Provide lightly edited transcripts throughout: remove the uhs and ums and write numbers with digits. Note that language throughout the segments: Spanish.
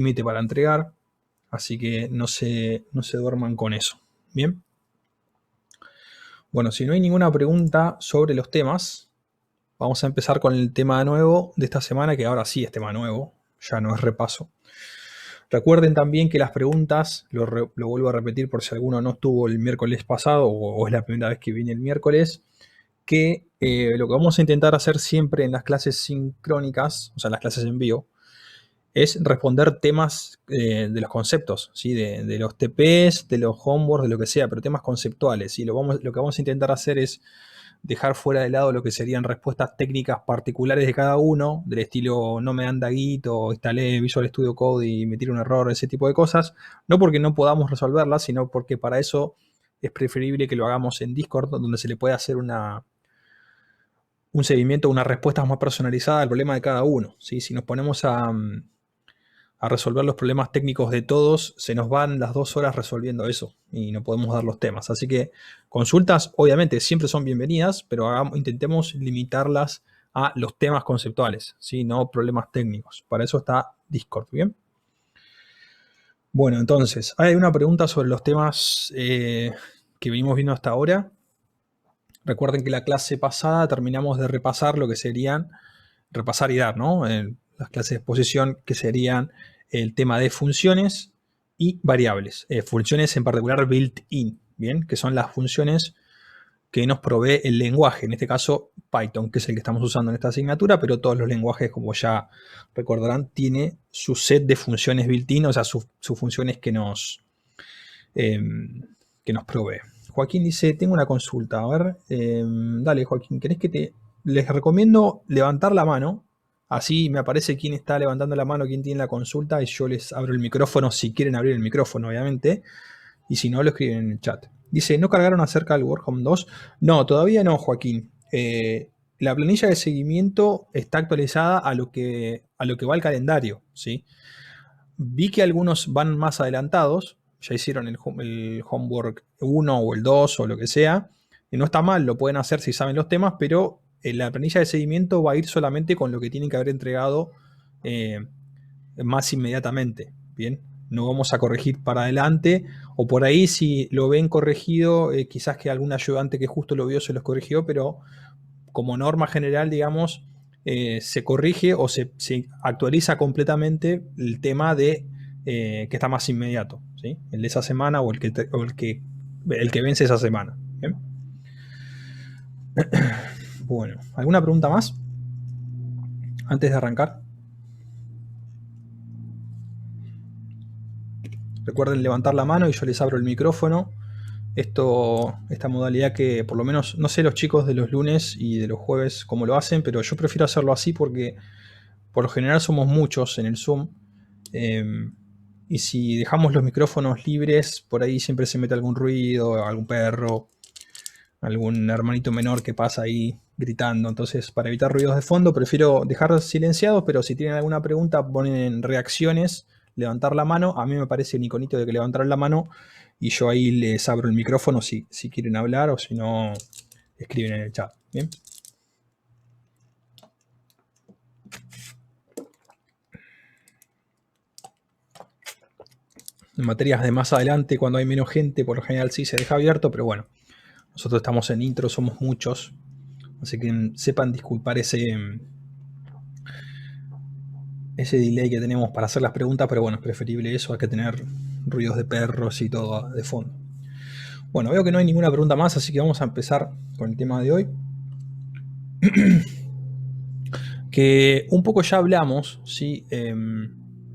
límite para entregar, así que no se duerman con eso. Bien. Bueno, si no hay ninguna pregunta sobre los temas, vamos a empezar con el tema nuevo de esta semana, que ahora sí es tema nuevo, ya no es repaso. Recuerden también que las preguntas, lo vuelvo a repetir por si alguno no estuvo el miércoles pasado o es la primera vez que viene el miércoles, que lo que vamos a intentar hacer siempre en las clases sincrónicas, o sea, en las clases en vivo, es responder temas de los conceptos, ¿sí? De los TPs, de los homeworks, de lo que sea, pero temas conceptuales. ¿Sí? Lo que vamos a intentar hacer es dejar fuera de lado lo que serían respuestas técnicas particulares de cada uno, del estilo no me anda Git o instalé Visual Studio Code y me tira un error, ese tipo de cosas. No porque no podamos resolverlas, sino porque para eso es preferible que lo hagamos en Discord, donde se le puede hacer un seguimiento, una respuesta más personalizada al problema de cada uno. ¿Sí? Si nos ponemos a resolver los problemas técnicos de todos, se nos van las 2 horas resolviendo eso y no podemos dar los temas. Así que consultas, obviamente, siempre son bienvenidas, pero intentemos limitarlas a los temas conceptuales, ¿sí? No problemas técnicos. Para eso está Discord, ¿bien? Bueno, entonces, hay una pregunta sobre los temas que venimos viendo hasta ahora. Recuerden que la clase pasada terminamos de repasar lo que serían, repasar y dar, ¿no? Las clases de exposición que serían el tema de funciones y variables. Funciones en particular built-in, ¿bien? Que son las funciones que nos provee el lenguaje, en este caso Python, que es el que estamos usando en esta asignatura, pero todos los lenguajes, como ya recordarán, tiene su set de funciones built-in, o sea, sus funciones que nos provee. Joaquín dice, tengo una consulta. A ver, dale, Joaquín, ¿querés que les recomiendo levantar la mano? Así me aparece quién está levantando la mano, quién tiene la consulta, y yo les abro el micrófono si quieren abrir el micrófono, obviamente. Y si no, lo escriben en el chat. Dice, ¿no cargaron acerca del WorkHome 2? No, todavía no, Joaquín. La planilla de seguimiento está actualizada a lo que va el calendario, ¿sí? Vi que algunos van más adelantados, ya hicieron el homework 1 o el 2 o lo que sea, y no está mal, lo pueden hacer si saben los temas, pero la planilla de seguimiento va a ir solamente con lo que tienen que haber entregado más inmediatamente, ¿bien? No vamos a corregir para adelante, o por ahí si lo ven corregido, quizás que algún ayudante que justo lo vio se los corrigió, pero como norma general, digamos, se corrige o se actualiza completamente el tema de que está más inmediato, ¿sí? El de esa semana o el que vence esa semana. ¿Bien? Bueno, ¿alguna pregunta más antes de arrancar? Recuerden levantar la mano y yo les abro el micrófono. Esta modalidad que por lo menos, no sé los chicos de los lunes y de los jueves cómo lo hacen, pero yo prefiero hacerlo así porque por lo general somos muchos en el Zoom. Y si dejamos los micrófonos libres, por ahí siempre se mete algún ruido, algún perro, algún hermanito menor que pasa ahí gritando. Entonces, para evitar ruidos de fondo, prefiero dejar silenciados, pero si tienen alguna pregunta, ponen en reacciones, levantar la mano. A mí me parece un iconito de que levantaron la mano y yo ahí les abro el micrófono si quieren hablar o si no, escriben en el chat. ¿Bien? En materias de más adelante, cuando hay menos gente, por lo general sí se deja abierto, pero bueno, nosotros estamos en intro, somos muchos, así que sepan disculpar ese delay que tenemos para hacer las preguntas, pero bueno, es preferible eso a que tener ruidos de perros y todo de fondo. Bueno, veo que no hay ninguna pregunta más, así que vamos a empezar con el tema de hoy. Que un poco ya hablamos, ¿sí?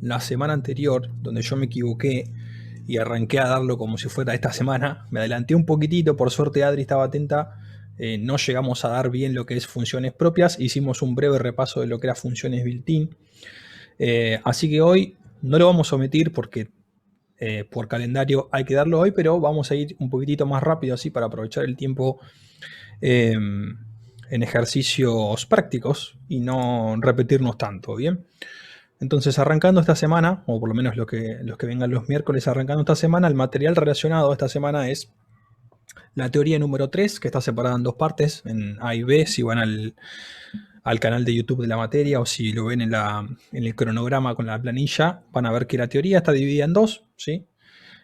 La semana anterior, donde yo me equivoqué y arranqué a darlo como si fuera esta semana, me adelanté un poquitito, por suerte Adri estaba atenta, no llegamos a dar bien lo que es funciones propias, hicimos un breve repaso de lo que era funciones built-in, así que hoy no lo vamos a omitir porque por calendario hay que darlo hoy, pero vamos a ir un poquitito más rápido así para aprovechar el tiempo en ejercicios prácticos y no repetirnos tanto, ¿bien? Entonces, arrancando esta semana, o por lo menos los que vengan los miércoles arrancando esta semana, el material relacionado a esta semana es la teoría número 3, que está separada en 2 partes, en A y B. Si van al canal de YouTube de la materia, o si lo ven en el cronograma con la planilla, van a ver que la teoría está dividida en dos, ¿sí?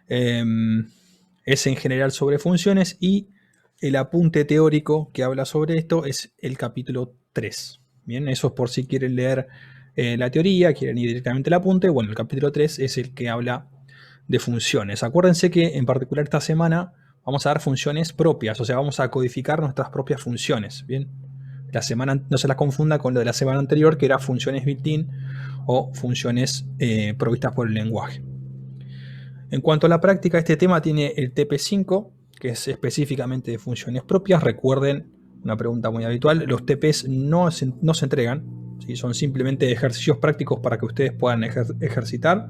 Es en general sobre funciones, y el apunte teórico que habla sobre esto es el capítulo 3. Bien, eso es por si quieren leer la teoría, quieren ir directamente al apunte. Bueno, el capítulo 3 es el que habla de funciones. Acuérdense que en particular esta semana vamos a dar funciones propias, o sea, vamos a codificar nuestras propias funciones. Bien, la semana no se las confunda con lo de la semana anterior, que era funciones built-in o funciones provistas por el lenguaje. En cuanto a la práctica, este tema tiene el TP5, que es específicamente de funciones propias. Recuerden, una pregunta muy habitual, los TPs no se entregan, ¿sí? Son simplemente ejercicios prácticos para que ustedes puedan ejercitar.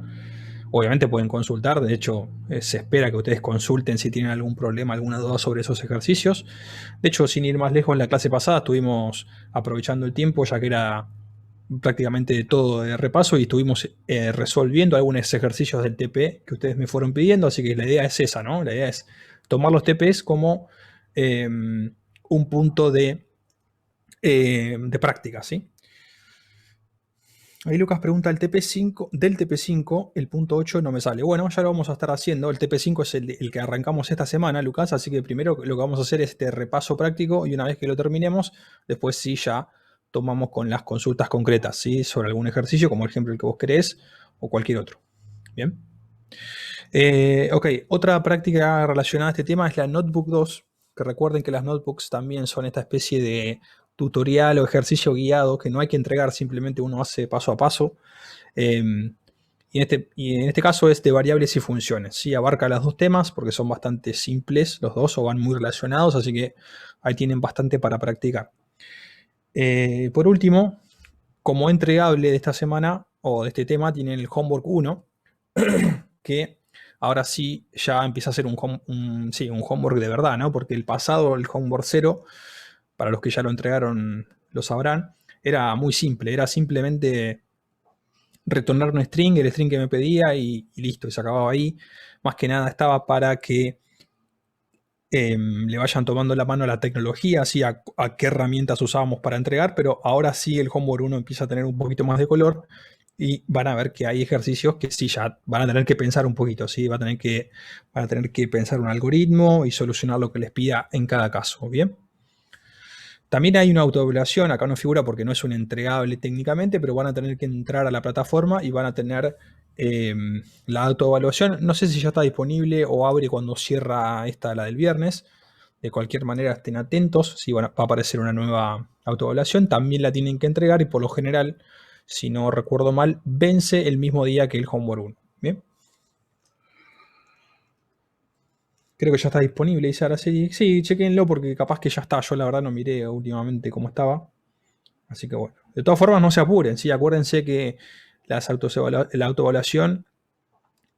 Obviamente pueden consultar, de hecho se espera que ustedes consulten si tienen algún problema, alguna duda sobre esos ejercicios. De hecho, sin ir más lejos, en la clase pasada estuvimos aprovechando el tiempo, ya que era prácticamente todo de repaso, y estuvimos resolviendo algunos ejercicios del TP que ustedes me fueron pidiendo, así que la idea es esa, ¿no? La idea es tomar los TPs como un punto de práctica, ¿sí? Ahí Lucas pregunta del TP5, el punto 8 no me sale. Bueno, ya lo vamos a estar haciendo. El TP5 es el que arrancamos esta semana, Lucas, así que primero lo que vamos a hacer es este repaso práctico, y una vez que lo terminemos, después sí ya tomamos con las consultas concretas, ¿sí? Sobre algún ejercicio, como el ejemplo el que vos querés, o cualquier otro. Bien. Ok, otra práctica relacionada a este tema es la Notebook 2, que recuerden que las notebooks también son esta especie de tutorial o ejercicio guiado que no hay que entregar, simplemente uno hace paso a paso. Y en este caso es de variables y funciones. ¿Sí? Abarca los dos temas porque son bastante simples los dos, o van muy relacionados, así que ahí tienen bastante para practicar. Por último, como entregable de esta semana o de este tema, tienen el Homework 1, que ahora sí ya empieza a ser un homework de verdad, ¿no? Porque el pasado, el Homework 0, para los que ya lo entregaron lo sabrán, era muy simple, era simplemente retornar un string, el string que me pedía, y listo, y se acababa ahí. Más que nada estaba para que le vayan tomando la mano a la tecnología, así a qué herramientas usábamos para entregar, pero ahora sí el Homework 1 empieza a tener un poquito más de color, y van a ver que hay ejercicios que sí ya van a tener que pensar un poquito, ¿sí? Van a tener que pensar un algoritmo y solucionar lo que les pida en cada caso, ¿bien? También hay una autoevaluación, acá no figura porque no es un entregable técnicamente, pero van a tener que entrar a la plataforma y van a tener la autoevaluación. No sé si ya está disponible o abre cuando cierra la del viernes. De cualquier manera, estén atentos, si va a aparecer una nueva autoevaluación. También la tienen que entregar, y por lo general, si no recuerdo mal, vence el mismo día que el Homework 1. ¿Bien? Creo que ya está disponible, dice ahora sí. Sí, chequenlo porque capaz que ya está. Yo la verdad no miré últimamente cómo estaba. Así que bueno. De todas formas, no se apuren, ¿sí? Acuérdense que la autoevaluación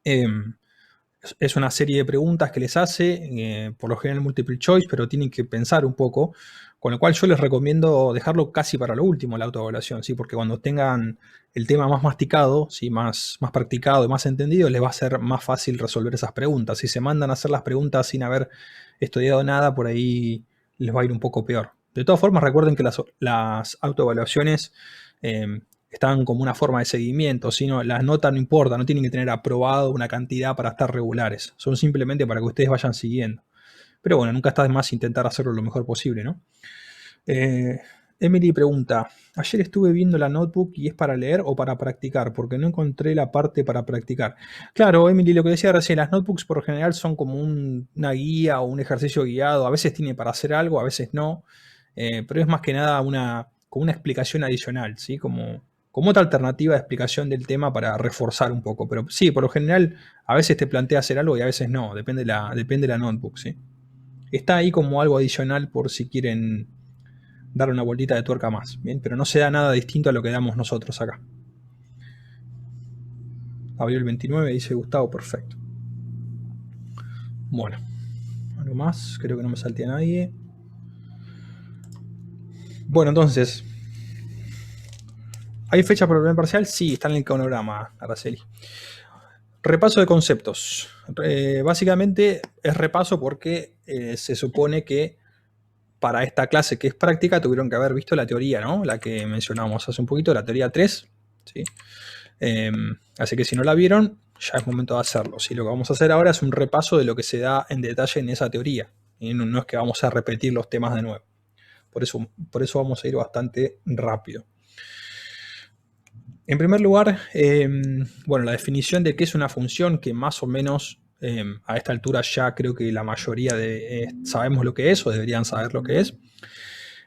es una serie de preguntas que les hace, por lo general multiple choice, pero tienen que pensar un poco. Con lo cual yo les recomiendo dejarlo casi para lo último, la autoevaluación, ¿sí? Porque cuando tengan el tema más masticado, ¿sí? más practicado y más entendido, les va a ser más fácil resolver esas preguntas. Si se mandan a hacer las preguntas sin haber estudiado nada, por ahí les va a ir un poco peor. De todas formas, recuerden que las autoevaluaciones están como una forma de seguimiento, sino las notas no importa, no tienen que tener aprobado una cantidad para estar regulares, son simplemente para que ustedes vayan siguiendo. Pero bueno, nunca está de más intentar hacerlo lo mejor posible, ¿no? Emily pregunta, ayer estuve viendo la notebook y es para leer o para practicar, porque no encontré la parte para practicar. Claro, Emily, lo que decía recién, las notebooks por lo general son como una guía o un ejercicio guiado, a veces tiene para hacer algo, a veces no, pero es más que nada como una explicación adicional, ¿sí? Como otra alternativa de explicación del tema para reforzar un poco. Pero sí, por lo general, a veces te plantea hacer algo y a veces no, depende de la notebook, ¿sí? Está ahí como algo adicional por si quieren darle una vueltita de tuerca más, ¿bien? Pero no se da nada distinto a lo que damos nosotros acá. Abrió el 29, dice Gustavo, perfecto. Bueno, algo más, creo que no me salté a nadie. Bueno, entonces, ¿hay fecha para el primer parcial? Sí, está en el cronograma, Araceli. Repaso de conceptos. Básicamente es repaso porque se supone que para esta clase que es práctica tuvieron que haber visto la teoría, ¿no? La que mencionamos hace un poquito, la teoría 3, ¿sí? Así que si no la vieron, ya es momento de hacerlo, ¿sí? Lo que vamos a hacer ahora es un repaso de lo que se da en detalle en esa teoría. Y no es que vamos a repetir los temas de nuevo. Por eso vamos a ir bastante rápido. En primer lugar, bueno, la definición de qué es una función, que más o menos a esta altura ya creo que la mayoría sabemos lo que es o deberían saber lo que es.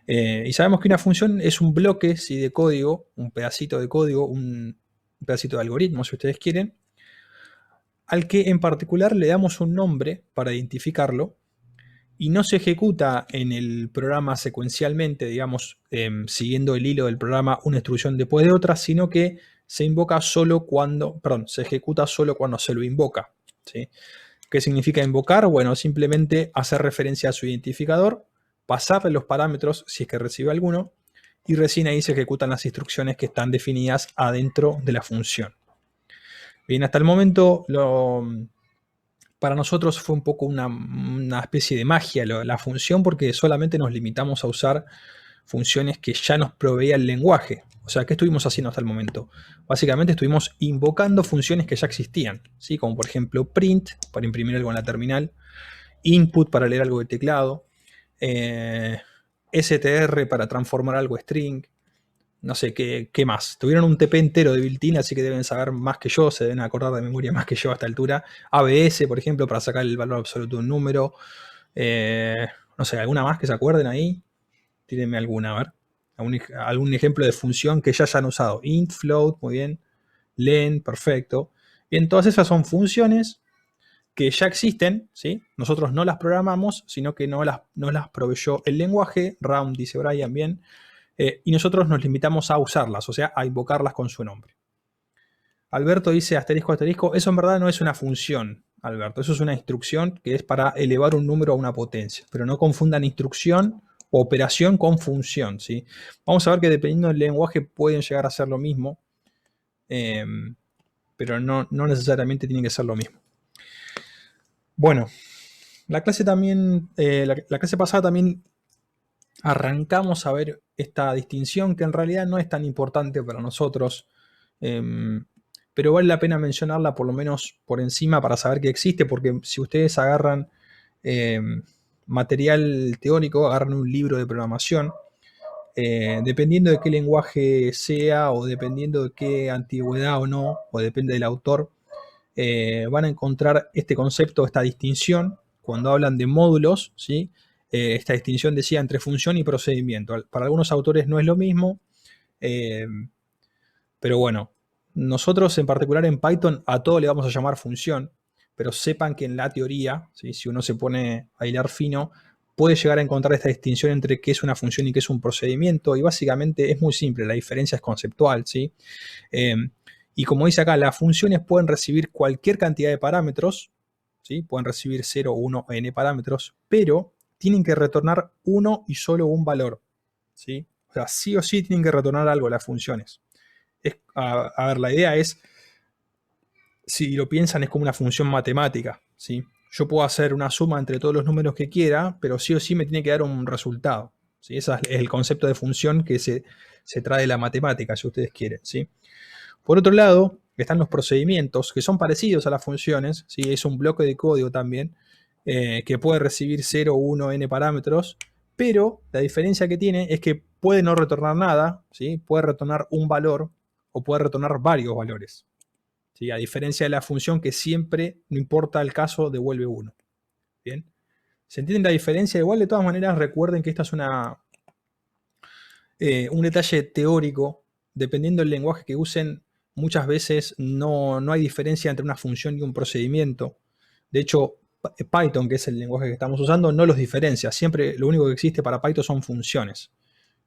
Y sabemos que una función es un bloque, ¿sí?, de código, un pedacito de código, un pedacito de algoritmo, si ustedes quieren, al que en particular le damos un nombre para identificarlo y no se ejecuta en el programa secuencialmente, digamos, siguiendo el hilo del programa una instrucción después de otra, sino que se invoca solo cuando, perdón, se ejecuta solo cuando se lo invoca, ¿sí? ¿Qué significa invocar? Bueno, simplemente hacer referencia a su identificador, pasarle los parámetros si es que recibe alguno, y recién ahí se ejecutan las instrucciones que están definidas adentro de la función. Bien, hasta el momento para nosotros fue un poco una especie de magia la función, porque solamente nos limitamos a usar funciones que ya nos proveía el lenguaje. O sea, ¿qué estuvimos haciendo hasta el momento? Básicamente estuvimos invocando funciones que ya existían, ¿sí? Como por ejemplo print para imprimir algo en la terminal, input para leer algo de teclado, str para transformar algo a string, no sé, ¿qué más? Tuvieron un TP entero de built-in, así que deben saber más que yo, se deben acordar de memoria más que yo a esta altura. ABS, por ejemplo, para sacar el valor absoluto de un número. No sé, ¿alguna más que se acuerden ahí? Tírenme alguna, a ver. ¿Algún ejemplo de función que ya hayan usado? Int, float, muy bien. Len, perfecto. Bien, todas esas son funciones que ya existen, ¿sí? Nosotros no las programamos, sino que no las proveyó el lenguaje. Round, dice Brian, bien. Y nosotros nos limitamos a usarlas, o sea, a invocarlas con su nombre. Alberto dice asterisco, asterisco. Eso en verdad no es una función, Alberto. Eso es una instrucción que es para elevar un número a una potencia. Pero no confundan instrucción o operación con función, ¿sí? Vamos a ver que dependiendo del lenguaje pueden llegar a ser lo mismo, pero no necesariamente tienen que ser lo mismo. Bueno, la clase también, la clase pasada también arrancamos a ver esta distinción que en realidad no es tan importante para nosotros, pero vale la pena mencionarla por lo menos por encima para saber que existe, porque si ustedes agarran material teórico, agarran un libro de programación, dependiendo de qué lenguaje sea o dependiendo de qué antigüedad o no, o depende del autor, van a encontrar este concepto, esta distinción, cuando hablan de módulos, ¿sí? Esta distinción decía entre función y procedimiento. Para algunos autores no es lo mismo, pero bueno, nosotros en particular en Python a todo le vamos a llamar función, pero sepan que en la teoría, ¿sí?, si uno se pone a hilar fino, puede llegar a encontrar esta distinción entre qué es una función y qué es un procedimiento, y básicamente es muy simple, la diferencia es conceptual, ¿sí? Y como dice acá, las funciones pueden recibir cualquier cantidad de parámetros, ¿sí? Pueden recibir 0, 1 o n parámetros, pero tienen que retornar uno y solo un valor, ¿sí? O sea, sí o sí tienen que retornar algo las funciones. A ver, la idea es, si lo piensan, es como una función matemática, ¿sí? Yo puedo hacer una suma entre todos los números que quiera, pero sí o sí me tiene que dar un resultado, ¿sí? Ese es el concepto de función que se trae de la matemática, si ustedes quieren, ¿sí? Por otro lado, están los procedimientos, que son parecidos a las funciones, ¿sí? Es un bloque de código también, que puede recibir 0, 1, n parámetros, pero la diferencia que tiene es que puede no retornar nada, ¿sí? Puede retornar un valor o puede retornar varios valores, ¿sí? A diferencia de la función que siempre, no importa el caso, devuelve 1. ¿Bien? ¿Se entiende la diferencia? Igual, de todas maneras, recuerden que esta es un detalle teórico. Dependiendo del lenguaje que usen, muchas veces no hay diferencia entre una función y un procedimiento. De hecho, Python, que es el lenguaje que estamos usando, no los diferencia. Siempre lo único que existe para Python son funciones.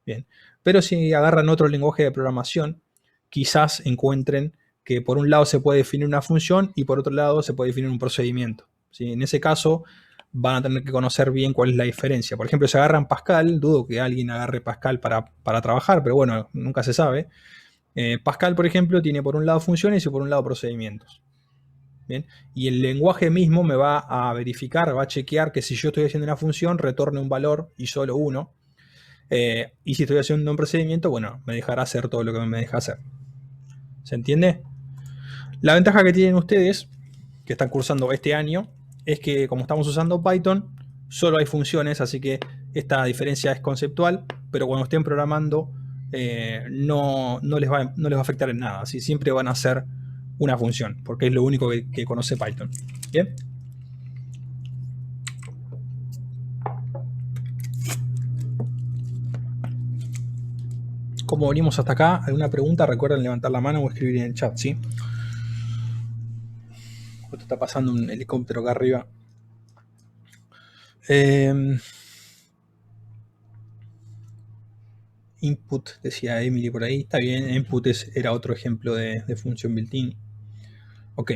Bien. Pero si agarran otro lenguaje de programación, quizás encuentren que por un lado se puede definir una función y por otro lado se puede definir un procedimiento, ¿sí? En ese caso van a tener que conocer bien cuál es la diferencia. Por ejemplo, si agarran Pascal, dudo que alguien agarre Pascal para trabajar, pero bueno, nunca se sabe. Pascal, por ejemplo, tiene por un lado funciones y por un lado procedimientos. ¿Bien? Y el lenguaje mismo me va a verificar, va a chequear que si yo estoy haciendo una función, retorne un valor y solo uno. Y si estoy haciendo un procedimiento, bueno, me dejará hacer todo lo que me deja hacer. ¿Se entiende? La ventaja que tienen ustedes, que están cursando este año, es que como estamos usando Python, solo hay funciones, así que esta diferencia es conceptual, pero cuando estén programando no les va a afectar en nada. ¿Sí? Siempre van a ser una función, porque es lo único que conoce Python. ¿Bien? Como venimos hasta acá, ¿alguna pregunta? Recuerden levantar la mano o escribir en el chat, ¿sí? Justo está pasando un helicóptero acá arriba. Input, decía Emily por ahí. Está bien, input era otro ejemplo de función built-in. Ok.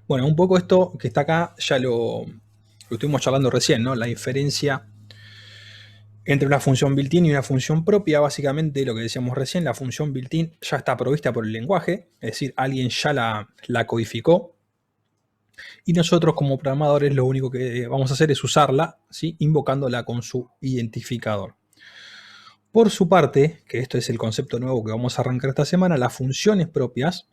Bueno, un poco esto que está acá ya lo estuvimos charlando recién, ¿no? La diferencia entre una función built-in y una función propia, básicamente lo que decíamos recién, la función built-in ya está provista por el lenguaje, es decir, alguien ya la codificó. Y nosotros como programadores lo único que vamos a hacer es usarla, ¿sí? Invocándola con su identificador. Por su parte, que esto es el concepto nuevo que vamos a arrancar esta semana, las funciones propias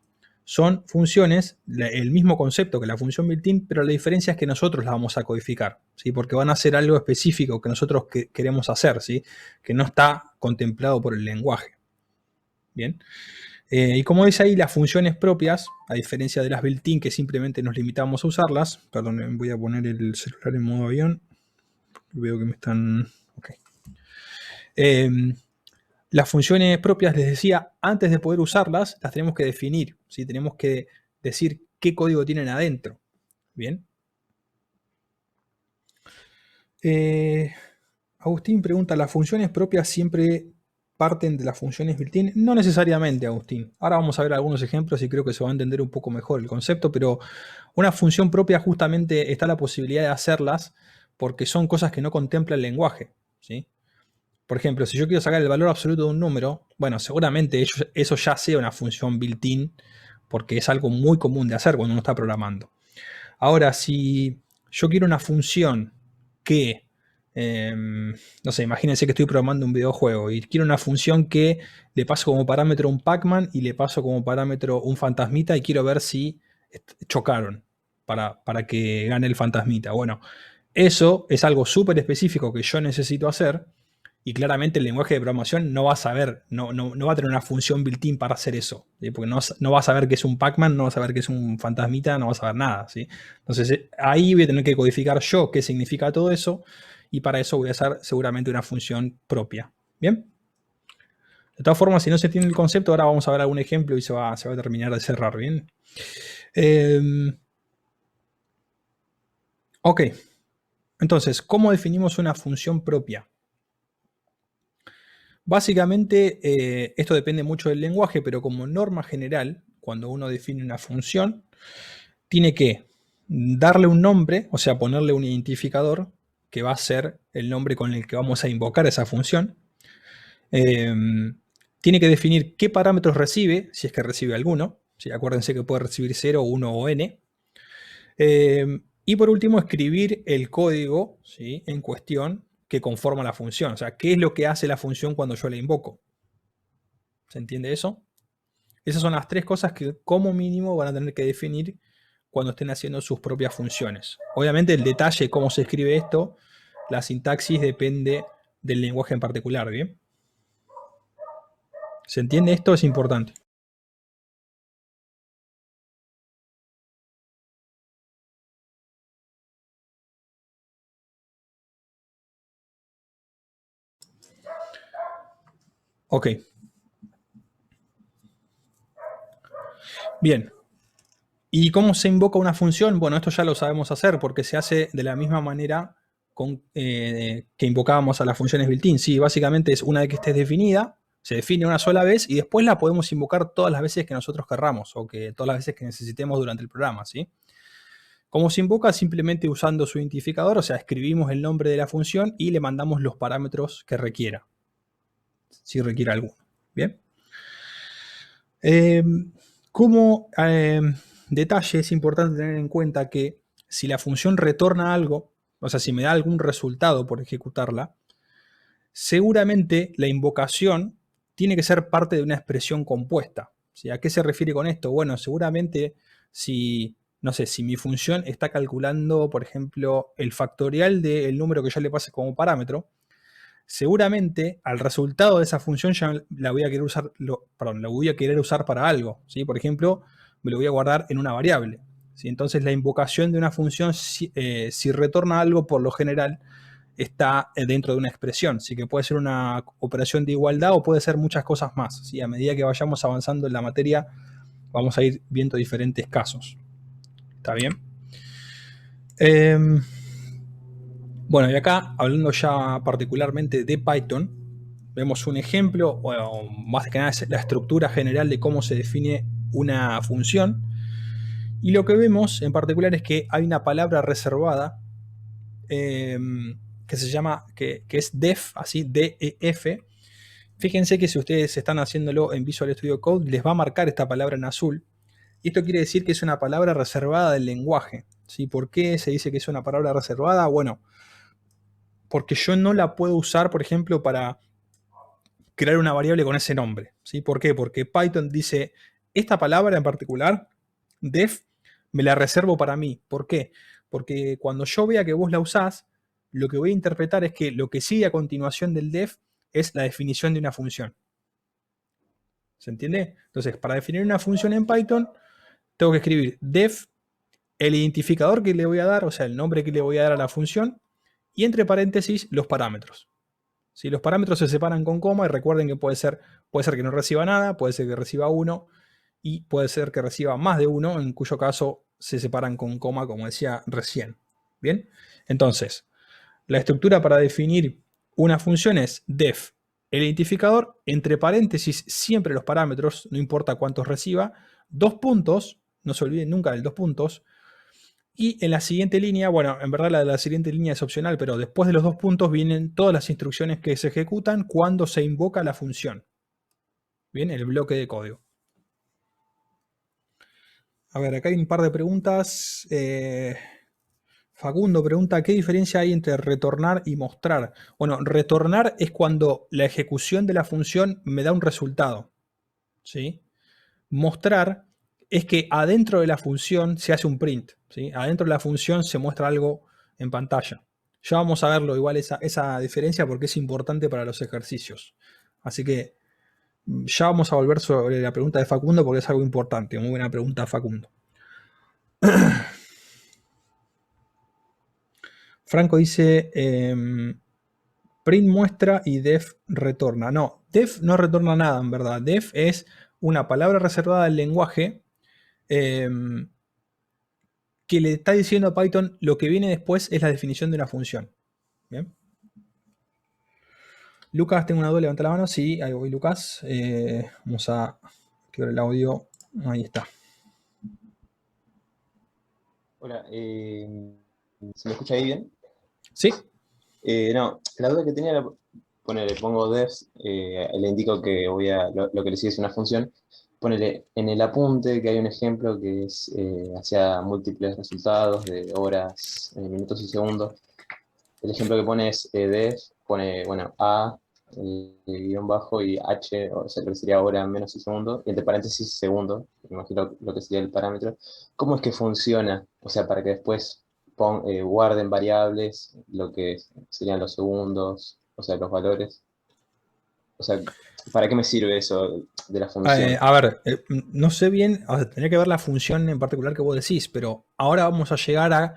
son funciones, el mismo concepto que la función built-in, pero la diferencia es que nosotros las vamos a codificar, ¿sí? Porque van a hacer algo específico que nosotros queremos hacer, ¿sí? Que no está contemplado por el lenguaje. Bien. Y como dice ahí, las funciones propias, a diferencia de las built-in que simplemente nos limitamos a usarlas, perdón, voy a poner el celular en modo avión, veo que me están... Ok. Las funciones propias, les decía, antes de poder usarlas, las tenemos que definir, ¿sí? Tenemos que decir qué código tienen adentro. Bien. Agustín pregunta, ¿las funciones propias siempre parten de las funciones built-in? No necesariamente, Agustín. Ahora vamos a ver algunos ejemplos y creo que se va a entender un poco mejor el concepto, pero una función propia justamente está la posibilidad de hacerlas porque son cosas que no contempla el lenguaje, ¿sí? Por ejemplo, si yo quiero sacar el valor absoluto de un número, bueno, seguramente eso ya sea una función built-in, porque es algo muy común de hacer cuando uno está programando. Ahora, si yo quiero una función que, no sé, imagínense que estoy programando un videojuego y quiero una función que le paso como parámetro un Pac-Man y le paso como parámetro un fantasmita y quiero ver si chocaron para que gane el fantasmita. Bueno, eso es algo súper específico que yo necesito hacer. Y claramente el lenguaje de programación no va a saber, no va a tener una función built-in para hacer eso. ¿Sí? Porque no va a saber que es un Pac-Man, no va a saber que es un fantasmita, no va a saber nada. ¿Sí? Entonces ahí voy a tener que codificar yo qué significa todo eso. Y para eso voy a hacer seguramente una función propia. ¿Bien? De todas formas, si no se tiene el concepto, ahora vamos a ver algún ejemplo y se va a terminar de cerrar. ¿Bien? Ok. Entonces, ¿cómo definimos una función propia? Básicamente, esto depende mucho del lenguaje, pero como norma general, cuando uno define una función, tiene que darle un nombre, o sea, ponerle un identificador, que va a ser el nombre con el que vamos a invocar esa función. Tiene que definir qué parámetros recibe, si es que recibe alguno. ¿Sí? Acuérdense que puede recibir 0, 1 o n. Y por último, escribir el código, ¿sí? En cuestión que conforma la función. O sea, qué es lo que hace la función cuando yo la invoco. ¿Se entiende eso? Esas son las tres cosas que como mínimo van a tener que definir cuando estén haciendo sus propias funciones. Obviamente el detalle de cómo se escribe esto, la sintaxis depende del lenguaje en particular, ¿bien? ¿Se entiende esto? Es importante. Ok. Bien. ¿Y cómo se invoca una función? Bueno, esto ya lo sabemos hacer porque se hace de la misma manera que invocábamos a las funciones built-in. Sí, básicamente es una vez que esté definida, se define una sola vez y después la podemos invocar todas las veces que nosotros querramos o que todas las veces que necesitemos durante el programa, ¿sí? ¿Cómo se invoca? Simplemente usando su identificador, o sea, escribimos el nombre de la función y le mandamos los parámetros que requiera, si requiere alguno. Bien. ¿Cómo detalle es importante tener en cuenta que si la función retorna algo, o sea, si me da algún resultado por ejecutarla, seguramente la invocación tiene que ser parte de una expresión compuesta. ¿Sí? ¿A qué se refiere con esto? Bueno, seguramente si, no sé, si mi función está calculando, por ejemplo, el factorial del número que yo le pase como parámetro, seguramente al resultado de esa función ya la voy a querer usar, la voy a querer usar para algo. ¿Sí? Por ejemplo, me lo voy a guardar en una variable. ¿Sí? Entonces la invocación de una función, si retorna algo, por lo general está dentro de una expresión. Así que puede ser una operación de igualdad o puede ser muchas cosas más. ¿Sí? A medida que vayamos avanzando en la materia, vamos a ir viendo diferentes casos. ¿Está bien? Bueno, y acá, hablando ya particularmente de Python, vemos un ejemplo, o más que nada es la estructura general de cómo se define una función. Y lo que vemos en particular es que hay una palabra reservada que se llama, que es def, así, D-E-F. Fíjense que si ustedes están haciéndolo en Visual Studio Code, les va a marcar esta palabra en azul. Y esto quiere decir que es una palabra reservada del lenguaje. ¿Sí? ¿Por qué se dice que es una palabra reservada? Bueno, porque yo no la puedo usar, por ejemplo, para crear una variable con ese nombre. ¿Sí? ¿Por qué? Porque Python dice, esta palabra en particular, def, me la reservo para mí. ¿Por qué? Porque cuando yo vea que vos la usás, lo que voy a interpretar es que lo que sigue a continuación del def es la definición de una función. ¿Se entiende? Entonces, para definir una función en Python, tengo que escribir def, el identificador que le voy a dar, o sea, el nombre que le voy a dar a la función, y entre paréntesis los parámetros. Si los parámetros se separan con coma, y recuerden que puede ser que no reciba nada, puede ser que reciba 1, y puede ser que reciba más de 1, en cuyo caso se separan con coma, como decía recién. ¿Bien? Entonces, la estructura para definir una función es def, el identificador, entre paréntesis, siempre los parámetros, no importa cuántos reciba, dos puntos, no se olviden nunca del dos puntos, y en la siguiente línea, bueno, en verdad la de la siguiente línea es opcional, pero después de los dos puntos vienen todas las instrucciones que se ejecutan cuando se invoca la función. Bien, el bloque de código. A ver, acá hay un par de preguntas. Facundo pregunta, ¿qué diferencia hay entre retornar y mostrar? Bueno, retornar es cuando la ejecución de la función me da un resultado. ¿Sí? Mostrar es que adentro de la función se hace un print. ¿Sí? Adentro de la función se muestra algo en pantalla. Ya vamos a verlo igual esa diferencia porque es importante para los ejercicios. Así que ya vamos a volver sobre la pregunta de Facundo porque es algo importante. Muy buena pregunta, Facundo. Franco dice, print muestra y def retorna. No, def no retorna nada en verdad. Def es una palabra reservada del lenguaje que le está diciendo a Python lo que viene después es la definición de una función. ¿Bien? Lucas, tengo una duda, levanta la mano. Sí, ahí voy, Lucas. Vamos a activar el audio. Ahí está. Hola, ¿se me escucha ahí bien? Sí. No, la duda que tenía era, ponele, pongo def, le indico que lo que le sigue es una función, ponele en el apunte que hay un ejemplo que es hacia múltiples resultados de horas, minutos y segundos. El ejemplo que pone es def, pone, bueno, a, guión bajo y h, o sea, que sería hora menos y segundo, y entre paréntesis segundo, me imagino lo que sería el parámetro. ¿Cómo es que funciona? O sea, para que después guarden variables, lo que serían los segundos, o sea, los valores. O sea, ¿para qué me sirve eso de la función? A ver, no sé bien, o sea, tendría que ver la función en particular que vos decís, pero ahora vamos a llegar a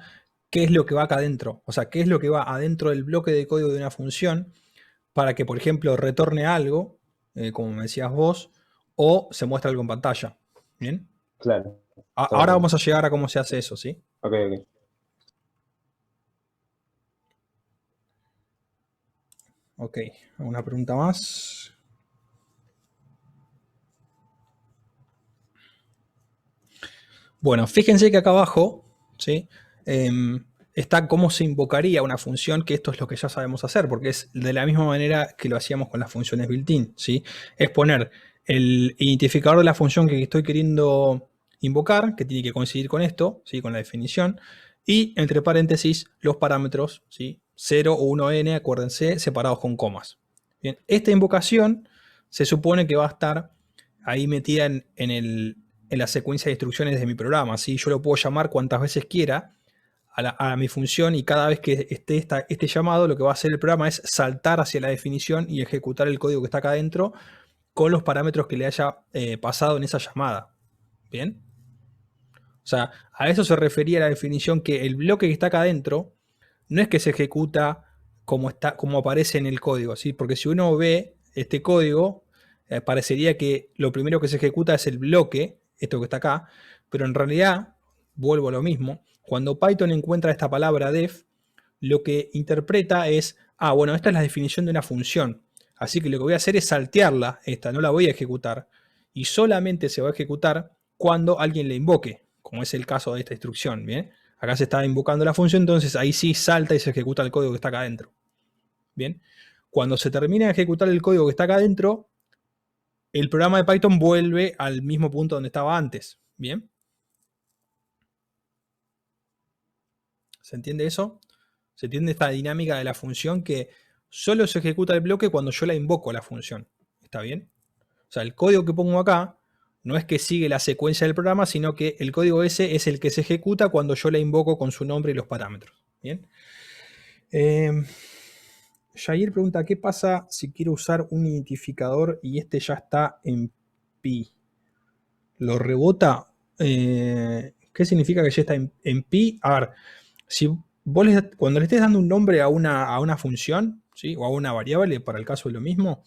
qué es lo que va acá adentro. O sea, qué es lo que va adentro del bloque de código de una función para que, por ejemplo, retorne algo, como me decías vos, o se muestre algo en pantalla. ¿Bien? Claro, está Ahora bueno. vamos a llegar a cómo se hace eso, ¿sí? Ok, ok. Ok, ¿alguna pregunta más? Bueno, fíjense que acá abajo, ¿sí? Está cómo se invocaría una función, que esto es lo que ya sabemos hacer, porque es de la misma manera que lo hacíamos con las funciones built-in, ¿sí? Es poner el identificador de la función que estoy queriendo invocar, que tiene que coincidir con esto, ¿sí? Con la definición, y entre paréntesis los parámetros, ¿sí? 0 o 1n, acuérdense, separados con comas. Bien, esta invocación se supone que va a estar ahí metida en la secuencia de instrucciones de mi programa, ¿sí? Yo lo puedo llamar cuantas veces quiera a mi función, y cada vez que esté este llamado, lo que va a hacer el programa es saltar hacia la definición y ejecutar el código que está acá adentro con los parámetros que le haya pasado en esa llamada. ¿Bien? O sea, a eso se refería la definición, que el bloque que está acá adentro no es que se ejecuta como aparece en el código, ¿sí? Porque si uno ve este código, parecería que lo primero que se ejecuta es el bloque, esto que está acá, pero en realidad, vuelvo a lo mismo, cuando Python encuentra esta palabra def, lo que interpreta es, bueno, esta es la definición de una función, así que lo que voy a hacer es saltearla, esta, no la voy a ejecutar, y solamente se va a ejecutar cuando alguien le invoque, como es el caso de esta instrucción, ¿bien? Acá se está invocando la función, entonces ahí sí salta y se ejecuta el código que está acá adentro. Bien, cuando se termina de ejecutar el código que está acá adentro, el programa de Python vuelve al mismo punto donde estaba antes. Bien, ¿se entiende eso? ¿Se entiende esta dinámica de la función, que solo se ejecuta el bloque cuando yo la invoco a la función? ¿Está bien? O sea, el código que pongo acá no es que sigue la secuencia del programa, sino que el código ese es el que se ejecuta cuando yo la invoco con su nombre y los parámetros. Bien. Jair pregunta, ¿qué pasa si quiero usar un identificador y este ya está en pi? ¿Lo rebota? ¿Qué significa que ya está en pi? A ver, si vos cuando le estés dando un nombre a una función, ¿sí? O a una variable, para el caso de lo mismo,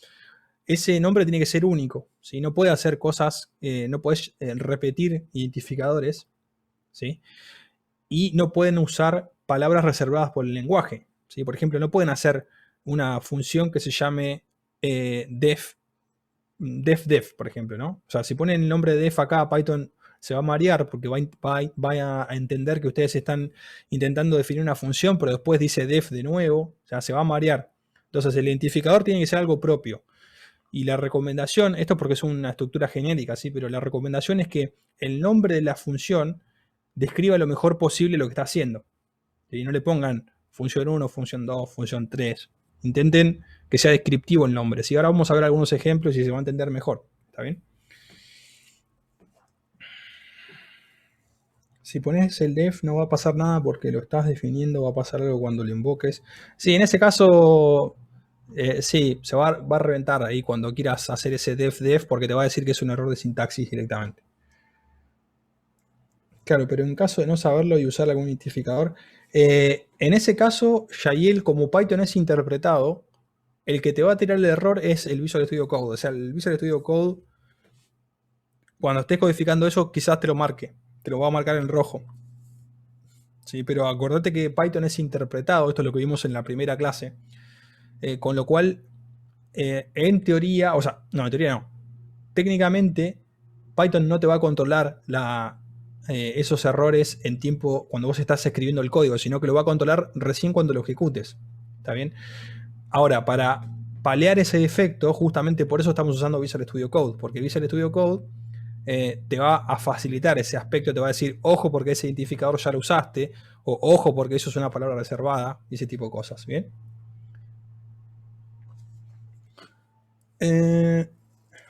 ese nombre tiene que ser único, ¿sí? No puede hacer cosas, no puedes repetir identificadores, ¿sí? Y no pueden usar palabras reservadas por el lenguaje, ¿sí? Por ejemplo, no pueden hacer una función que se llame def, por ejemplo, ¿no? O sea, si ponen el nombre de def acá, Python se va a marear porque va a entender que ustedes están intentando definir una función, pero después dice def de nuevo, o sea, se va a marear. Entonces, el identificador tiene que ser algo propio. Y la recomendación, esto porque es una estructura genérica, ¿sí? Pero la recomendación es que el nombre de la función describa lo mejor posible lo que está haciendo. Y no le pongan función 1, función 2, función 3. Intenten que sea descriptivo el nombre. ¿Sí? Ahora vamos a ver algunos ejemplos y se va a entender mejor. ¿Está bien? Si pones el def no va a pasar nada porque lo estás definiendo, va a pasar algo cuando lo invoques. Sí, en ese caso, sí, se va a reventar ahí cuando quieras hacer ese def porque te va a decir que es un error de sintaxis directamente. Claro, pero en caso de no saberlo y usar algún identificador, en ese caso, Yael, como Python es interpretado, el que te va a tirar el error es el Visual Studio Code. O sea, el Visual Studio Code, cuando estés codificando eso, quizás te lo marque, te lo va a marcar en rojo. ¿Sí? Pero acordate que Python es interpretado, esto es lo que vimos en la primera clase, con lo cual, en teoría, o sea, no, en teoría no, técnicamente, Python no te va a controlar esos errores en tiempo cuando vos estás escribiendo el código, sino que lo va a controlar recién cuando lo ejecutes. ¿Está bien? Ahora, para paliar ese defecto, justamente por eso estamos usando Visual Studio Code, porque Visual Studio Code te va a facilitar ese aspecto, te va a decir, ojo porque ese identificador ya lo usaste, o ojo porque eso es una palabra reservada, y ese tipo de cosas. ¿Bien?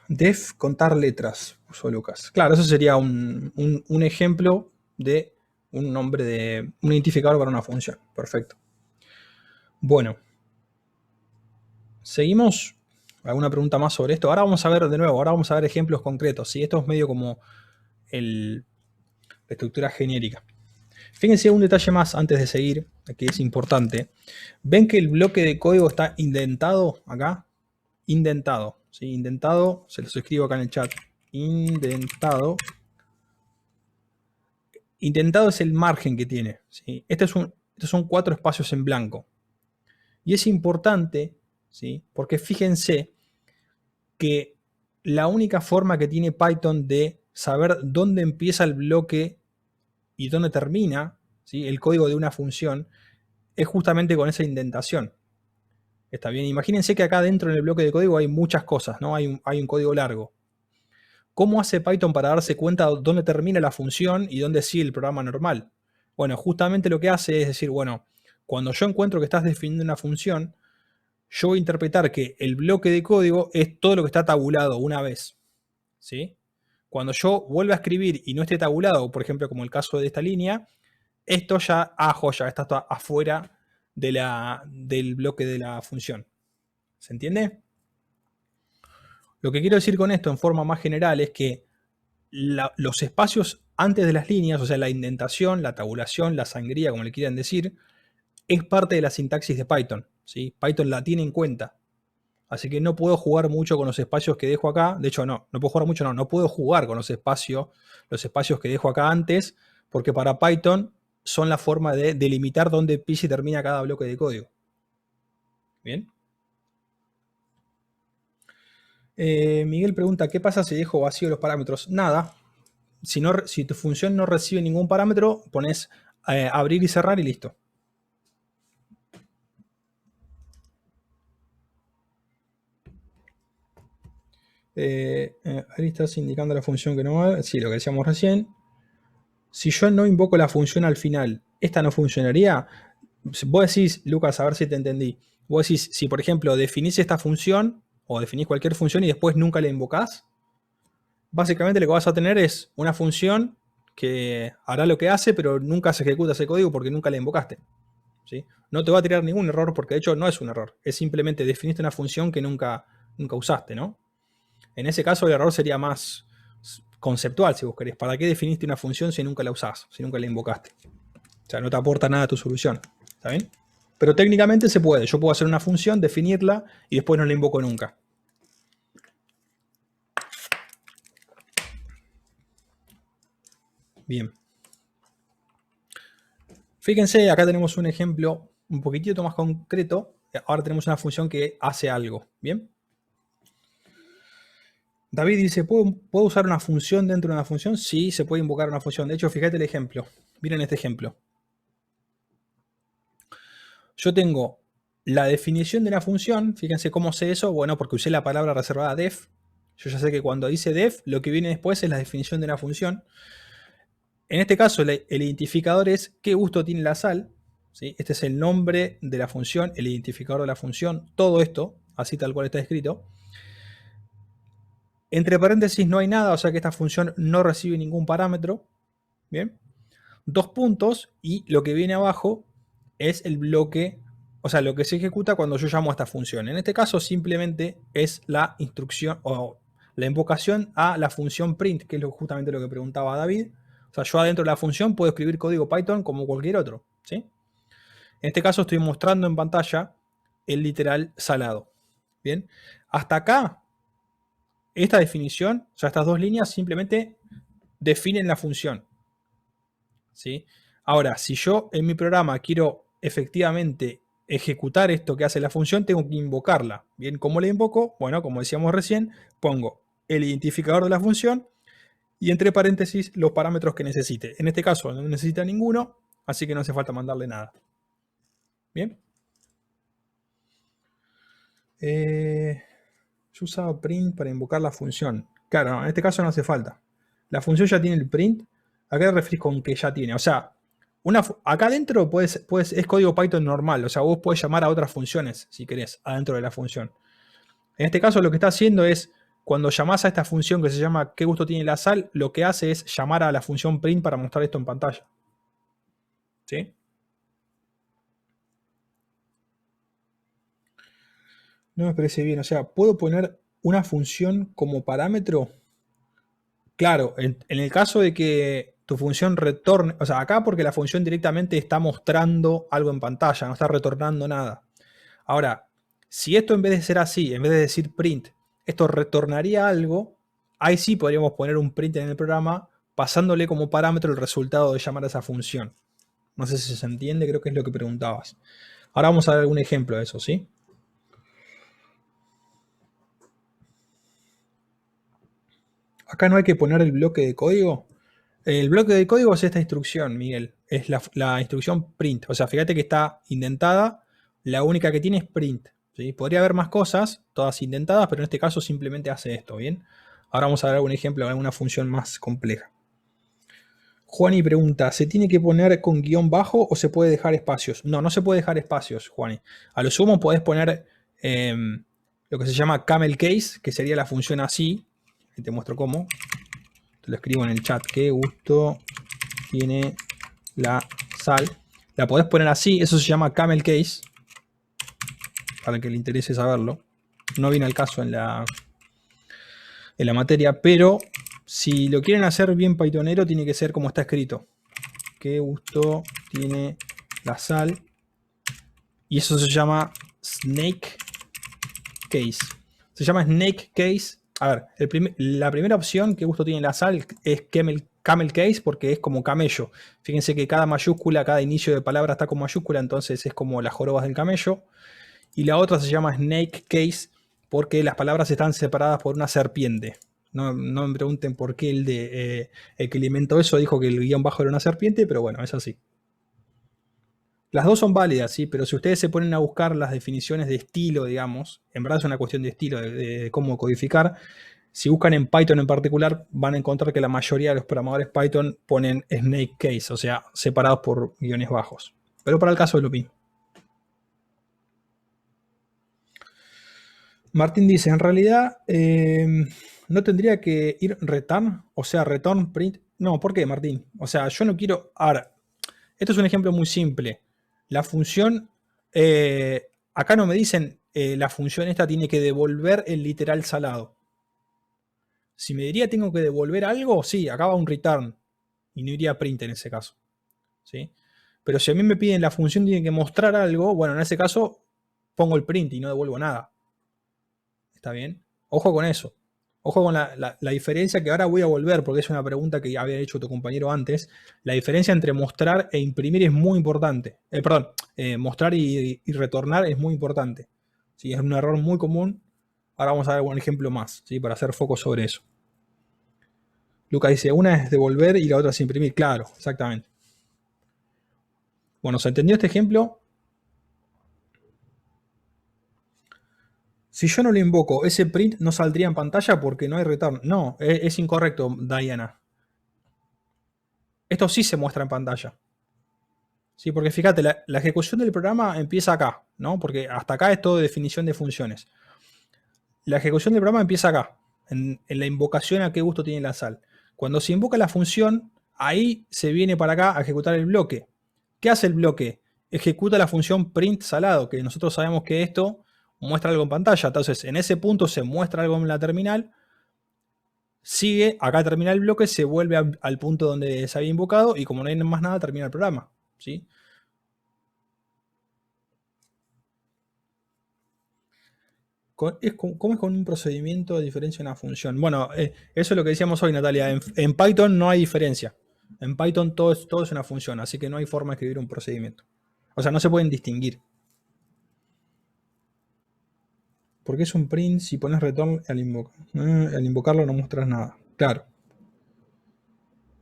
Def contar letras, puso Lucas. Claro, eso sería un ejemplo de un nombre de un identificador para una función. Perfecto. Bueno, seguimos. ¿Alguna pregunta más sobre esto? Ahora vamos a ver de nuevo, ahora vamos a ver ejemplos concretos. ¿Sí? Esto es medio como la estructura genérica. Fíjense un detalle más antes de seguir, que es importante. ¿Ven que el bloque de código está indentado acá? Indentado. ¿Sí? Indentado, se los escribo acá en el chat. Indentado. Indentado es el margen que tiene. ¿Sí? Estos son 4 espacios en blanco. Y es importante, ¿sí? Porque fíjense que la única forma que tiene Python de saber dónde empieza el bloque y dónde termina, ¿sí? El código de una función es justamente con esa indentación. Está bien, imagínense que acá dentro en el bloque de código hay muchas cosas, ¿no? Hay un código largo. ¿Cómo hace Python para darse cuenta de dónde termina la función y dónde sigue el programa normal? Bueno, justamente lo que hace es decir, bueno, cuando yo encuentro que estás definiendo una función, yo voy a interpretar que el bloque de código es todo lo que está tabulado una vez. ¿Sí? Cuando yo vuelva a escribir y no esté tabulado, por ejemplo, como el caso de esta línea, esto ya, joya, está afuera del bloque de la función. ¿Se entiende? Lo que quiero decir con esto en forma más general es que los espacios antes de las líneas, o sea, la indentación, la tabulación, la sangría, como le quieran decir, es parte de la sintaxis de Python. ¿Sí? Python la tiene en cuenta. Así que no puedo jugar mucho con los espacios que dejo acá. De hecho, no puedo jugar mucho, no puedo jugar con los espacios que dejo acá antes, porque para Python son la forma de delimitar dónde empieza y termina cada bloque de código. Bien. Miguel pregunta, ¿qué pasa si dejo vacío los parámetros? Nada. Si tu función no recibe ningún parámetro, pones abrir y cerrar y listo. Ahí estás indicando la función que no va. Sí, lo que decíamos recién. Si yo no invoco la función al final, ¿esta no funcionaría? Vos decís, Lucas, a ver si te entendí. Vos decís, si por ejemplo definís esta función o definís cualquier función y después nunca la invocás, básicamente lo que vas a tener es una función que hará lo que hace, pero nunca se ejecuta ese código porque nunca la invocaste. ¿Sí? No te va a tirar ningún error porque de hecho no es un error. Es simplemente definiste una función que nunca usaste, ¿no? En ese caso el error sería más conceptual, si vos querés. ¿Para qué definiste una función si nunca la usás, si nunca la invocaste? O sea, no te aporta nada a tu solución. ¿Está bien? Pero técnicamente se puede. Yo puedo hacer una función, definirla y después no la invoco nunca. Bien. Fíjense, acá tenemos un ejemplo un poquitito más concreto. Ahora tenemos una función que hace algo. Bien. David dice, ¿puedo usar una función dentro de una función? Sí, se puede invocar una función. De hecho, fíjate el ejemplo. Miren este ejemplo. Yo tengo la definición de una función. Fíjense cómo sé eso. Bueno, porque usé la palabra reservada def. Yo ya sé que cuando dice def, lo que viene después es la definición de una función. En este caso, el identificador es qué gusto tiene la sal. ¿Sí? Este es el nombre de la función, el identificador de la función. Todo esto, así tal cual está escrito. Entre paréntesis no hay nada, o sea que esta función no recibe ningún parámetro. Bien. Dos puntos y lo que viene abajo es el bloque, o sea, lo que se ejecuta cuando yo llamo a esta función. En este caso simplemente es la instrucción o la invocación a la función print, que es justamente lo que preguntaba David. O sea, yo adentro de la función puedo escribir código Python como cualquier otro. ¿Sí? En este caso estoy mostrando en pantalla el literal salado. Bien, hasta acá esta definición, o sea, estas dos líneas simplemente definen la función. ¿Sí? Ahora, si yo en mi programa quiero efectivamente ejecutar esto que hace la función, tengo que invocarla. Bien, ¿cómo la invoco? Bueno, como decíamos recién, pongo el identificador de la función y entre paréntesis los parámetros que necesite. En este caso no necesita ninguno, así que no hace falta mandarle nada. Bien. Yo usaba print para invocar la función. Claro, en este caso no hace falta. La función ya tiene el print. ¿A qué te referís con que ya tiene? O sea, acá adentro es código Python normal. O sea, vos podés llamar a otras funciones, si querés, adentro de la función. En este caso lo que está haciendo es, cuando llamás a esta función que se llama qué gusto tiene la sal, lo que hace es llamar a la función print para mostrar esto en pantalla. ¿Sí? No me parece bien. O sea, ¿puedo poner una función como parámetro? Claro, en el caso de que tu función retorne, o sea, acá porque la función directamente está mostrando algo en pantalla, no está retornando nada. Ahora, si esto en vez de ser así, en vez de decir print, esto retornaría algo, ahí sí podríamos poner un print en el programa pasándole como parámetro el resultado de llamar a esa función. No sé si se entiende, creo que es lo que preguntabas. Ahora vamos a ver algún ejemplo de eso, ¿sí? Acá no hay que poner el bloque de código. El bloque de código es esta instrucción, Miguel. Es la instrucción print. O sea, fíjate que está indentada. La única que tiene es print. ¿Sí? Podría haber más cosas, todas indentadas, pero en este caso simplemente hace esto, ¿bien? Ahora vamos a ver algún ejemplo de alguna función más compleja. Juani pregunta, ¿se tiene que poner con guión bajo o se puede dejar espacios? No, no se puede dejar espacios, Juani. A lo sumo podés poner lo que se llama camel case, que sería la función así. Y te muestro cómo. Te lo escribo en el chat. Qué gusto tiene la sal. La podés poner así, eso se llama camel case. Para que le interese saberlo. No viene al caso en la materia, pero si lo quieren hacer bien pythonero, tiene que ser como está escrito. Qué gusto tiene la sal. Y eso se llama snake case. Se llama snake case. A ver, la primera opción, qué gusto tiene la sal, es camel case porque es como camello. Fíjense que cada mayúscula, cada inicio de palabra está con mayúscula, entonces es como las jorobas del camello. Y la otra se llama snake case porque las palabras están separadas por una serpiente. No me pregunten por qué el que le inventó eso dijo que el guión bajo era una serpiente, pero bueno, es así. Las dos son válidas, sí, pero si ustedes se ponen a buscar las definiciones de estilo, digamos, en verdad es una cuestión de estilo, de cómo codificar. Si buscan en Python en particular, van a encontrar que la mayoría de los programadores Python ponen snake case, o sea, separados por guiones bajos. Pero para el caso es lo mismo. Martín dice, en realidad no tendría que ir return, o sea, return print. No, ¿por qué, Martín? O sea, yo no quiero... Ahora, esto es un ejemplo muy simple. La función, acá no me dicen, la función esta tiene que devolver el literal salado. Si me diría tengo que devolver algo, sí, acá va un return. Y no iría print en ese caso. ¿Sí? Pero si a mí me piden la función tiene que mostrar algo, bueno, en ese caso pongo el print y no devuelvo nada. ¿Está bien? Ojo con eso. Ojo con la diferencia que ahora voy a volver, porque es una pregunta que había hecho tu compañero antes. La diferencia entre mostrar e imprimir es muy importante. Mostrar y retornar es muy importante. ¿Sí? Es un error muy común. Ahora vamos a ver un ejemplo más, ¿sí? Para hacer foco sobre eso. Luca dice, una es devolver y la otra es imprimir. Claro, exactamente. Bueno, ¿se entendió este ejemplo? Si yo no lo invoco, ese print no saldría en pantalla porque no hay return. No, es incorrecto, Diana. Esto sí se muestra en pantalla. Sí, porque fíjate, la ejecución del programa empieza acá, ¿no? Porque hasta acá es todo definición de funciones. La ejecución del programa empieza acá, en la invocación a qué gusto tiene la sal. Cuando se invoca la función, ahí se viene para acá a ejecutar el bloque. ¿Qué hace el bloque? Ejecuta la función print salado, que nosotros sabemos que esto muestra algo en pantalla. Entonces, en ese punto se muestra algo en la terminal. Sigue, acá termina el bloque, se vuelve al punto donde se había invocado y como no hay más nada, termina el programa. ¿Sí? ¿Cómo es con un procedimiento de diferencia una función? Bueno, eso es lo que decíamos hoy, Natalia. En Python no hay diferencia. En Python todo es una función, así que no hay forma de escribir un procedimiento. O sea, no se pueden distinguir. Porque es un print si pones return al invocarlo no muestras nada. Claro.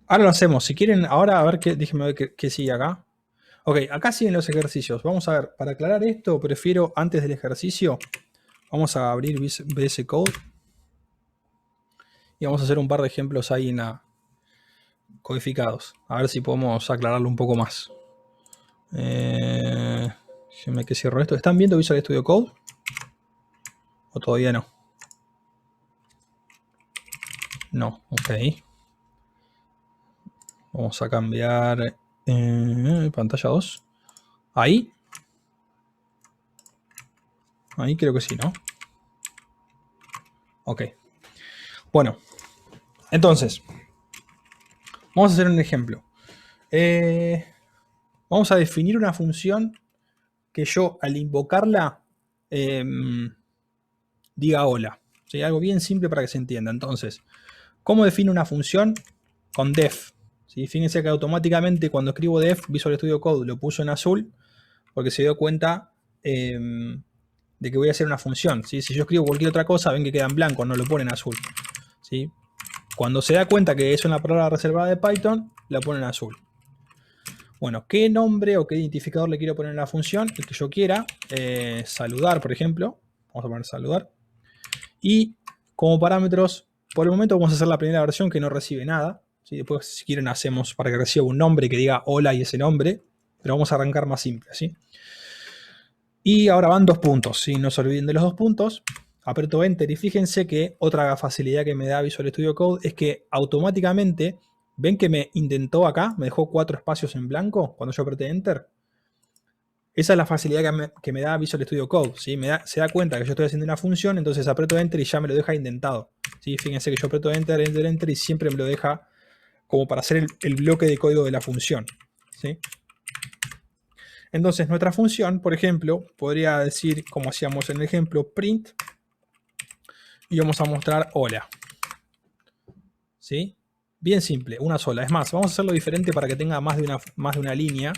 Ahora lo hacemos. Si quieren, ahora a ver déjenme ver qué sigue acá. Ok, acá siguen los ejercicios. Vamos a ver, para aclarar esto, prefiero antes del ejercicio, vamos a abrir VS Code. Y vamos a hacer un par de ejemplos ahí en codificados. A ver si podemos aclararlo un poco más. Déjenme que cierro esto. ¿Están viendo Visual Studio Code? ¿O todavía no? No, ok. Vamos a cambiar pantalla 2. Ahí. Ahí creo que sí, ¿no? Ok. Bueno. Entonces. Vamos a hacer un ejemplo. Vamos a definir una función que yo al invocarla diga hola. ¿Sí? Algo bien simple para que se entienda. Entonces, ¿cómo defino una función? Con def. ¿Sí? Fíjense que automáticamente cuando escribo def, Visual Studio Code lo puso en azul porque se dio cuenta de que voy a hacer una función. ¿Sí? Si yo escribo cualquier otra cosa, ven que queda en blanco, no lo pone en azul. ¿Sí? Cuando se da cuenta que es una palabra reservada de Python, la pone en azul. Bueno, ¿qué nombre o qué identificador le quiero poner a la función? El que yo quiera. Saludar, por ejemplo. Vamos a poner saludar. Y como parámetros Por el momento vamos a hacer la primera versión que no recibe nada. ¿Sí? Después, si quieren, hacemos para que reciba un nombre que diga hola y ese nombre. Pero vamos a arrancar más simple, ¿sí? Y ahora van 2 puntos, ¿sí? No se olviden de los 2 puntos. Aprieto Enter y fíjense que otra facilidad que me da Visual Studio Code es que automáticamente, ¿ven que me indentó acá? Me dejó 4 espacios en blanco cuando yo apreté Enter. Esa es la facilidad que me da Visual Studio Code, ¿sí? Se da cuenta que yo estoy haciendo una función, entonces aprieto Enter y ya me lo deja indentado, ¿sí? Fíjense que yo aprieto Enter, Enter, Enter y siempre me lo deja como para hacer el bloque de código de la función, ¿sí? Entonces nuestra función, por ejemplo, podría decir, como hacíamos en el ejemplo, print, y vamos a mostrar hola, ¿sí? Bien simple, una sola. Es más, vamos a hacerlo diferente para que tenga más de una línea.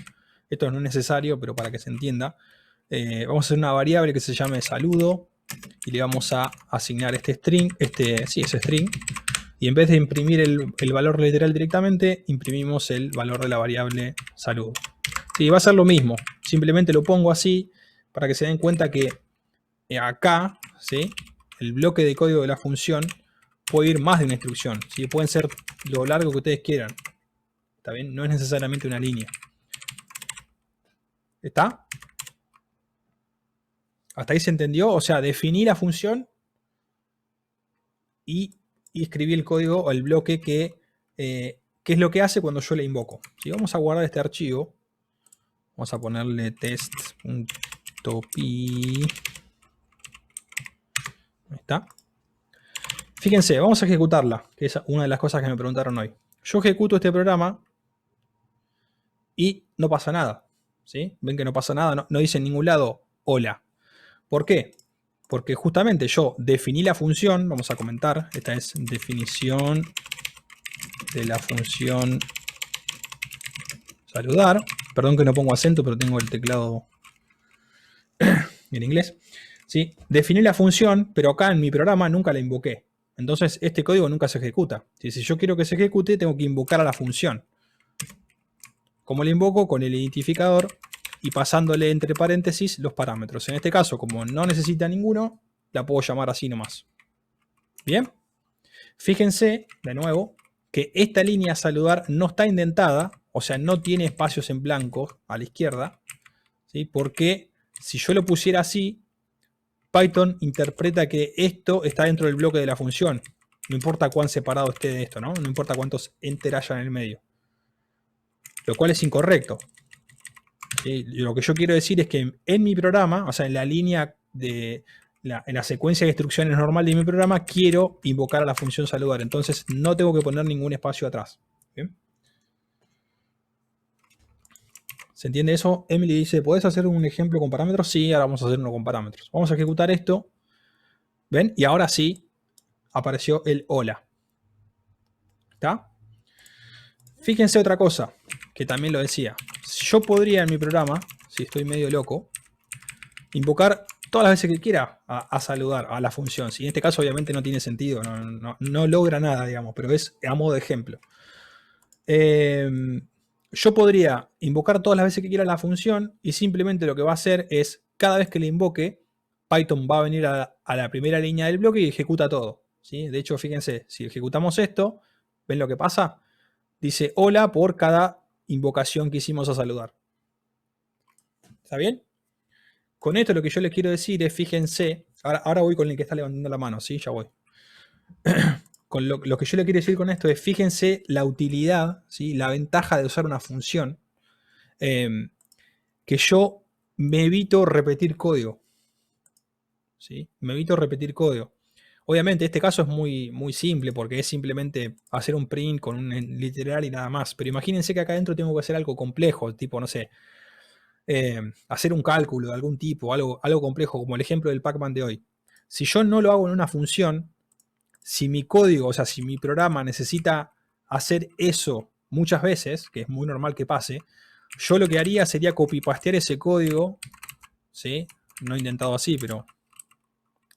Esto no es necesario, pero para que se entienda. Vamos a hacer una variable que se llame saludo y le vamos a asignar este string, ese string, y en vez de imprimir el valor literal directamente, imprimimos el valor de la variable saludo. Sí, va a ser lo mismo, simplemente lo pongo así para que se den cuenta que acá, ¿sí? El bloque de código de la función puede ir más de una instrucción, ¿sí? Pueden ser lo largo que ustedes quieran, ¿está bien? No es necesariamente una línea. ¿Está? ¿Hasta ahí se entendió? O sea, definí la función y escribí el código o el bloque que es lo que hace cuando yo le invoco. Si vamos a guardar este archivo, vamos a ponerle test.py. Ahí está. Fíjense, vamos a ejecutarla, que es una de las cosas que me preguntaron hoy. Yo ejecuto este programa y no pasa nada, ¿sí? Ven que no pasa nada, no dice en ningún lado hola. ¿Por qué? Porque justamente yo definí la función, vamos a comentar, esta es definición de la función saludar. Perdón que no pongo acento, pero tengo el teclado en inglés. ¿Sí? Definí la función, pero acá en mi programa nunca la invoqué. Entonces este código nunca se ejecuta. Si yo quiero que se ejecute, tengo que invocar a la función. ¿Cómo la invoco? Con el identificador y pasándole entre paréntesis los parámetros. En este caso, como no necesita ninguno, la puedo llamar así nomás. ¿Bien? Fíjense, de nuevo, que esta línea saludar no está indentada, o sea, no tiene espacios en blanco a la izquierda, ¿sí? Porque si yo lo pusiera así, Python interpreta que esto está dentro del bloque de la función. No importa cuán separado esté de esto, ¿no? No importa cuántos enter haya en el medio. Lo cual es incorrecto. ¿Sí? Lo que yo quiero decir es que en mi programa, o sea, en la línea en la secuencia de instrucciones normal de mi programa, quiero invocar a la función saludar. Entonces no tengo que poner ningún espacio atrás. ¿Bien? ¿Se entiende eso? Emily dice, ¿podés hacer un ejemplo con parámetros? Sí, ahora vamos a hacer uno con parámetros. Vamos a ejecutar esto. ¿Ven? Y ahora sí apareció el hola. ¿Está? Fíjense otra cosa, que también lo decía. Yo podría en mi programa, si estoy medio loco, invocar todas las veces que quiera a saludar a la función. Si en este caso obviamente no tiene sentido, no logra nada, digamos, pero es a modo de ejemplo. Yo podría invocar todas las veces que quiera la función y simplemente lo que va a hacer es, cada vez que le invoque, Python va a venir a la primera línea del bloque y ejecuta todo, ¿sí? De hecho, fíjense, si ejecutamos esto, ¿ven lo que pasa? Dice hola por cada invocación que hicimos a saludar. ¿Está bien? Con esto lo que yo les quiero decir es, fíjense, ahora voy con el que está levantando la mano, ¿sí? Ya voy. Con lo que yo le quiero decir con esto es, fíjense la utilidad, ¿sí? La ventaja de usar una función, que yo me evito repetir código, ¿sí? Me evito repetir código. Obviamente este caso es muy, muy simple porque es simplemente hacer un print con un literal y nada más. Pero imagínense que acá adentro tengo que hacer algo complejo, tipo, no sé, hacer un cálculo de algún tipo, algo complejo, como el ejemplo del Pac-Man de hoy. Si yo no lo hago en una función, si mi código, o sea, si mi programa necesita hacer eso muchas veces, que es muy normal que pase, yo lo que haría sería copy-pastear ese código, ¿sí? No he intentado así, pero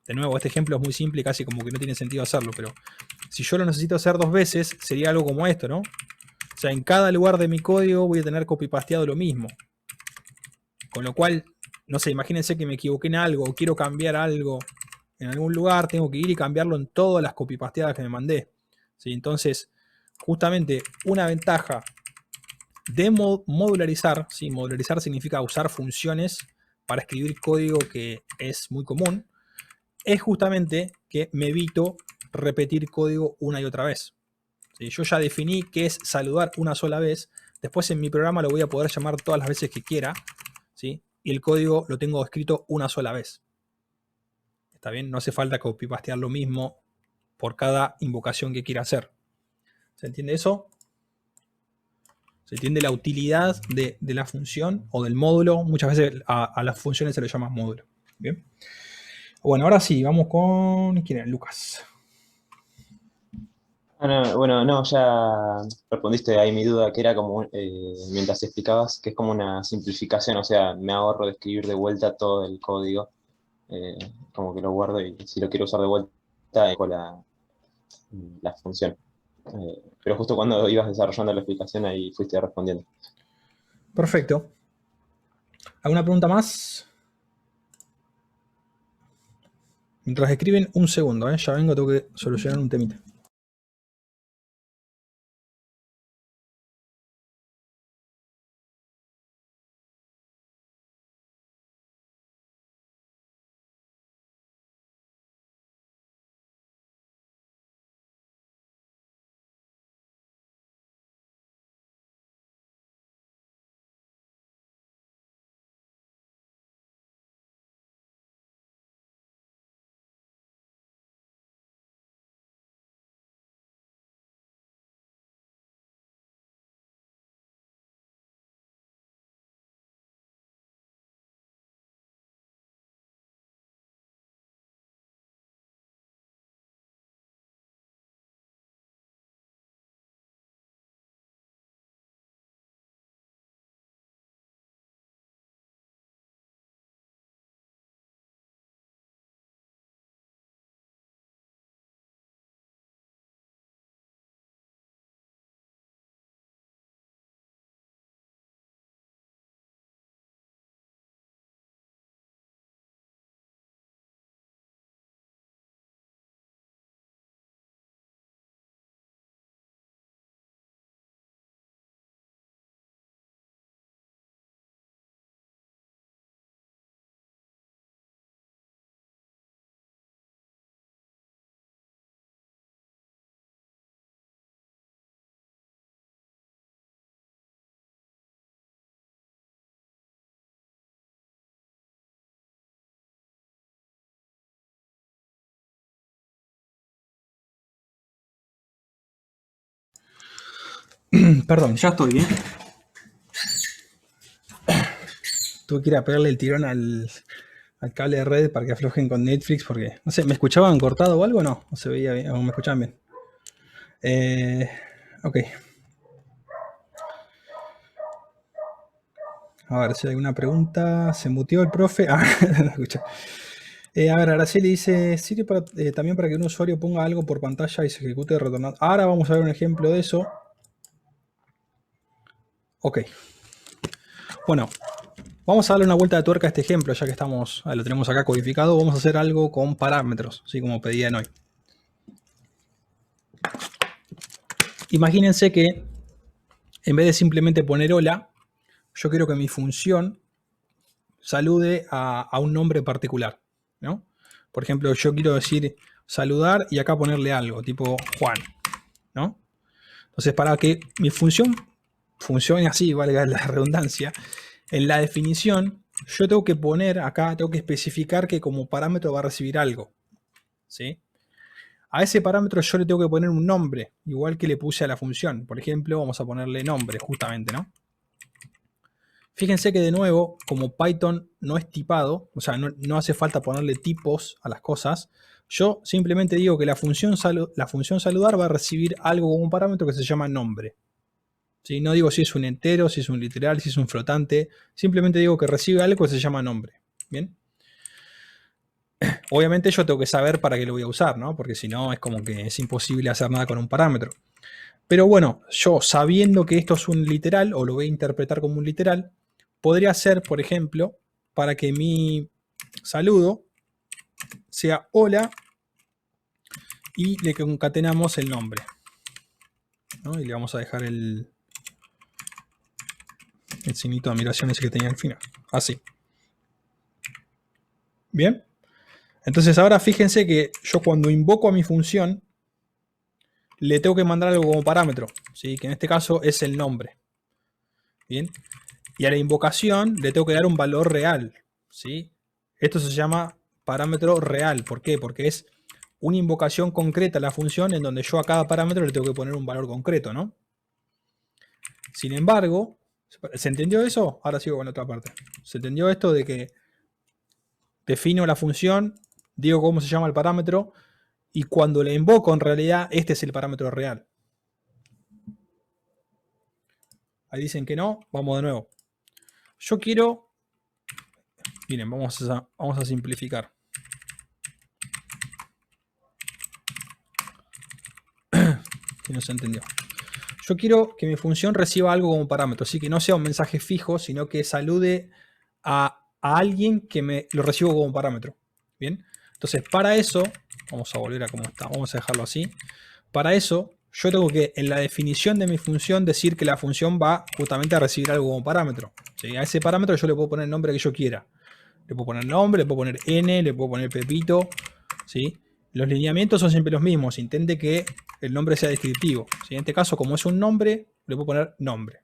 de nuevo, este ejemplo es muy simple y casi como que no tiene sentido hacerlo, pero si yo lo necesito hacer 2 veces, sería algo como esto, ¿no? O sea, en cada lugar de mi código voy a tener copy-pasteado lo mismo. Con lo cual, no sé, imagínense que me equivoqué en algo o quiero cambiar algo en algún lugar, tengo que ir y cambiarlo en todas las copy-pasteadas que me mandé. ¿Sí? Entonces, justamente una ventaja de modularizar, ¿sí? Modularizar significa usar funciones para escribir código que es muy común, es justamente que me evito repetir código una y otra vez. ¿Sí? Yo ya definí qué es saludar una sola vez, después en mi programa lo voy a poder llamar todas las veces que quiera, ¿sí? Y el código lo tengo escrito una sola vez. ¿Está bien? No hace falta copy-pastear lo mismo por cada invocación que quiera hacer. ¿Se entiende eso? ¿Se entiende la utilidad de la función o del módulo? Muchas veces a las funciones se le llama módulo. Bien. Bueno, ahora sí, vamos con... ¿Quién era? Lucas. Bueno, no, ya respondiste ahí mi duda, que era como, mientras explicabas, que es como una simplificación, o sea, me ahorro de escribir de vuelta todo el código, eh, como que lo guardo y si lo quiero usar de vuelta, con la función. Pero justo cuando ibas desarrollando la explicación, ahí fuiste respondiendo. Perfecto. ¿Alguna pregunta más? Mientras escriben, un segundo, ya vengo, tengo que solucionar un temita. Perdón, ya estoy bien. Tuve que ir a pegarle el tirón al cable de red para que aflojen con Netflix porque, no sé, ¿me escuchaban cortado o algo o no? ¿O se veía bien? ¿O me escuchaban bien? Ok. A ver si hay alguna pregunta. ¿Se muteó el profe? Ah, no escuché. A ver, Araceli dice, ¿sirve también para que un usuario ponga algo por pantalla y se ejecute retornando? Ahora vamos a ver un ejemplo de eso. Ok. Bueno, vamos a darle una vuelta de tuerca a este ejemplo, ya que lo tenemos acá codificado. Vamos a hacer algo con parámetros, así como pedían hoy. Imagínense que en vez de simplemente poner hola, yo quiero que mi función salude a un nombre particular, ¿no? Por ejemplo, yo quiero decir saludar y acá ponerle algo, tipo Juan, ¿no? Entonces, para que mi función funcione así, valga la redundancia, en la definición yo tengo que poner acá, tengo que especificar que como parámetro va a recibir algo, ¿sí? A ese parámetro yo le tengo que poner un nombre, igual que le puse a la función. Por ejemplo, vamos a ponerle nombre justamente, ¿no? Fíjense que de nuevo, como Python no es tipado, o sea, no hace falta ponerle tipos a las cosas, yo simplemente digo que la función saludar va a recibir algo como un parámetro que se llama nombre. ¿Sí? No digo si es un entero, si es un literal, si es un flotante, simplemente digo que recibe algo que se llama nombre. ¿Bien? Obviamente yo tengo que saber para qué lo voy a usar, ¿no? Porque si no es como que es imposible hacer nada con un parámetro. Pero bueno, yo sabiendo que esto es un literal o lo voy a interpretar como un literal, podría ser, por ejemplo, para que mi saludo sea hola y le concatenamos el nombre, ¿no? Y le vamos a dejar el signito de admiración ese que tenía al final. Así. Bien. Entonces ahora fíjense que yo cuando invoco a mi función le tengo que mandar algo como parámetro, ¿sí? Que en este caso es el nombre. Bien. Y a la invocación le tengo que dar un valor real, ¿sí? Esto se llama parámetro real. ¿Por qué? Porque es una invocación concreta a la función en donde yo a cada parámetro le tengo que poner un valor concreto, ¿no? Sin embargo, ¿se entendió eso? Ahora sigo con la otra parte. ¿Se entendió esto de que defino la función, digo cómo se llama el parámetro y cuando le invoco en realidad este es el parámetro real? Ahí dicen que no, vamos de nuevo. Yo quiero, miren, vamos a simplificar. Que no se entendió. Yo quiero que mi función reciba algo como parámetro, así que no sea un mensaje fijo, sino que salude a alguien que me lo recibo como parámetro. Bien, entonces para eso, vamos a volver a como está, vamos a dejarlo así. Para eso, yo tengo que en la definición de mi función decir que la función va justamente a recibir algo como parámetro. ¿Sí? A ese parámetro yo le puedo poner el nombre que yo quiera. Le puedo poner nombre, le puedo poner n, le puedo poner Pepito, ¿sí? Los lineamientos son siempre los mismos. Intente que el nombre sea descriptivo. ¿Sí? En este caso, como es un nombre, le puedo poner nombre.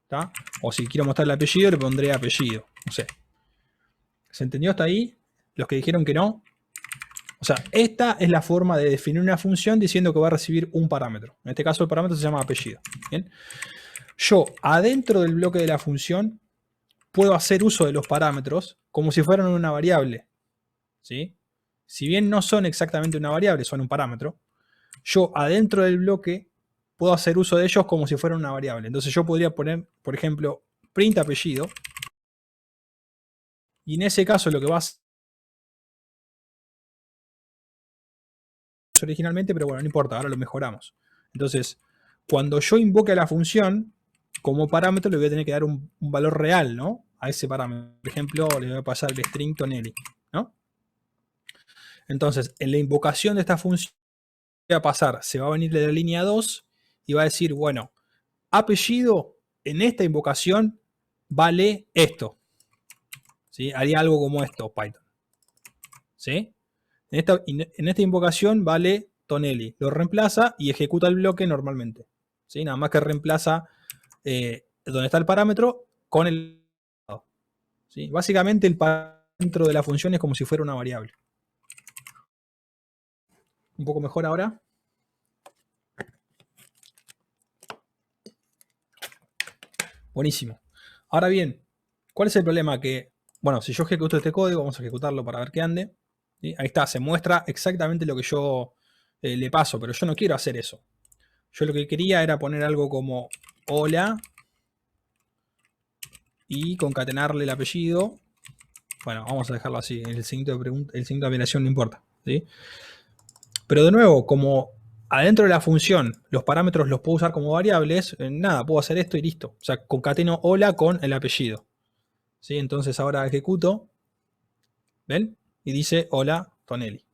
¿Tá? O si quiero mostrar el apellido, le pondré apellido. No sé. ¿Se entendió hasta ahí? Los que dijeron que no. O sea, esta es la forma de definir una función diciendo que va a recibir un parámetro. En este caso, el parámetro se llama apellido. ¿Bien? Yo, adentro del bloque de la función, puedo hacer uso de los parámetros como si fueran una variable. ¿Sí? Si bien no son exactamente una variable, son un parámetro, yo adentro del bloque puedo hacer uso de ellos como si fueran una variable. Entonces yo podría poner, por ejemplo, print apellido. Y en ese caso lo que va a hacer originalmente, pero bueno, no importa, ahora lo mejoramos. Entonces, cuando yo invoque a la función, como parámetro le voy a tener que dar un valor real, ¿no? A ese parámetro. Por ejemplo, le voy a pasar el string Tonelli, ¿no? Entonces, en la invocación de esta función, ¿qué va a pasar? Se va a venir de la línea 2 y va a decir, bueno, apellido en esta invocación vale esto. ¿Sí? Haría algo como esto, Python. ¿Sí? En esta invocación vale Tonelli. Lo reemplaza y ejecuta el bloque normalmente. ¿Sí? Nada más que reemplaza donde está el parámetro con el... ¿Sí? Básicamente el parámetro de la función es como si fuera una variable. Un poco mejor ahora. Buenísimo. Ahora bien, ¿cuál es el problema? Que, bueno, si yo ejecuto este código, vamos a ejecutarlo para ver que ande. ¿Sí? Ahí está, se muestra exactamente lo que yo le paso, pero yo no quiero hacer eso. Yo lo que quería era poner algo como hola y concatenarle el apellido. Bueno, vamos a dejarlo así, el signo de pregunta, el signo de admiración no importa. ¿Sí? Pero de nuevo, como adentro de la función los parámetros los puedo usar como variables, nada, puedo hacer esto y listo. O sea, concateno hola con el apellido. ¿Sí? Entonces ahora ejecuto. ¿Ven? Y dice hola Tonelli.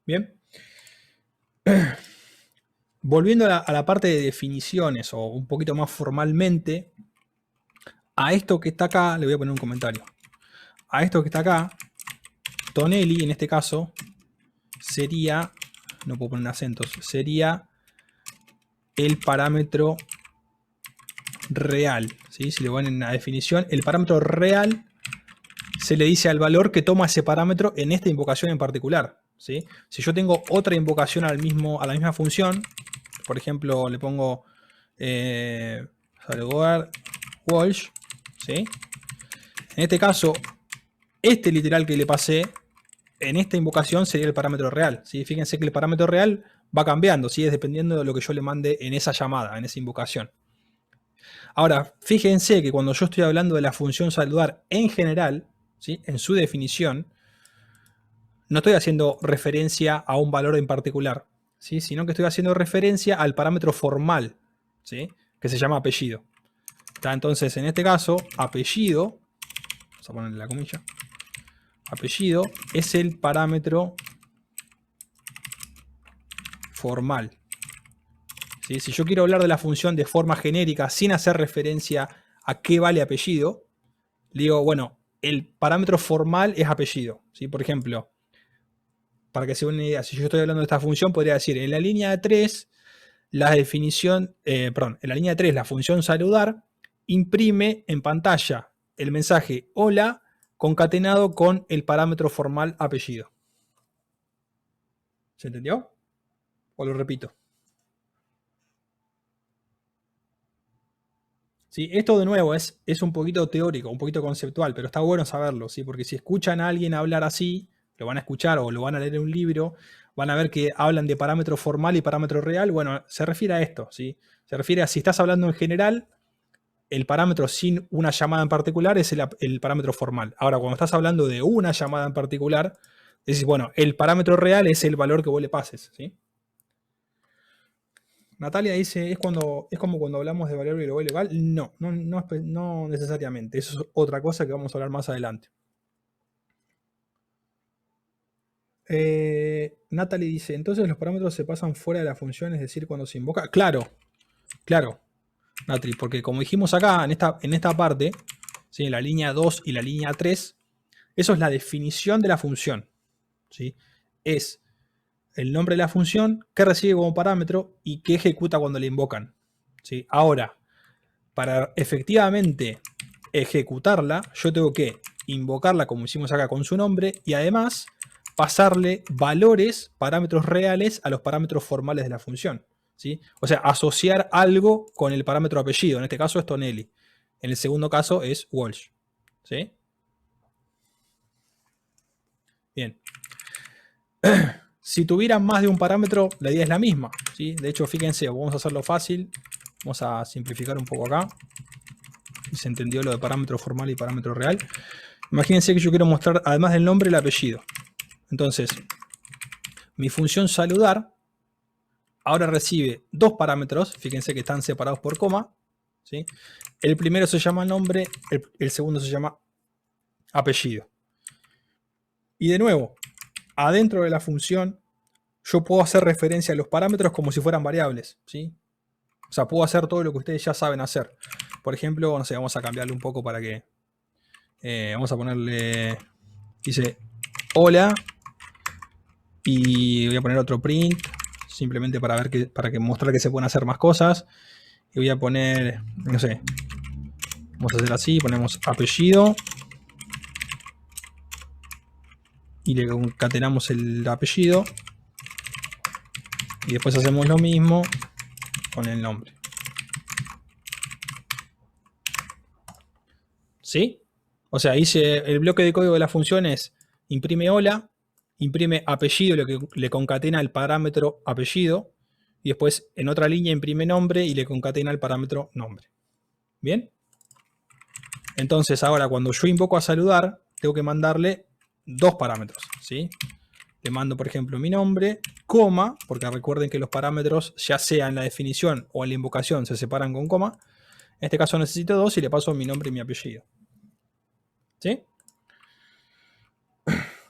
Bien. Volviendo a la parte de definiciones o un poquito más formalmente, a esto que está acá, le voy a poner un comentario. A esto que está acá, Tonelli en este caso sería, no puedo poner acentos, sería el parámetro real. ¿Sí? Si le ponen en la definición, el parámetro real se le dice al valor que toma ese parámetro en esta invocación en particular. ¿Sí? Si yo tengo otra invocación a la misma función, por ejemplo, le pongo saludar Walsh, ¿sí? En este caso, este literal que le pasé, en esta invocación sería el parámetro real. ¿Sí? Fíjense que el parámetro real va cambiando, ¿sí? Es dependiendo de lo que yo le mande en esa llamada, en esa invocación. Ahora, fíjense que cuando yo estoy hablando de la función saludar en general, ¿sí? En su definición, no estoy haciendo referencia a un valor en particular, ¿sí? Sino que estoy haciendo referencia al parámetro formal, ¿sí? Que se llama apellido. Entonces, en este caso, apellido, vamos a ponerle la comilla, apellido es el parámetro formal. ¿Sí? Si yo quiero hablar de la función de forma genérica sin hacer referencia a qué vale apellido, le digo, bueno, el parámetro formal es apellido. ¿Sí? Por ejemplo, para que se den una idea, si yo estoy hablando de esta función, podría decir, en la línea 3, la definición, perdón, en la línea 3, la función saludar imprime en pantalla el mensaje hola concatenado con el parámetro formal apellido. ¿Se entendió? ¿O lo repito? ¿Sí? Esto de nuevo es un poquito teórico, un poquito conceptual, pero está bueno saberlo, ¿sí? Porque si escuchan a alguien hablar así, lo van a escuchar o lo van a leer en un libro, van a ver que hablan de parámetro formal y parámetro real. Bueno, se refiere a esto, ¿sí? Se refiere a si estás hablando en general, el parámetro sin una llamada en particular es el parámetro formal. Ahora, cuando estás hablando de una llamada en particular, decís, bueno, el parámetro real es el valor que vos le pases, ¿sí? Natalia dice, ¿es como cuando hablamos de variable global legal? No necesariamente. Eso es otra cosa que vamos a hablar más adelante. Natalie dice, entonces los parámetros se pasan fuera de la función, es decir, cuando se invoca. Claro, Natalie, porque como dijimos acá, en esta parte, ¿sí? En la línea 2 y la línea 3, eso es la definición de la función, ¿sí? Es el nombre de la función, qué recibe como parámetro y qué ejecuta cuando le invocan, ¿sí? Ahora, para efectivamente ejecutarla, yo tengo que invocarla como hicimos acá con su nombre y además pasarle valores, parámetros reales a los parámetros formales de la función, ¿sí? O sea, asociar algo con el parámetro apellido. En este caso es Tonelli. En el segundo caso es Walsh, ¿sí? Bien. Si tuvieran más de un parámetro, la idea es la misma, ¿sí? De hecho, fíjense, vamos a hacerlo fácil. Vamos a simplificar un poco acá. Y se entendió lo de parámetro formal y parámetro real. Imagínense que yo quiero mostrar, además del nombre, el apellido. Entonces, mi función saludar ahora recibe dos parámetros. Fíjense que están separados por coma, ¿sí? El primero se llama nombre, el segundo se llama apellido. Y de nuevo, adentro de la función, yo puedo hacer referencia a los parámetros como si fueran variables, ¿sí? O sea, puedo hacer todo lo que ustedes ya saben hacer. Por ejemplo, no sé, vamos a cambiarle un poco para que... vamos a ponerle... Dice, hola. Y voy a poner otro print, simplemente para ver para mostrar que se pueden hacer más cosas. Y voy a poner, no sé, vamos a hacer así, ponemos apellido. Y le concatenamos el apellido. Y después hacemos lo mismo con el nombre. ¿Sí? O sea, hice el bloque de código de la función es imprime hola, imprime apellido, lo que le concatena el parámetro apellido, y después en otra línea imprime nombre y le concatena el parámetro nombre. ¿Bien? Entonces ahora cuando yo invoco a saludar, tengo que mandarle dos parámetros, ¿sí? Le mando, por ejemplo, mi nombre, coma, porque recuerden que los parámetros, ya sea en la definición o en la invocación, se separan con coma. En este caso necesito dos y le paso mi nombre y mi apellido. ¿Sí?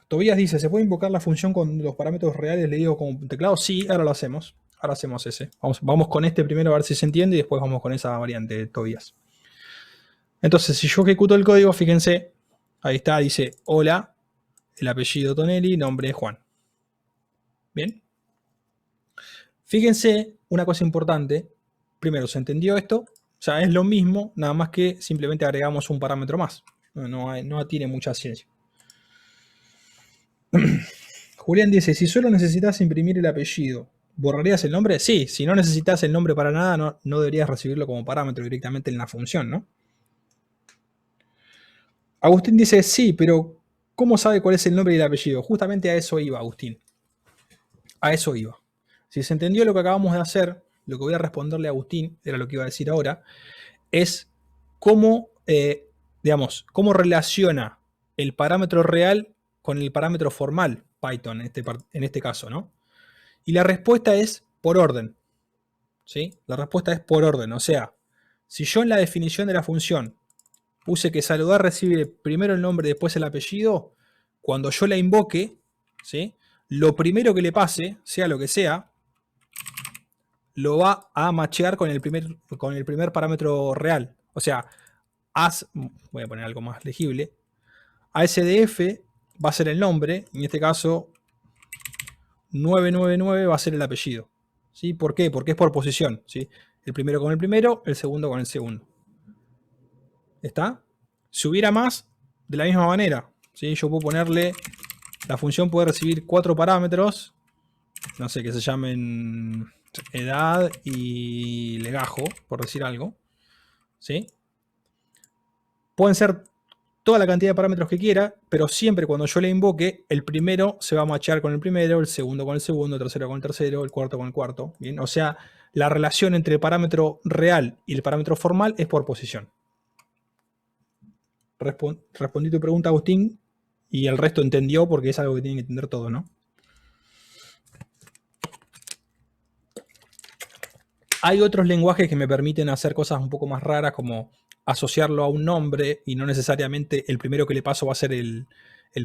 Tobías dice, ¿se puede invocar la función con los parámetros reales leídos como teclado? Sí, ahora lo hacemos. Ahora hacemos ese. Vamos con este primero a ver si se entiende y después vamos con esa variante, Tobías. Entonces, si yo ejecuto el código, fíjense, ahí está, dice hola, el apellido Tonelli, nombre Juan. Bien. Fíjense una cosa importante. Primero, ¿se entendió esto? O sea, es lo mismo, nada más que simplemente agregamos un parámetro más. No tiene mucha ciencia. Julián dice, si solo necesitas imprimir el apellido, ¿borrarías el nombre? Sí, si no necesitas el nombre para nada, no deberías recibirlo como parámetro directamente en la función, ¿no? Agustín dice, sí, pero ¿cómo sabe cuál es el nombre y el apellido? Justamente a eso iba, Agustín. A eso iba. Si se entendió lo que acabamos de hacer, lo que voy a responderle a Agustín, era lo que iba a decir ahora, es cómo, cómo relaciona el parámetro real con el parámetro formal, Python en este caso, ¿no? Y la respuesta es por orden, ¿sí? La respuesta es por orden, o sea, si yo en la definición de la función puse que saludar recibe primero el nombre y después el apellido, cuando yo la invoque, ¿sí? Lo primero que le pase, sea lo que sea, lo va a machear con el primer parámetro real. O sea, voy a poner algo más legible, ASDF va a ser el nombre, en este caso 999 va a ser el apellido. ¿Sí? ¿Por qué? Porque es por posición. ¿Sí? El primero con el primero, el segundo con el segundo. ¿Está? Si hubiera más, de la misma manera. ¿Sí? Yo puedo ponerle, la función puede recibir 4 parámetros, no sé, que se llamen edad y legajo, por decir algo. ¿Sí? Pueden ser toda la cantidad de parámetros que quiera, pero siempre cuando yo le invoque, el primero se va a machear con el primero, el segundo con el segundo, el tercero con el tercero, el cuarto con el cuarto. ¿Bien? O sea, la relación entre el parámetro real y el parámetro formal es por posición. Respondí tu pregunta, Agustín, y el resto entendió porque es algo que tienen que entender todos, ¿no? Hay otros lenguajes que me permiten hacer cosas un poco más raras, como asociarlo a un nombre y no necesariamente el primero que le paso va a ser el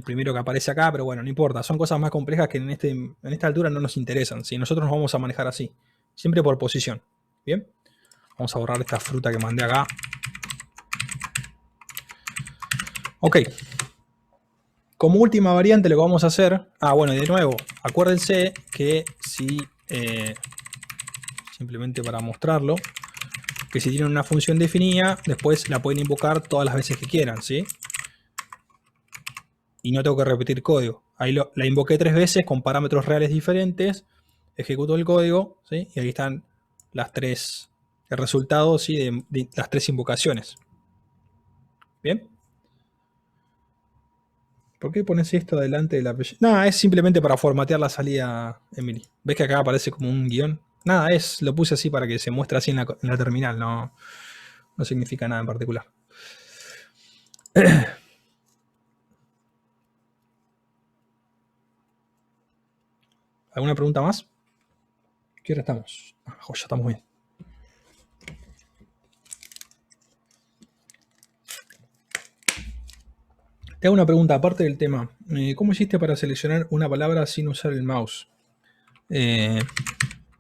primero que aparece acá, pero bueno, no importa. Son cosas más complejas que en esta altura no nos interesan. ¿Sí? Nosotros nos vamos a manejar así, siempre por posición. ¿Bien? Vamos a borrar esta fruta que mandé acá. Ok. Como última variante lo que vamos a hacer... bueno, de nuevo, acuérdense que si... simplemente para mostrarlo, que si tienen una función definida, después la pueden invocar todas las veces que quieran, ¿sí? Y no tengo que repetir código. Ahí la invoqué 3 veces con parámetros reales diferentes, ejecuto el código, ¿sí? Y ahí están el resultado, ¿sí? de las 3 invocaciones. ¿Bien? ¿Por qué pones esto delante de la apellido? Nada, es simplemente para formatear la salida, Emily. ¿Ves que acá aparece como un guión? Nada, lo puse así para que se muestre así en la terminal, no significa nada en particular. ¿Alguna pregunta más? ¿Qué hora estamos? Ya estamos bien. Te hago una pregunta aparte del tema. ¿Cómo hiciste para seleccionar una palabra sin usar el mouse?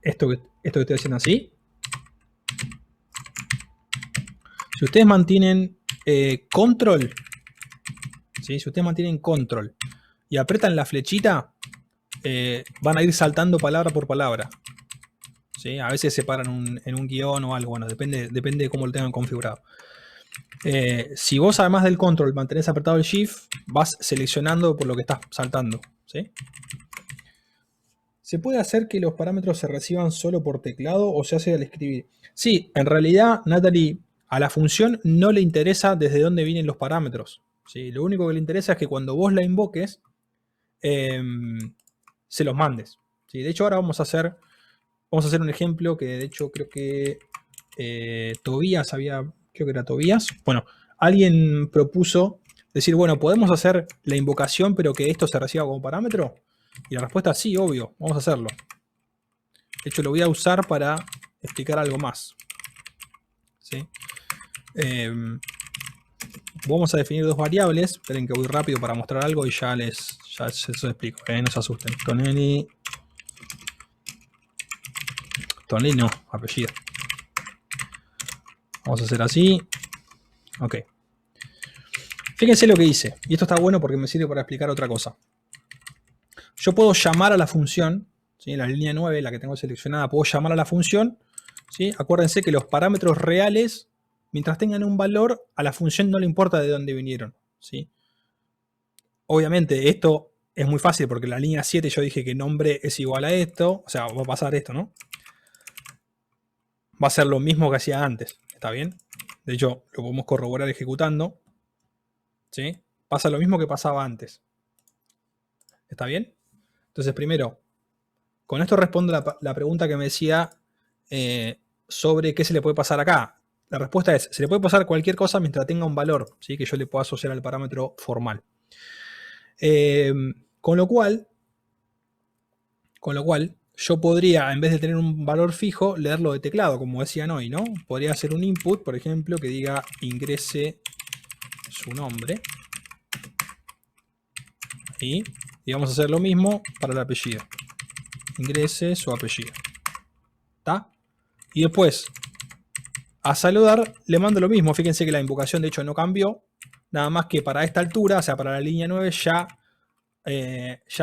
Esto que estoy haciendo así. Si ustedes mantienen control, ¿sí? Si ustedes mantienen control y apretan la flechita, van a ir saltando palabra por palabra. ¿Sí? A veces se paran en un guión o algo. Bueno, depende de cómo lo tengan configurado. Si vos además del control mantenés apretado el shift, vas seleccionando por lo que estás saltando. ¿Sí? ¿Se puede hacer que los parámetros se reciban solo por teclado o se hace al escribir? Sí, en realidad, Natalie, a la función no le interesa desde dónde vienen los parámetros. ¿Sí? Lo único que le interesa es que cuando vos la invoques, se los mandes. ¿Sí? De hecho, ahora vamos a hacer un ejemplo que de hecho creo que Tobías creo que era Tobías. Bueno, alguien propuso decir, bueno, ¿podemos hacer la invocación pero que esto se reciba como parámetro? Y la respuesta es sí, obvio, vamos a hacerlo. De hecho, lo voy a usar para explicar algo más. ¿Sí? Vamos a definir 2 variables. Esperen que voy rápido para mostrar algo y ya se los explico. No se asusten. Tonelli no, apellido. Vamos a hacer así. Ok. Fíjense lo que hice. Y esto está bueno porque me sirve para explicar otra cosa. Yo puedo llamar a la función, ¿sí? La línea 9, la que tengo seleccionada, puedo llamar a la función. ¿Sí? Acuérdense que los parámetros reales, mientras tengan un valor, a la función no le importa de dónde vinieron. ¿Sí? Obviamente esto es muy fácil porque en la línea 7 yo dije que nombre es igual a esto. O sea, va a pasar esto, ¿no? Va a ser lo mismo que hacía antes. ¿Está bien? De hecho, lo podemos corroborar ejecutando. ¿Sí? Pasa lo mismo que pasaba antes. ¿Está bien? Entonces, primero, con esto respondo la pregunta que me decía sobre qué se le puede pasar acá. La respuesta es, se le puede pasar cualquier cosa mientras tenga un valor, ¿sí? Que yo le pueda asociar al parámetro formal. Con lo cual, yo podría, en vez de tener un valor fijo, leerlo de teclado, como decían hoy, ¿no? Podría hacer un input, por ejemplo, que diga ingrese su nombre. Y vamos a hacer lo mismo para el apellido. Ingrese su apellido. ¿Está? Y después, a saludar, le mando lo mismo. Fíjense que la invocación de hecho no cambió. Nada más que para esta altura, o sea, para la línea 9, ya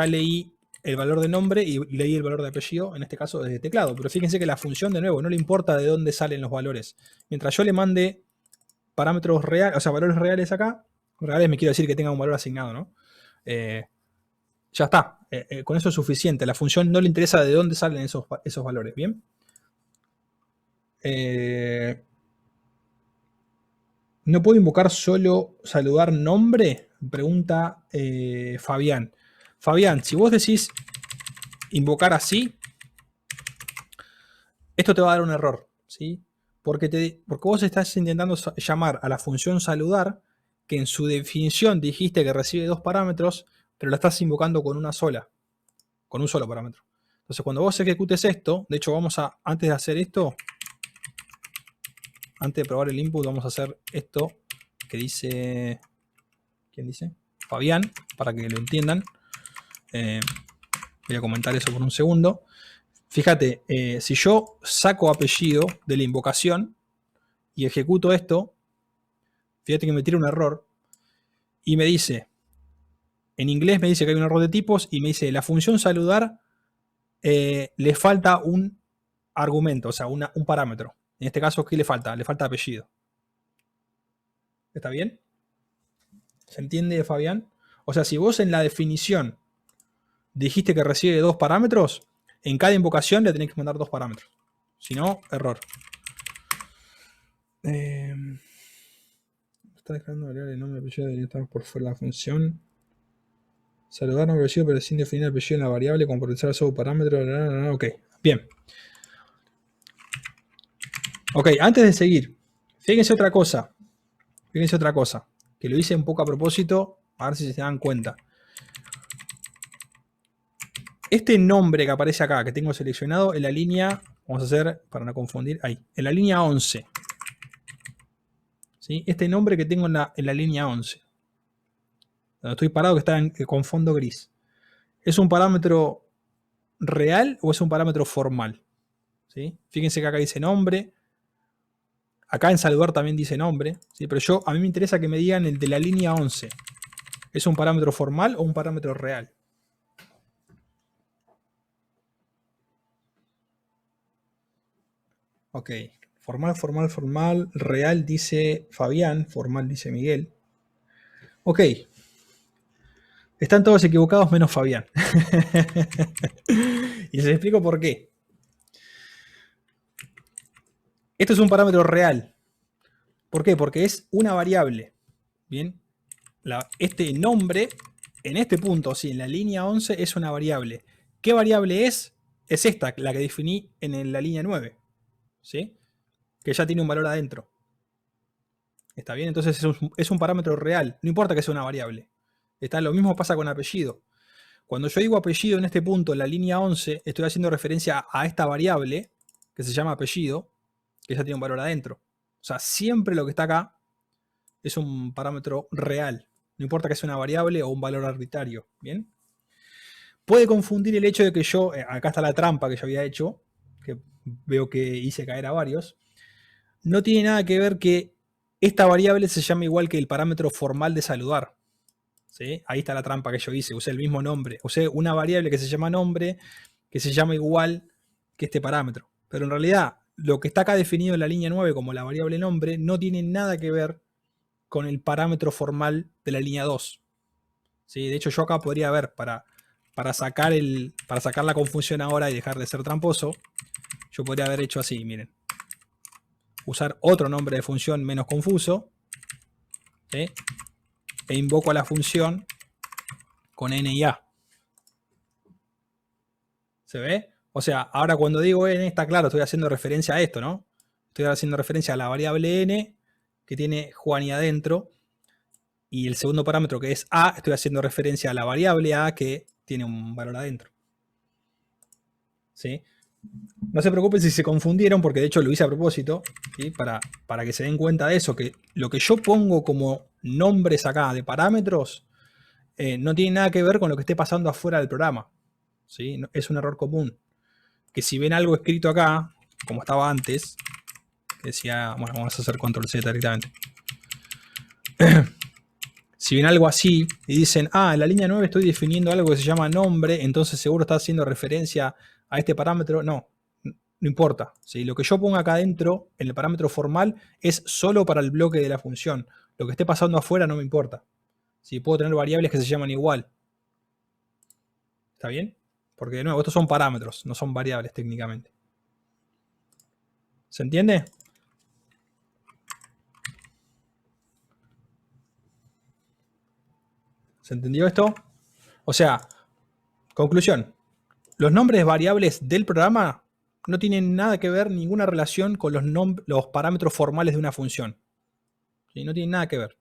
leí el valor de nombre y leí el valor de apellido, en este caso desde teclado. Pero fíjense que la función, de nuevo, no le importa de dónde salen los valores. Mientras yo le mande parámetros reales, o sea, valores reales acá, reales me quiero decir que tenga un valor asignado, ¿no? Ya está. Con eso es suficiente. La función no le interesa de dónde salen esos valores, ¿bien? ¿No puedo invocar solo saludar nombre? Pregunta Fabián. Fabián, si vos decís invocar así, esto te va a dar un error, ¿sí? Porque vos estás intentando llamar a la función saludar, que en su definición dijiste que recibe 2 parámetros, pero la estás invocando con un solo parámetro. Entonces, cuando vos ejecutes esto, de hecho, antes de hacer esto, antes de probar el input, vamos a hacer esto que dice... ¿Quién dice? Fabián, para que lo entiendan. Voy a comentar eso por un segundo. Fíjate, si yo saco apellido de la invocación y ejecuto esto, fíjate que me tira un error y me dice, en inglés me dice que hay un error de tipos y me dice, la función saludar le falta un argumento, o sea, un parámetro. En este caso, ¿qué le falta? Le falta apellido. ¿Está bien? ¿Se entiende, Fabián? O sea, si vos en la definición dijiste que recibe 2 parámetros, en cada invocación le tenés que mandar 2 parámetros. Si no, error. Está dejando variable el nombre y apellido, debería estar por fuera de la función. Saludar nombre y apellido, pero sin definir el apellido en la variable, como por utilizar solo parámetro. Ok, bien. Ok, antes de seguir, fíjense otra cosa. Que lo hice un poco a propósito, a ver si se dan cuenta. Este nombre que aparece acá, que tengo seleccionado en la línea, vamos a hacer, para no confundir, ahí, en la línea 11. ¿Sí? Este nombre que tengo en la línea 11. Donde estoy parado, que está con fondo gris. ¿Es un parámetro real o es un parámetro formal? ¿Sí? Fíjense que acá dice nombre. Acá en saludar también dice nombre. ¿Sí? Pero a mí me interesa que me digan el de la línea 11. ¿Es un parámetro formal o un parámetro real? Ok, formal, real dice Fabián, formal dice Miguel. Ok, están todos equivocados menos Fabián. Y les explico por qué. Esto es un parámetro real. ¿Por qué? Porque es una variable. Bien, este nombre, en este punto, sí, en la línea 11 es una variable. ¿Qué variable es? Es esta, la que definí en la línea 9. ¿Sí? Que ya tiene un valor adentro. ¿Está bien? Entonces es un parámetro real. No importa que sea una variable. Lo mismo pasa con apellido. Cuando yo digo apellido en este punto, en la línea 11, estoy haciendo referencia a esta variable que se llama apellido, que ya tiene un valor adentro. O sea, siempre lo que está acá es un parámetro real. No importa que sea una variable o un valor arbitrario. ¿Bien? Puede confundir el hecho de que acá está la trampa que yo había hecho, que veo que hice caer a varios. No tiene nada que ver que esta variable se llame igual que el parámetro formal de saludar. ¿Sí? Ahí está la trampa que yo hice. Usé el mismo nombre. Usé una variable que se llama nombre, que se llama igual que este parámetro. Pero en realidad, lo que está acá definido en la línea 9 como la variable nombre no tiene nada que ver con el parámetro formal de la línea 2. ¿Sí? De hecho, yo acá podría ver, para sacar la confusión ahora y dejar de ser tramposo, yo podría haber hecho así, miren. Usar otro nombre de función menos confuso. ¿Sí? E invoco a la función con n y a. ¿Se ve? O sea, ahora cuando digo n, está claro, estoy haciendo referencia a esto, ¿no? Estoy haciendo referencia a la variable n, que tiene Juan y adentro, y el segundo parámetro, que es a, estoy haciendo referencia a la variable a, que tiene un valor adentro. ¿Sí? No se preocupen si se confundieron, porque de hecho lo hice a propósito, ¿sí? Para que se den cuenta de eso, que lo que yo pongo como nombres acá de parámetros no tiene nada que ver con lo que esté pasando afuera del programa. ¿Sí? Es un error común. Que si ven algo escrito acá, como estaba antes, que decía, bueno, vamos a hacer control Z directamente. Si ven algo así y dicen, en la línea 9 estoy definiendo algo que se llama nombre, entonces seguro está haciendo referencia a este parámetro. No, no importa. ¿Sí? Lo que yo ponga acá adentro, en el parámetro formal, es solo para el bloque de la función. Lo que esté pasando afuera no me importa. ¿Sí? Puedo tener variables que se llaman igual. ¿Está bien? Porque de nuevo, estos son parámetros, no son variables técnicamente. ¿Se entiende? ¿Se entendió esto? O sea, conclusión. Los nombres variables del programa no tienen nada que ver, ninguna relación con los parámetros formales de una función. ¿Sí? No tienen nada que ver.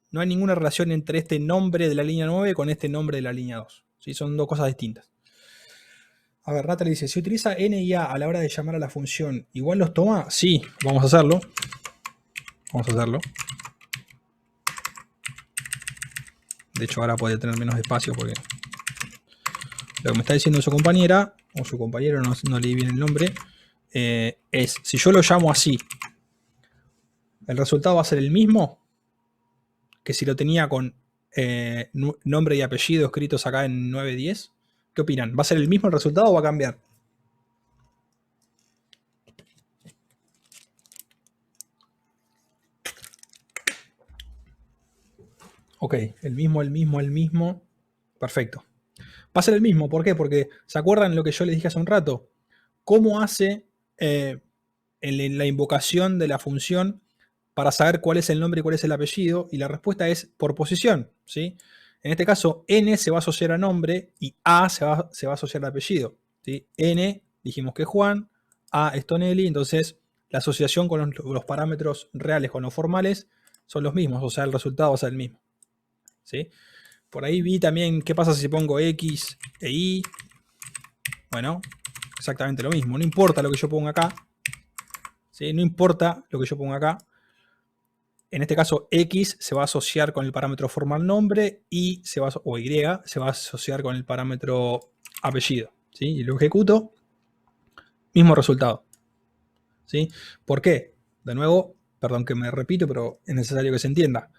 No hay ninguna relación entre este nombre de la línea 9 con este nombre de la línea 2. ¿Sí? Son dos cosas distintas. A ver, Natalie dice, si utiliza n y a la hora de llamar a la función, ¿igual los toma? Sí, vamos a hacerlo. Vamos a hacerlo. De hecho, ahora puede tener menos espacio porque lo que me está diciendo su compañera, o su compañero, no leí bien el nombre, es, si yo lo llamo así, ¿el resultado va a ser el mismo que si lo tenía con nombre y apellido escritos acá en 910? ¿Qué opinan? ¿Va a ser el mismo el resultado o va a cambiar? Ok, el mismo. Perfecto. Va a ser el mismo, ¿por qué? Porque, ¿se acuerdan lo que yo les dije hace un rato? ¿Cómo hace en la invocación de la función para saber cuál es el nombre y cuál es el apellido? Y la respuesta es por posición, ¿sí? En este caso, n se va a asociar a nombre y a se va a asociar al apellido, ¿sí? N dijimos que es Juan, a es Tonelli, entonces la asociación con los parámetros reales con los formales son los mismos, o sea, el resultado va a ser el mismo, ¿sí? Por ahí vi también qué pasa si pongo X e Y. Bueno, exactamente lo mismo. No importa lo que yo ponga acá. ¿Sí? No importa lo que yo ponga acá. En este caso, X se va a asociar con el parámetro formal nombre y o Y se va a asociar con el parámetro apellido. ¿Sí? Y lo ejecuto, mismo resultado. ¿Sí? ¿Por qué? De nuevo, perdón que me repito, pero es necesario que se entienda.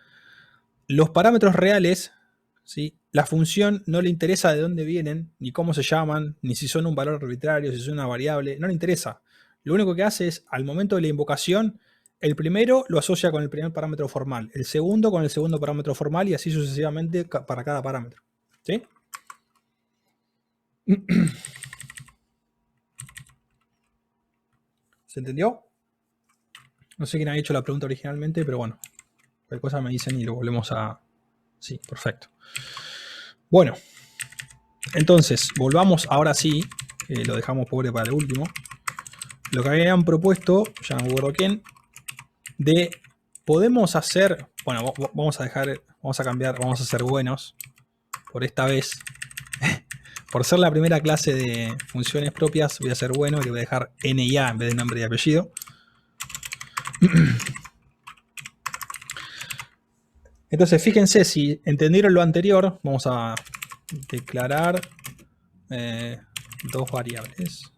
Los parámetros reales, ¿sí? La función no le interesa de dónde vienen, ni cómo se llaman, ni si son un valor arbitrario, si son una variable, no le interesa. Lo único que hace es, al momento de la invocación, el primero lo asocia con el primer parámetro formal, el segundo con el segundo parámetro formal y así sucesivamente para cada parámetro. ¿Sí? ¿Se entendió? No sé quién ha hecho la pregunta originalmente, pero bueno, cualquier cosa me dicen y lo volvemos a... Sí, perfecto. Bueno, entonces, volvamos ahora sí, lo dejamos pobre para el último. Lo que habían propuesto, ya no me acuerdo quién, de podemos hacer, bueno, vamos a cambiar, vamos a ser buenos por esta vez. Por ser la primera clase de funciones propias, voy a ser bueno y le voy a dejar n y a en vez de nombre y apellido. Entonces, fíjense, si entendieron lo anterior, vamos a declarar dos variables.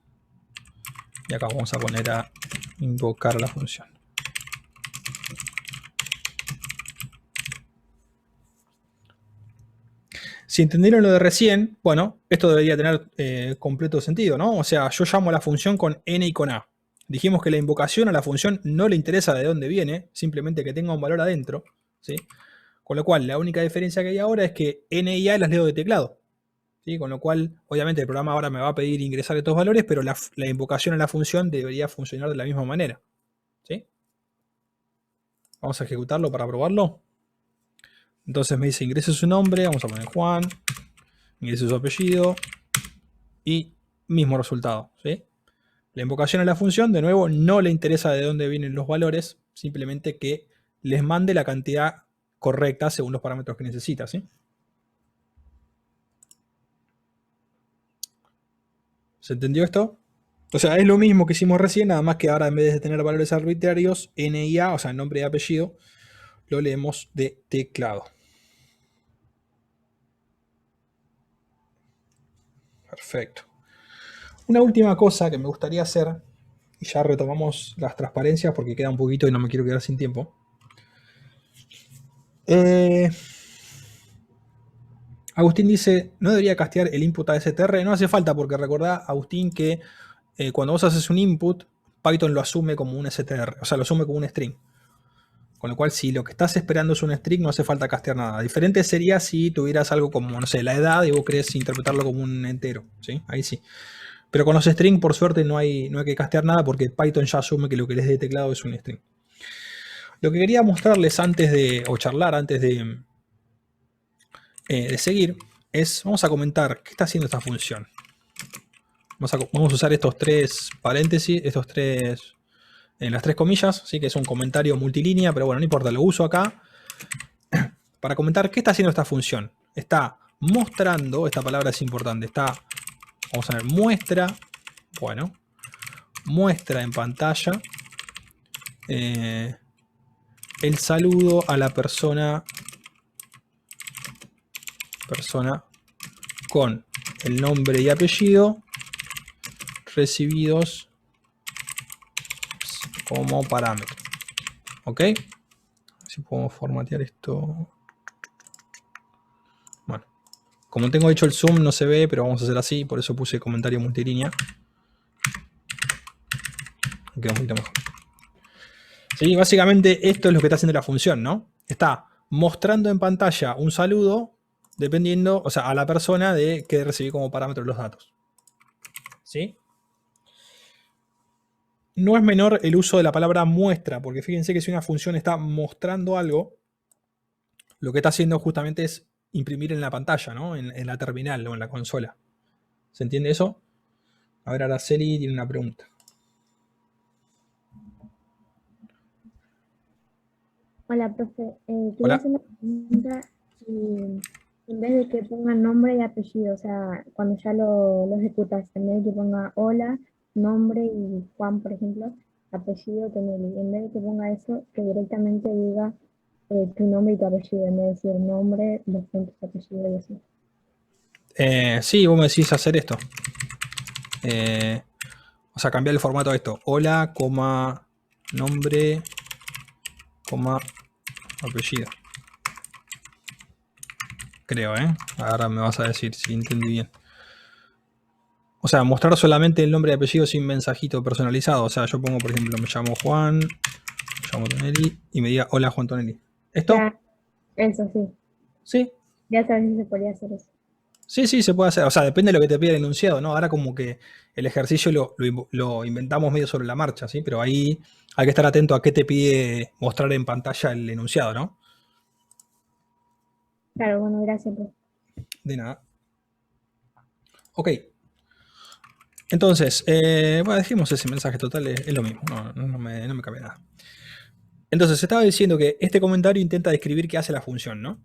Y acá vamos a poner a invocar la función. Si entendieron lo de recién, bueno, esto debería tener completo sentido, ¿no? O sea, yo llamo a la función con n y con a. Dijimos que la invocación a la función no le interesa de dónde viene, simplemente que tenga un valor adentro, ¿sí? Con lo cual, la única diferencia que hay ahora es que n y a las leo de teclado, ¿sí? Con lo cual, obviamente, el programa ahora me va a pedir ingresar estos valores, pero la invocación a la función debería funcionar de la misma manera, ¿sí? Vamos a ejecutarlo para probarlo. Entonces me dice ingrese su nombre, vamos a poner Juan, ingrese su apellido y mismo resultado, ¿sí? La invocación a la función, de nuevo, no le interesa de dónde vienen los valores, simplemente que les mande la cantidad correcta según los parámetros que necesita, ¿sí? ¿Se entendió esto? O sea, es lo mismo que hicimos recién, nada más que ahora en vez de tener valores arbitrarios, n y a, o sea, nombre y apellido, lo leemos de teclado. Perfecto. Una última cosa que me gustaría hacer, y ya retomamos las transparencias porque queda un poquito y no me quiero quedar sin tiempo. Agustín dice, ¿no debería castear el input a STR? No hace falta porque recordá, Agustín, que cuando vos haces un input, Python lo asume como un STR, o sea, lo asume como un string. Con lo cual, si lo que estás esperando es un string, no hace falta castear nada. Diferente sería si tuvieras algo como, no sé, la edad y vos querés interpretarlo como un entero, ¿sí? Ahí sí. Pero con los strings, por suerte, no hay que castear nada porque Python ya asume que lo que lees de teclado es un string. Lo que quería mostrarles antes de, o charlar antes de seguir, es, vamos a comentar qué está haciendo esta función. Vamos a usar estos tres paréntesis, en las tres comillas, ¿sí? Que es un comentario multilínea, pero bueno, no importa, lo uso acá para comentar qué está haciendo esta función. Está mostrando, esta palabra es importante, vamos a ver, muestra, bueno, muestra en pantalla el saludo a la persona con el nombre y apellido recibidos como parámetro. ¿Ok? Si podemos formatear esto. Bueno, como tengo hecho el zoom no se ve, pero vamos a hacer así, por eso puse comentario multilínea. Queda un poquito mejor. Sí, básicamente esto es lo que está haciendo la función, ¿no? Está mostrando en pantalla un saludo dependiendo, o sea, a la persona de que recibí como parámetro los datos. ¿Sí? No es menor el uso de la palabra muestra, porque fíjense que si una función está mostrando algo, lo que está haciendo justamente es imprimir en la pantalla, ¿no? En la terminal o en la consola. ¿Se entiende eso? A ver, Araceli tiene una pregunta. Hola, profe. Quería Hola. hacer una pregunta. Si en vez de que ponga nombre y apellido, o sea, cuando ya lo ejecutas, en vez de que ponga hola, nombre y Juan, por ejemplo, apellido Tonelli, en vez de que ponga eso, que directamente diga tu nombre y tu apellido, en vez de decir nombre, dos puntos, apellido y así. Sí, vos me decís hacer esto. O sea, cambiar el formato a esto. Hola, coma, nombre, coma, apellido. Creo, ¿eh? Ahora me vas a decir si entendí bien. O sea, mostrar solamente el nombre y apellido sin mensajito personalizado. O sea, yo pongo, por ejemplo, me llamo Juan, me llamo Tonelli y me diga hola Juan Tonelli. ¿Esto? Ya, eso sí. Sí. Ya sabes si se podría hacer eso. Sí, sí, se puede hacer. O sea, depende de lo que te pida el enunciado, ¿no? Ahora como que el ejercicio lo inventamos medio sobre la marcha, ¿sí? Pero ahí hay que estar atento a qué te pide mostrar en pantalla el enunciado, ¿no? Claro, bueno, gracias, profe. De nada. Ok. Entonces, bueno, dejemos ese mensaje total, es lo mismo, no me cambia nada. Entonces, estaba diciendo que este comentario intenta describir qué hace la función, ¿no?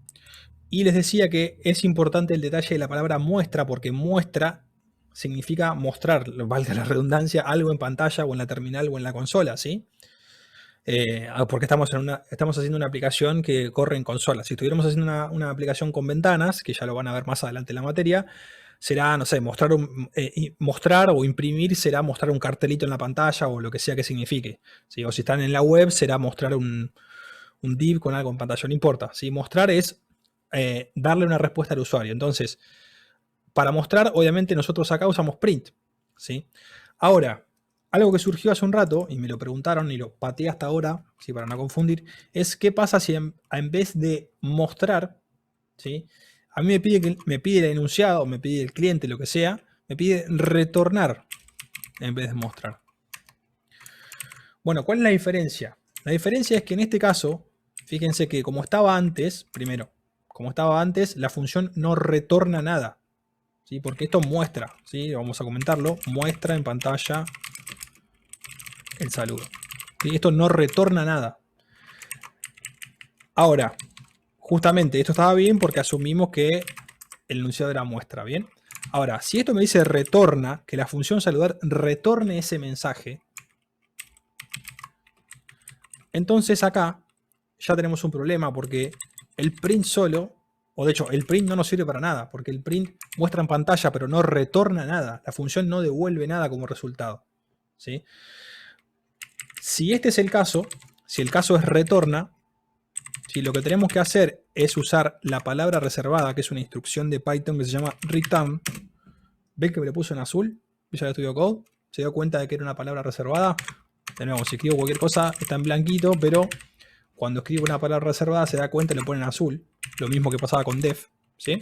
Y les decía que es importante el detalle de la palabra muestra, porque muestra significa mostrar, valga la redundancia, algo en pantalla o en la terminal o en la consola, ¿sí? Porque estamos haciendo una aplicación que corre en consola. Si estuviéramos haciendo una aplicación con ventanas, que ya lo van a ver más adelante en la materia, será, no sé, mostrar o imprimir será mostrar un cartelito en la pantalla o lo que sea que signifique. ¿Sí? O si están en la web, será mostrar un div con algo en pantalla, no importa. ¿Sí? Mostrar es darle una respuesta al usuario. Entonces, para mostrar, obviamente nosotros acá usamos print. ¿Sí? Ahora, algo que surgió hace un rato, y me lo preguntaron y lo pateé hasta ahora, ¿sí? Para no confundir, es qué pasa si en vez de mostrar, ¿sí? A mí me pide el enunciado, me pide el cliente, lo que sea, me pide retornar en vez de mostrar. Bueno, ¿cuál es la diferencia? La diferencia es que en este caso, fíjense que como estaba antes, primero, como estaba antes, la función no retorna nada, ¿sí? Porque esto muestra, ¿sí? Vamos a comentarlo, muestra en pantalla el saludo. ¿Sí? Esto no retorna nada. Ahora, justamente esto estaba bien porque asumimos que el enunciado era muestra, ¿bien? Ahora, si esto me dice retorna, que la función saludar retorne ese mensaje, entonces acá ya tenemos un problema porque el print solo O de hecho, el print no nos sirve para nada, porque el print muestra en pantalla, pero no retorna nada. La función no devuelve nada como resultado. ¿Sí? Si este es el caso, si el caso es retorna, si lo que tenemos que hacer es usar la palabra reservada, que es una instrucción de Python que se llama return. ¿Ven que me lo puso en azul? Visual Studio Code. ¿Se dio cuenta de que era una palabra reservada? De nuevo, si escribo cualquier cosa está en blanquito, pero cuando escribo una palabra reservada se da cuenta y lo pone en azul. Lo mismo que pasaba con def. ¿Sí?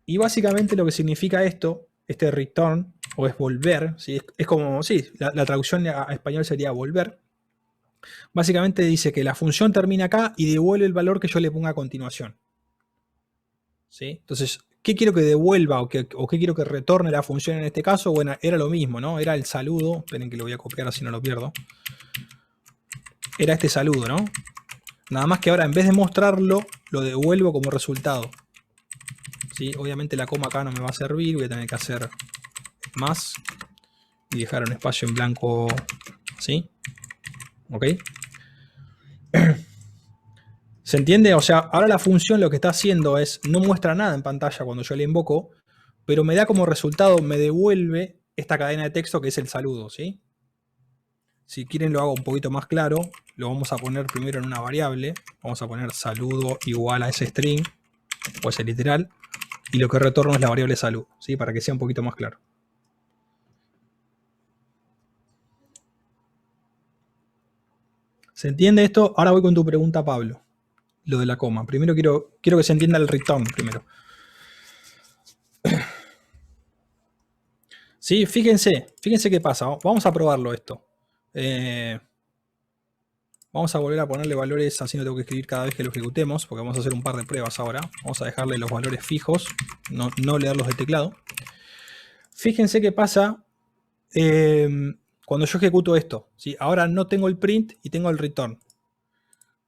Y básicamente lo que significa esto, este return, o es volver, ¿sí? Es como, sí, la traducción a español sería volver. Básicamente dice que la función termina acá y devuelve el valor que yo le ponga a continuación. ¿Sí? Entonces, ¿qué quiero que devuelva o qué quiero que retorne la función en este caso? Bueno, era lo mismo, ¿no? Era el saludo. Esperen que lo voy a copiar así no lo pierdo. Era este saludo, ¿no? Nada más que ahora en vez de mostrarlo, lo devuelvo como resultado. ¿Sí? Obviamente la coma acá no me va a servir. Voy a tener que hacer más y dejar un espacio en blanco. ¿Sí? ¿Ok? ¿Se entiende? O sea, ahora la función lo que está haciendo es no muestra nada en pantalla cuando yo le invoco, pero me da como resultado, me devuelve esta cadena de texto que es el saludo, ¿sí? Si quieren lo hago un poquito más claro, lo vamos a poner primero en una variable, vamos a poner saludo igual a ese string, o ese literal, y lo que retorno es la variable salud, ¿sí? Para que sea un poquito más claro. ¿Se entiende esto? Ahora voy con tu pregunta, Pablo. Lo de la coma. Primero quiero que se entienda el return primero. Sí, fíjense qué pasa. Vamos a probarlo esto. Vamos a volver a ponerle valores, así no tengo que escribir cada vez que lo ejecutemos, porque vamos a hacer un par de pruebas ahora. Vamos a dejarle los valores fijos, no leerlos de teclado. Fíjense qué pasa cuando yo ejecuto esto. ¿Sí? Ahora no tengo el print y tengo el return.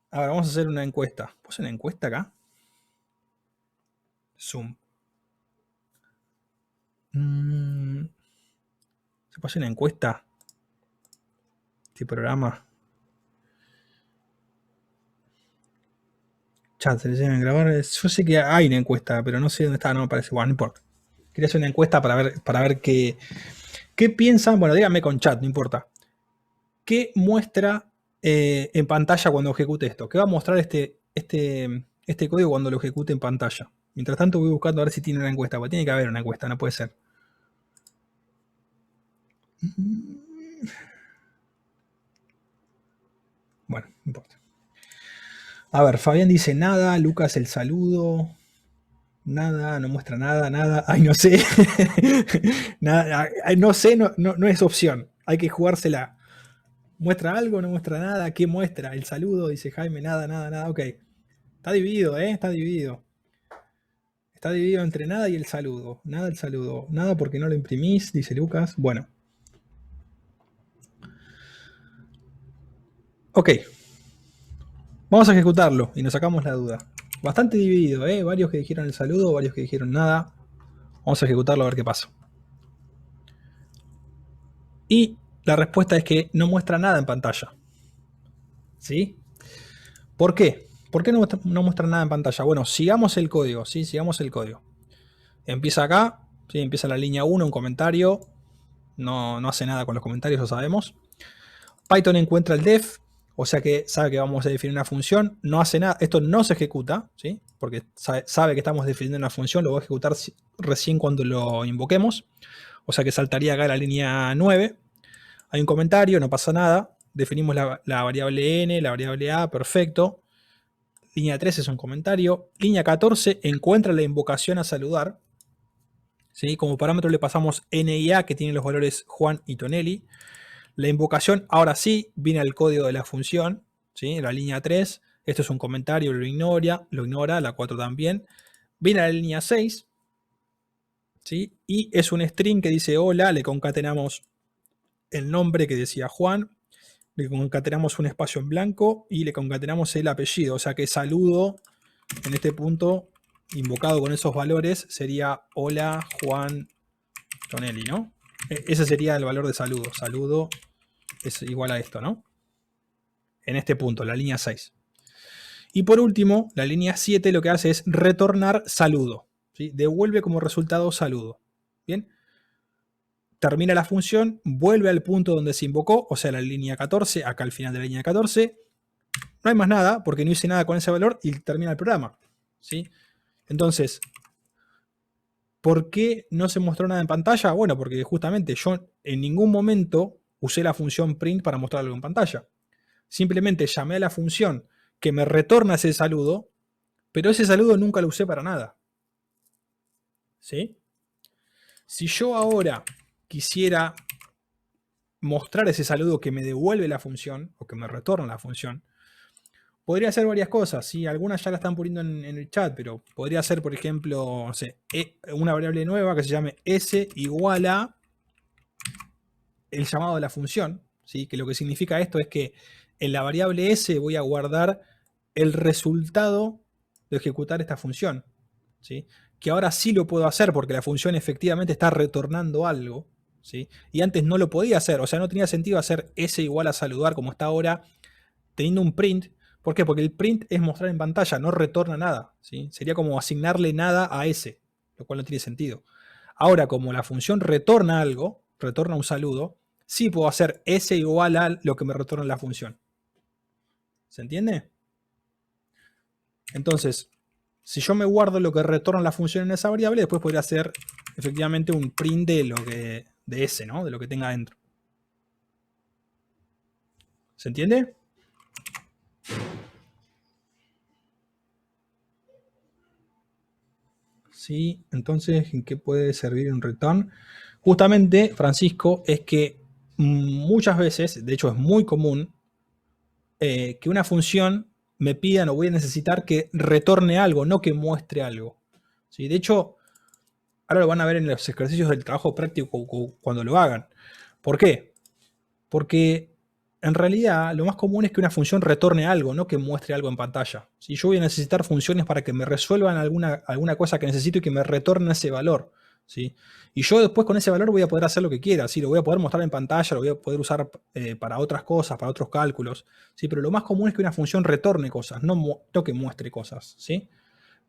Ahora vamos a hacer una encuesta. ¿Puse una encuesta acá? Zoom. ¿Se pasa una encuesta? Este programa. Chat, se le deben grabar. Yo sé que hay una encuesta, pero no sé dónde está. No me parece. Bueno, no importa. Quería hacer una encuesta para ver qué piensan. Bueno, díganme con chat, no importa. ¿Qué muestra en pantalla cuando ejecute esto? ¿Qué va a mostrar este código cuando lo ejecute en pantalla? Mientras tanto voy buscando a ver si tiene una encuesta. Porque tiene que haber una encuesta, no puede ser. Bueno, no importa. A ver, Fabián dice nada. Lucas el saludo. Nada, no muestra nada, nada. Ay, no sé. Nada, no sé, no es opción. Hay que jugársela. ¿Muestra algo? ¿No muestra nada? ¿Qué muestra? El saludo, dice Jaime, nada, nada, nada. Ok. Está dividido, ¿eh? Está dividido. Está dividido entre nada y el saludo. Nada, el saludo. Nada porque no lo imprimís, dice Lucas. Bueno. Ok. Vamos a ejecutarlo y nos sacamos la duda. Bastante dividido, ¿eh? Varios que dijeron el saludo, varios que dijeron nada. Vamos a ejecutarlo a ver qué pasa. Y la respuesta es que no muestra nada en pantalla. ¿Sí? ¿Por qué? ¿Por qué no muestra nada en pantalla? Bueno, sigamos el código, ¿sí? Sigamos el código. Empieza acá, ¿sí? Empieza la línea 1, un comentario. No hace nada con los comentarios, lo sabemos. Python encuentra el def, o sea que sabe que vamos a definir una función. No hace nada, esto no se ejecuta, ¿sí? Porque sabe que estamos definiendo una función, lo va a ejecutar recién cuando lo invoquemos. O sea que saltaría acá la línea 9. Hay un comentario, no pasa nada. Definimos la variable n, la variable a, perfecto. Línea 13 es un comentario. Línea 14 encuentra la invocación a saludar. ¿Sí? Como parámetro le pasamos n y a, que tienen los valores Juan y Tonelli. La invocación, ahora sí, viene al código de la función. ¿Sí? La línea 3, esto es un comentario, lo ignora, la 4 también. Viene a la línea 6. ¿Sí? Y es un string que dice hola, le concatenamos el nombre que decía Juan, le concatenamos un espacio en blanco y le concatenamos el apellido. O sea que saludo, en este punto, invocado con esos valores, sería hola Juan Tonelli, ¿no? Ese sería el valor de saludo. Saludo es igual a esto, ¿no? En este punto, la línea 6. Y por último, la línea 7 lo que hace es retornar saludo, ¿sí? Devuelve como resultado saludo. Bien. Termina la función, vuelve al punto donde se invocó, o sea, la línea 14, acá al final de la línea 14. No hay más nada, porque no hice nada con ese valor y termina el programa, ¿sí? Entonces, ¿por qué no se mostró nada en pantalla? Bueno, porque justamente yo en ningún momento usé la función print para mostrar algo en pantalla. Simplemente llamé a la función que me retorna ese saludo, pero ese saludo nunca lo usé para nada, ¿sí? Si yo ahora quisiera mostrar ese saludo que me devuelve la función o que me retorna la función, podría hacer varias cosas. ¿Sí? Algunas ya la están poniendo en el chat, pero podría ser, por ejemplo, no sé, una variable nueva que se llame s igual a el llamado de la función. ¿Sí? Que lo que significa esto es que en la variable s voy a guardar el resultado de ejecutar esta función. ¿Sí? Que ahora sí lo puedo hacer porque la función efectivamente está retornando algo. ¿Sí? Y antes no lo podía hacer, o sea, no tenía sentido hacer s igual a saludar como está ahora teniendo un print. ¿Por qué? Porque el print es mostrar en pantalla, no retorna nada, ¿sí? Sería como asignarle nada a s, lo cual no tiene sentido. Ahora, como la función retorna algo, retorna un saludo, sí puedo hacer s igual a lo que me retorna la función. ¿Se entiende? Entonces, si yo me guardo lo que retorna la función en esa variable, después podría hacer efectivamente un print de s, ¿no? De lo que tenga dentro. ¿Se entiende? Sí, entonces, ¿en qué puede servir un return? Justamente, Francisco, es que muchas veces, de hecho es muy común, que una función me pida o voy a necesitar que retorne algo, no que muestre algo. ¿Sí? De hecho, ahora lo van a ver en los ejercicios del trabajo práctico cuando lo hagan. ¿Por qué? Porque en realidad lo más común es que una función retorne algo, no que muestre algo en pantalla. Si yo voy a necesitar funciones para que me resuelvan alguna cosa que necesito y que me retorne ese valor. ¿Sí? Y yo después con ese valor voy a poder hacer lo que quiera. ¿Sí? Lo voy a poder mostrar en pantalla, lo voy a poder usar para otras cosas, para otros cálculos. ¿Sí? Pero lo más común es que una función retorne cosas, no que muestre cosas. ¿Sí?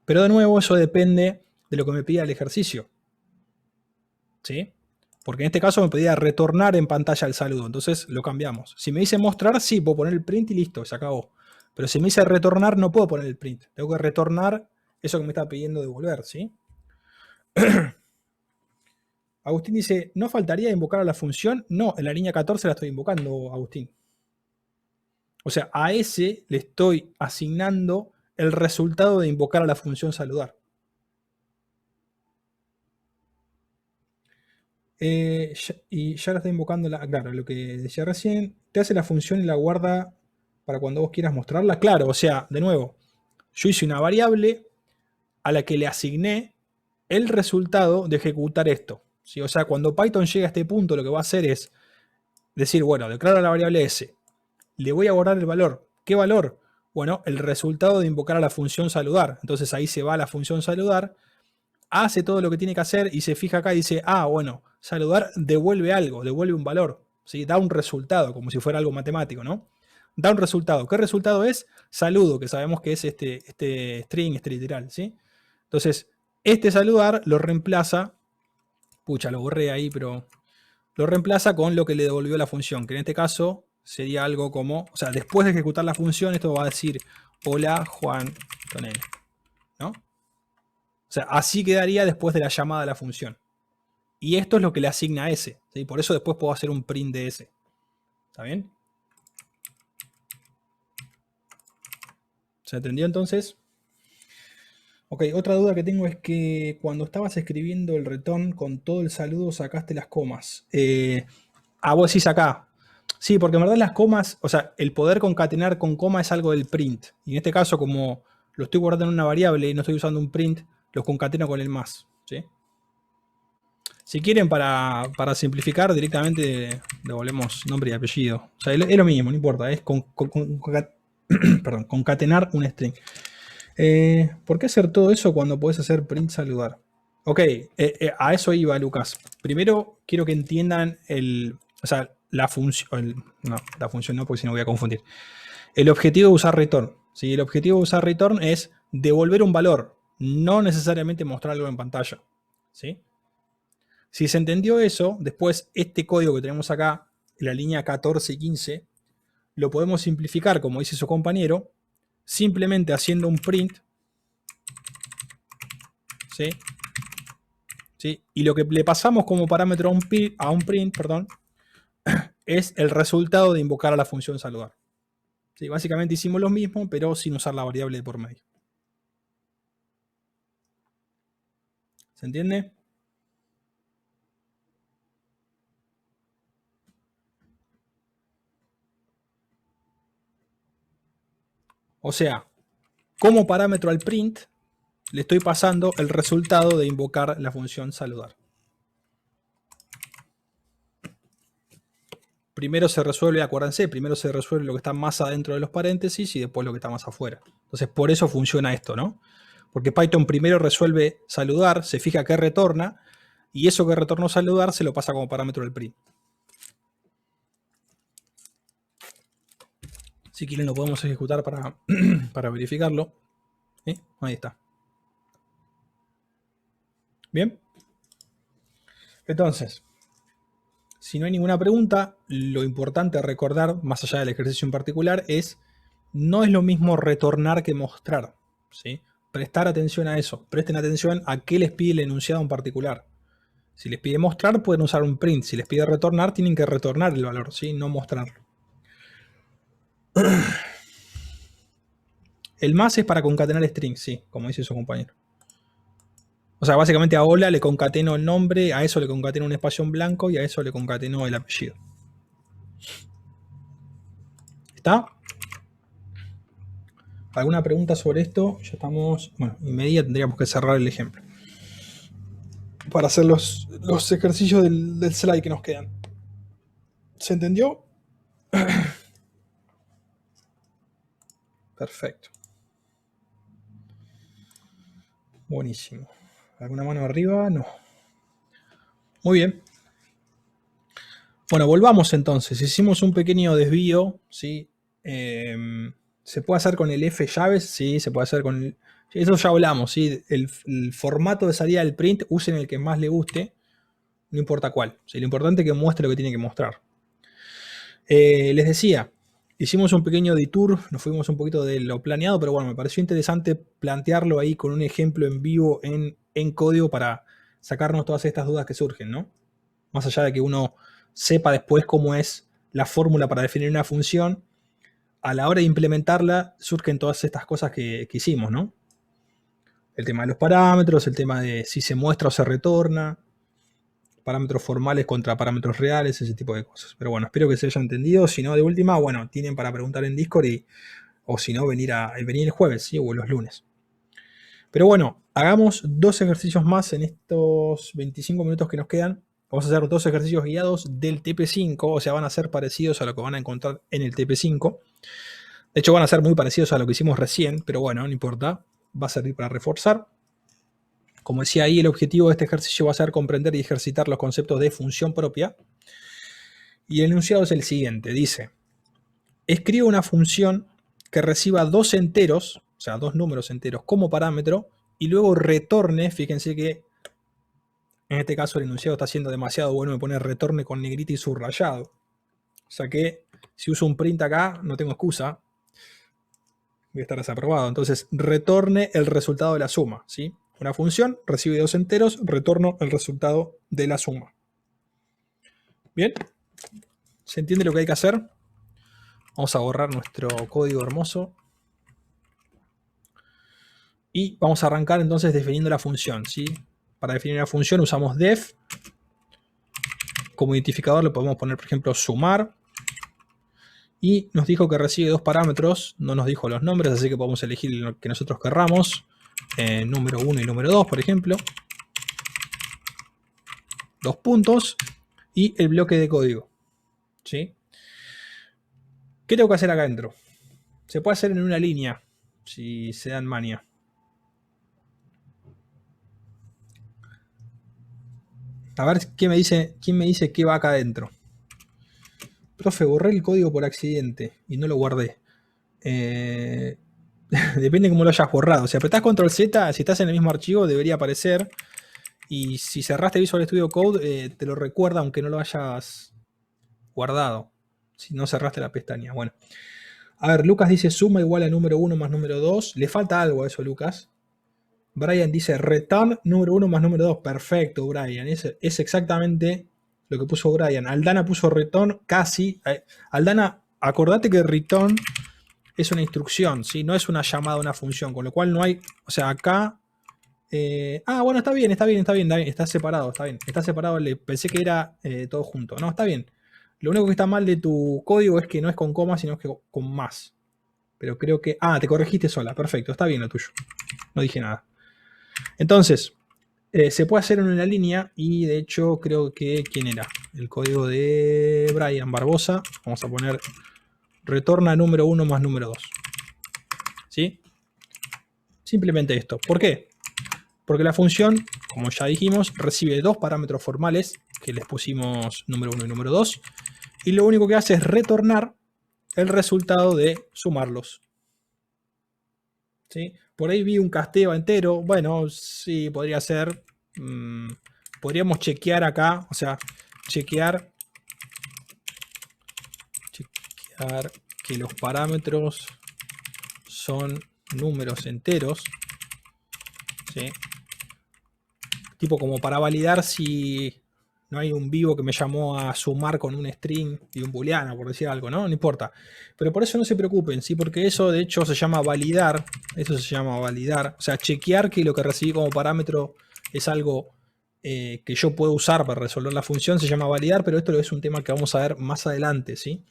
Pero de nuevo eso depende de lo que me pida el ejercicio. ¿Sí? Porque en este caso me pedía retornar en pantalla el saludo, entonces lo cambiamos. Si me dice mostrar, sí, puedo poner el print y listo, se acabó. Pero si me dice retornar, no puedo poner el print. Tengo que retornar eso que me está pidiendo devolver, ¿sí? Agustín dice, ¿no faltaría invocar a la función? No, en la línea 14 la estoy invocando, Agustín. O sea, a ese le estoy asignando el resultado de invocar a la función saludar. Y ya la está invocando, claro, lo que decía recién, te hace la función y la guarda para cuando vos quieras mostrarla. Claro, o sea, de nuevo, yo hice una variable a la que le asigné el resultado de ejecutar esto. ¿Sí? O sea, cuando Python llega a este punto, lo que va a hacer es decir, bueno, declaro la variable s, le voy a guardar el valor. ¿Qué valor? Bueno, el resultado de invocar a la función saludar. Entonces ahí se va a la función saludar, hace todo lo que tiene que hacer y se fija acá y dice, ah, bueno, saludar devuelve algo, devuelve un valor, ¿sí? Da un resultado, como si fuera algo matemático, ¿no? Da un resultado. ¿Qué resultado es? Saludo, que sabemos que es este string, este literal, ¿sí? Entonces, este saludar lo reemplaza, pucha, lo borré ahí, pero lo reemplaza con lo que le devolvió la función, que en este caso sería algo como, o sea, después de ejecutar la función, esto va a decir, hola Juan Tonel, ¿no? O sea, así quedaría después de la llamada a la función. Y esto es lo que le asigna a S. ¿Sí? Por eso después puedo hacer un print de S. ¿Está bien? ¿Se entendió entonces? Ok, otra duda que tengo es que cuando estabas escribiendo el return con todo el saludo sacaste las comas. Vos decís acá. Sí, porque en verdad las comas, o sea, el poder concatenar con coma es algo del print. Y en este caso, como lo estoy guardando en una variable y no estoy usando un print, los concateno con el más. ¿Sí? Si quieren, para simplificar, directamente devolvemos nombre y apellido. O sea, es lo mismo, no importa. Es perdón, concatenar un string. ¿Por qué hacer todo eso cuando podés hacer print saludar? Ok, a eso iba, Lucas. Primero, quiero que entiendan o sea, la función. No, la función no, porque si no voy a confundir. El objetivo de usar return. ¿Sí? El objetivo de usar return es devolver un valor, no necesariamente mostrar algo en pantalla. ¿Sí? Si se entendió eso, después este código que tenemos acá, en la línea 14 y 15, lo podemos simplificar, como dice su compañero, simplemente haciendo un print. ¿Sí? ¿Sí? Y lo que le pasamos como parámetro a un print, perdón, es el resultado de invocar a la función saludar. ¿Sí? Básicamente hicimos lo mismo, pero sin usar la variable de por medio. ¿Se entiende? O sea, como parámetro al print, le estoy pasando el resultado de invocar la función saludar. Primero se resuelve, acuérdense, primero se resuelve lo que está más adentro de los paréntesis y después lo que está más afuera. Entonces, por eso funciona esto, ¿no? Porque Python primero resuelve saludar, se fija qué retorna, y eso que retornó saludar se lo pasa como parámetro del print. Si quieren lo podemos ejecutar para verificarlo. Ahí está. Bien. Entonces, si no hay ninguna pregunta, lo importante a recordar, más allá del ejercicio en particular, no es lo mismo retornar que mostrar. ¿Sí? Prestar atención a eso. Presten atención a qué les pide el enunciado en particular. Si les pide mostrar, pueden usar un print. Si les pide retornar, tienen que retornar el valor, ¿sí? No mostrarlo. El más es para concatenar strings, sí, como dice su compañero. O sea, básicamente a hola le concateno el nombre, a eso le concateno un espacio en blanco y a eso le concateno el apellido. ¿Está? ¿Alguna pregunta sobre esto? Ya estamos, bueno, y media tendríamos que cerrar el ejemplo. Para hacer los ejercicios del slide que nos quedan. ¿Se entendió? Perfecto. Buenísimo. ¿Alguna mano arriba? No. Muy bien. Bueno, volvamos entonces. Hicimos un pequeño desvío, ¿sí? ¿Se puede hacer con el F llaves? Sí, se puede hacer con el... Eso ya hablamos, ¿sí? El formato de salida del print, usen el que más le guste, no importa cuál. ¿Sí? Lo importante es que muestre lo que tiene que mostrar. Les decía, hicimos un pequeño detour, nos fuimos un poquito de lo planeado, pero bueno, me pareció interesante plantearlo ahí con un ejemplo en vivo en código para sacarnos todas estas dudas que surgen, ¿no? Más allá de que uno sepa después cómo es la fórmula para definir una función, a la hora de implementarla surgen todas estas cosas que hicimos, ¿no? El tema de los parámetros, el tema de si se muestra o se retorna, parámetros formales contra parámetros reales, ese tipo de cosas. Pero bueno, espero que se haya entendido. Si no, de última, bueno, tienen para preguntar en Discord o si no, venir el jueves, ¿sí? O los lunes. Pero bueno, hagamos 2 ejercicios más en estos 25 minutos que nos quedan. Vamos a hacer 2 ejercicios guiados del TP5, o sea, van a ser parecidos a lo que van a encontrar en el TP5. De hecho, van a ser muy parecidos a lo que hicimos recién, pero bueno, no importa, va a servir para reforzar. Como decía ahí, el objetivo de este ejercicio va a ser comprender y ejercitar los conceptos de función propia. Y el enunciado es el siguiente, dice, escribe una función que reciba 2 enteros, o sea, 2 números enteros como parámetro, y luego retorne, fíjense que en este caso el enunciado está siendo demasiado bueno, me pone retorne con negrita y subrayado. O sea que si uso un print acá, no tengo excusa. Voy a estar desaprobado. Entonces, retorne el resultado de la suma, ¿sí? Una función recibe 2 enteros, retorno el resultado de la suma. ¿Bien? ¿Se entiende lo que hay que hacer? Vamos a borrar nuestro código hermoso. Y vamos a arrancar entonces definiendo la función, ¿sí? Para definir la función usamos def. Como identificador le podemos poner, por ejemplo, sumar. Y nos dijo que recibe 2 parámetros. No nos dijo los nombres, así que podemos elegir lo que nosotros querramos. Número 1 y número 2, por ejemplo. 2 puntos. Y el bloque de código. ¿Sí? ¿Qué tengo que hacer acá adentro? Se puede hacer en una línea, si se dan manía. A ver quién me dice qué va acá adentro. Profe, borré el código por accidente y no lo guardé. Depende cómo lo hayas borrado. Si apretás Control Z, si estás en el mismo archivo, debería aparecer. Y si cerraste Visual Studio Code, te lo recuerda aunque no lo hayas guardado. Si no cerraste la pestaña. Bueno. A ver, Lucas dice suma igual a número 1 más número 2. Le falta algo a eso, Lucas. Brian dice return número 1 más número 2. Perfecto, Brian. Es exactamente lo que puso Brian. Aldana puso return casi. Aldana, acordate que return es una instrucción, ¿sí? No es una llamada a una función. Con lo cual no hay... O sea, acá... bueno, está bien. Está separado, está bien. Está separado. Pensé que era todo junto. No, está bien. Lo único que está mal de tu código es que no es con coma, sino que con más. Pero creo que... te corregiste sola. Perfecto, está bien lo tuyo. No dije nada. Entonces, se puede hacer en una línea y de hecho creo que... ¿Quién era? El código de Brian Barbosa. Vamos a poner retorna número 1 más número 2. ¿Sí? Simplemente esto. ¿Por qué? Porque la función, como ya dijimos, recibe dos parámetros formales que les pusimos número 1 y número 2. Y lo único que hace es retornar el resultado de sumarlos. ¿Sí? Por ahí vi un casteo entero. Bueno, sí, podría ser. Podríamos chequear acá. O sea, chequear que los parámetros son números enteros. ¿Sí? Tipo como para validar si no hay un vivo que me llamó a sumar con un string y un booleano, por decir algo, ¿no? No importa. Pero por eso no se preocupen, ¿sí? Porque eso de hecho se llama validar. Eso se llama validar. O sea, chequear que lo que recibí como parámetro es algo que yo puedo usar para resolver la función. Se llama validar, pero esto es un tema que vamos a ver más adelante, ¿sí?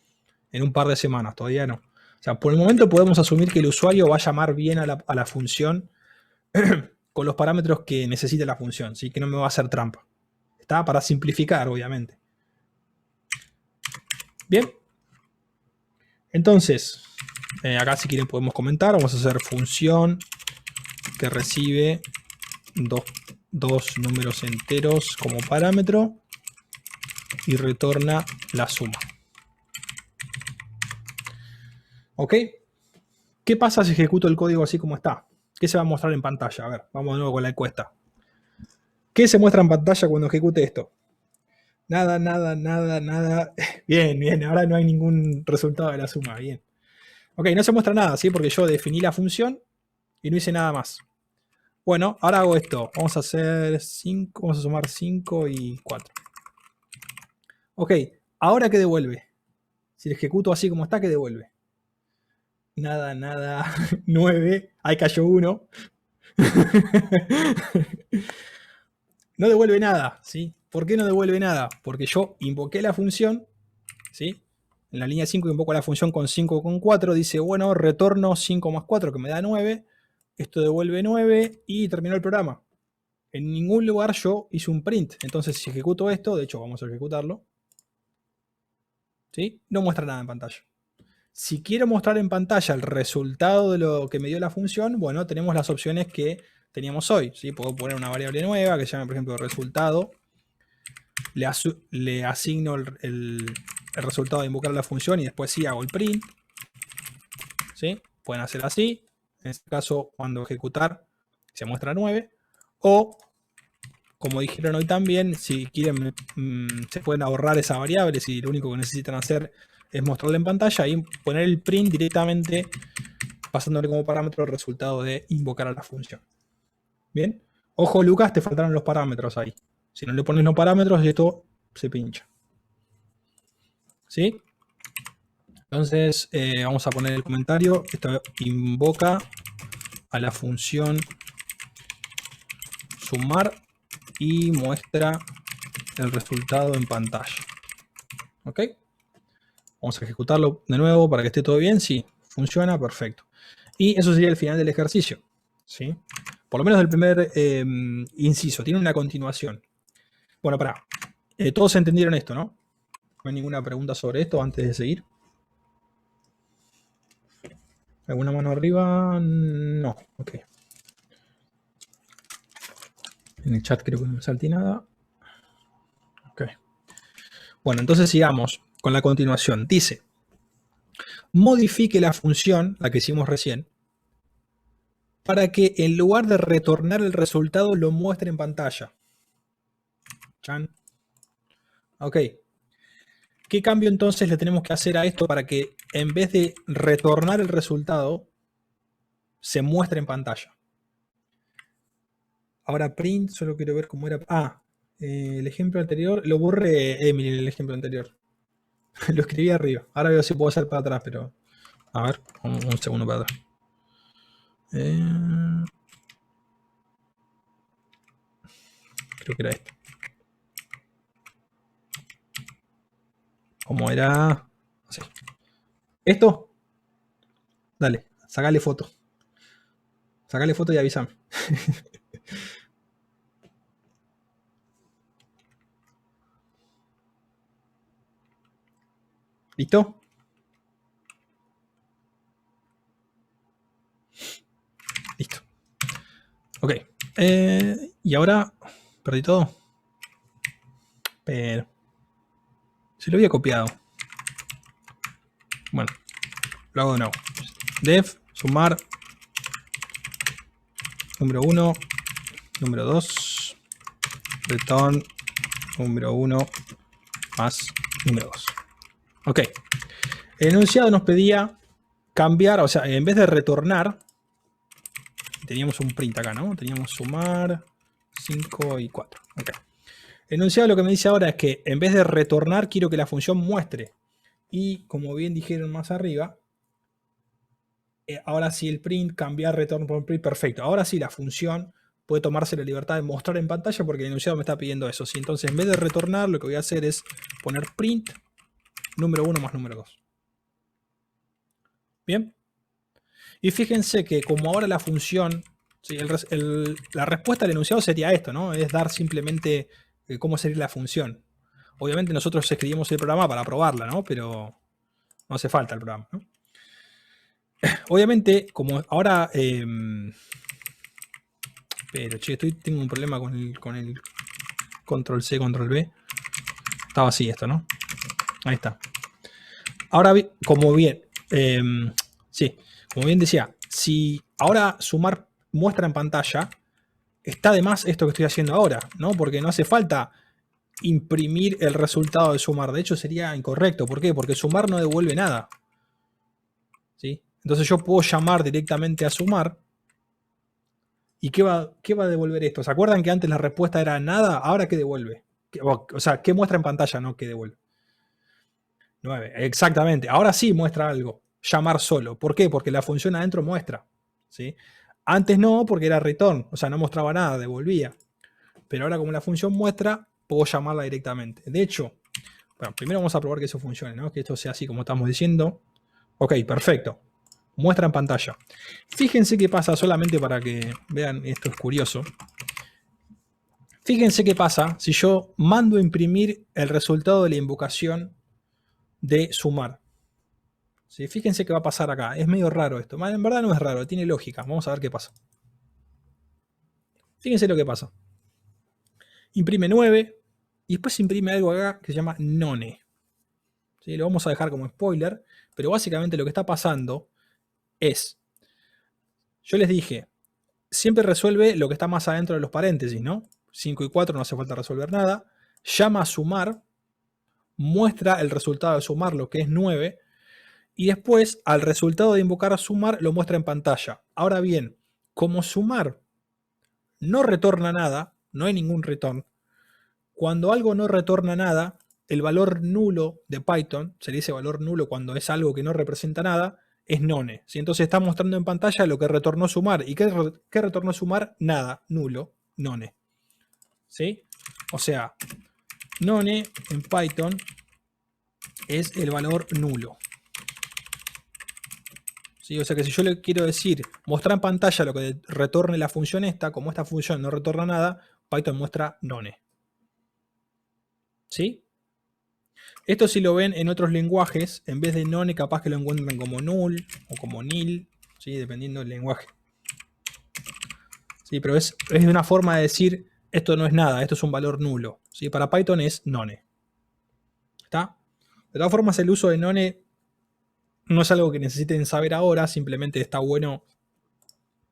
En un par de semanas, todavía no. O sea, por el momento podemos asumir que el usuario va a llamar bien a la función con los parámetros que necesite la función, ¿sí? Que no me va a hacer trampa. Está para simplificar, obviamente. Bien. Entonces, acá si quieren podemos comentar. Vamos a hacer función que recibe dos números enteros como parámetro y retorna la suma. ¿Ok? ¿Qué pasa si ejecuto el código así como está? ¿Qué se va a mostrar en pantalla? A ver, vamos de nuevo con la encuesta. ¿Qué se muestra en pantalla cuando ejecute esto? Nada. Bien, ahora no hay ningún resultado de la suma, bien. Ok, no se muestra nada, ¿sí? Porque yo definí la función y no hice nada más. Bueno, ahora hago esto. Vamos a hacer 5, vamos a sumar 5 y 4. Ok, ¿ahora qué devuelve? Si lo ejecuto así como está, ¿qué devuelve? Nada, 9. Ahí cayó 1. No devuelve nada, ¿sí? ¿Por qué no devuelve nada? Porque yo invoqué la función, ¿sí? En la línea 5 invoco la función con 5 con 4. Dice, bueno, retorno 5 más 4 que me da 9. Esto devuelve 9 y terminó el programa. En ningún lugar yo hice un print. Entonces si ejecuto esto, de hecho vamos a ejecutarlo, ¿sí? No muestra nada en pantalla. Si quiero mostrar en pantalla el resultado de lo que me dio la función, bueno, tenemos las opciones que teníamos hoy, ¿sí? Puedo poner una variable nueva que se llama, por ejemplo, resultado. Le asigno el resultado de invocar la función y después sí hago el print. ¿Sí? Pueden hacer así. En este caso, cuando ejecutar, se muestra 9. O, como dijeron hoy también, si quieren, se pueden ahorrar esa variable. Si lo único que necesitan hacer es mostrarla en pantalla y poner el print directamente, pasándole como parámetro el resultado de invocar a la función. Bien. Ojo, Lucas, te faltaron los parámetros ahí. Si no le pones los parámetros, esto se pincha. ¿Sí? Entonces, vamos a poner el comentario. Esto invoca a la función sumar y muestra el resultado en pantalla. ¿Ok? Vamos a ejecutarlo de nuevo para que esté todo bien. Sí, funciona, perfecto. Y eso sería el final del ejercicio. ¿Sí? Por lo menos el primer inciso. Tiene una continuación. Bueno, pará. Todos entendieron esto, ¿no? ¿No hay ninguna pregunta sobre esto antes de seguir? ¿Alguna mano arriba? No. Ok. En el chat creo que no me salté nada. Ok. Bueno, entonces sigamos con la continuación. Dice, modifique la función, la que hicimos recién, para que en lugar de retornar el resultado lo muestre en pantalla. Chan. Ok. ¿Qué cambio entonces le tenemos que hacer a esto para que en vez de retornar el resultado se muestre en pantalla? Ahora print, solo quiero ver cómo era. El ejemplo anterior, lo borré, Emily, el ejemplo anterior. Lo escribí arriba. Ahora veo si puedo hacer para atrás, pero... A ver, un segundo para atrás. Creo que era esto. ¿Cómo era? Así. ¿Esto? Dale, sacale foto. Sacale foto y avísame. ¿Listo? Listo. Ok. Y ahora... Perdí todo. Pero... Se lo había copiado. Bueno. Lo hago de nuevo. Def, sumar. Número 1. Número 2. Return. Número 1. Más número 2. Ok. El enunciado nos pedía cambiar, o sea, en vez de retornar, teníamos un print acá, ¿no? Teníamos sumar 5 y 4. Ok. El enunciado lo que me dice ahora es que en vez de retornar, quiero que la función muestre. Y como bien dijeron más arriba, ahora sí el print, cambiar return por print, perfecto. Ahora sí la función puede tomarse la libertad de mostrar en pantalla porque el enunciado me está pidiendo eso. ¿Sí? Entonces, en vez de retornar, lo que voy a hacer es poner print número 1 más número 2. ¿Bien? Y fíjense que como ahora la función, ¿sí? La respuesta al enunciado sería esto, ¿no? Es dar simplemente cómo sería la función. Obviamente nosotros escribimos el programa para probarla, ¿no? Pero no hace falta el programa, ¿no? Obviamente, como ahora... pero, che, tengo un problema con el control C, control B. Estaba así esto, ¿no? Ahí está. Ahora, como bien... sí, como bien decía, si ahora sumar muestra en pantalla, está de más esto que estoy haciendo ahora, ¿no? Porque no hace falta imprimir el resultado de sumar. De hecho, sería incorrecto. ¿Por qué? Porque sumar no devuelve nada. ¿Sí? Entonces yo puedo llamar directamente a sumar. ¿Y qué va a devolver esto? ¿Se acuerdan que antes la respuesta era nada? ¿Ahora qué devuelve? O sea, ¿qué muestra en pantalla? No, ¿qué devuelve? 9. Exactamente. Ahora sí muestra algo. Llamar solo. ¿Por qué? Porque la función adentro muestra. ¿Sí? Antes no, porque era return. O sea, no mostraba nada, devolvía. Pero ahora como la función muestra, puedo llamarla directamente. De hecho, bueno, primero vamos a probar que eso funcione, ¿no? Que esto sea así como estamos diciendo. Ok, perfecto. Muestra en pantalla. Fíjense qué pasa, solamente para que vean, esto es curioso. Fíjense qué pasa si yo mando a imprimir el resultado de la invocación de sumar. ¿Sí? Fíjense qué va a pasar acá. Es medio raro esto. En verdad no es raro, tiene lógica. Vamos a ver qué pasa. Fíjense lo que pasa. Imprime 9 y después imprime algo acá que se llama none. ¿Sí? Lo vamos a dejar como spoiler, pero básicamente lo que está pasando es, yo les dije, siempre resuelve lo que está más adentro de los paréntesis, ¿no? 5 y 4 no hace falta resolver nada. Llama a sumar, muestra el resultado de sumar, lo que es 9, y después al resultado de invocar a sumar lo muestra en pantalla. Ahora bien, como sumar no retorna nada, no hay ningún return, cuando algo no retorna nada, el valor nulo de Python, se le dice valor nulo cuando es algo que no representa nada, es none. ¿Sí? Entonces está mostrando en pantalla lo que retornó sumar. ¿Y qué retornó sumar? Nada, nulo, none. ¿Sí? O sea, none en Python es el valor nulo. ¿Sí? O sea que si yo le quiero decir, mostrar en pantalla lo que retorne la función esta, como esta función no retorna nada, Python muestra none. ¿Sí? Esto si lo ven en otros lenguajes, en vez de none capaz que lo encuentran como null o como nil, ¿sí? Dependiendo del lenguaje. ¿Sí? Pero es una forma de decir, esto no es nada, esto es un valor nulo. ¿Sí? Para Python es none. ¿Está? De todas formas, el uso de none no es algo que necesiten saber ahora, simplemente está bueno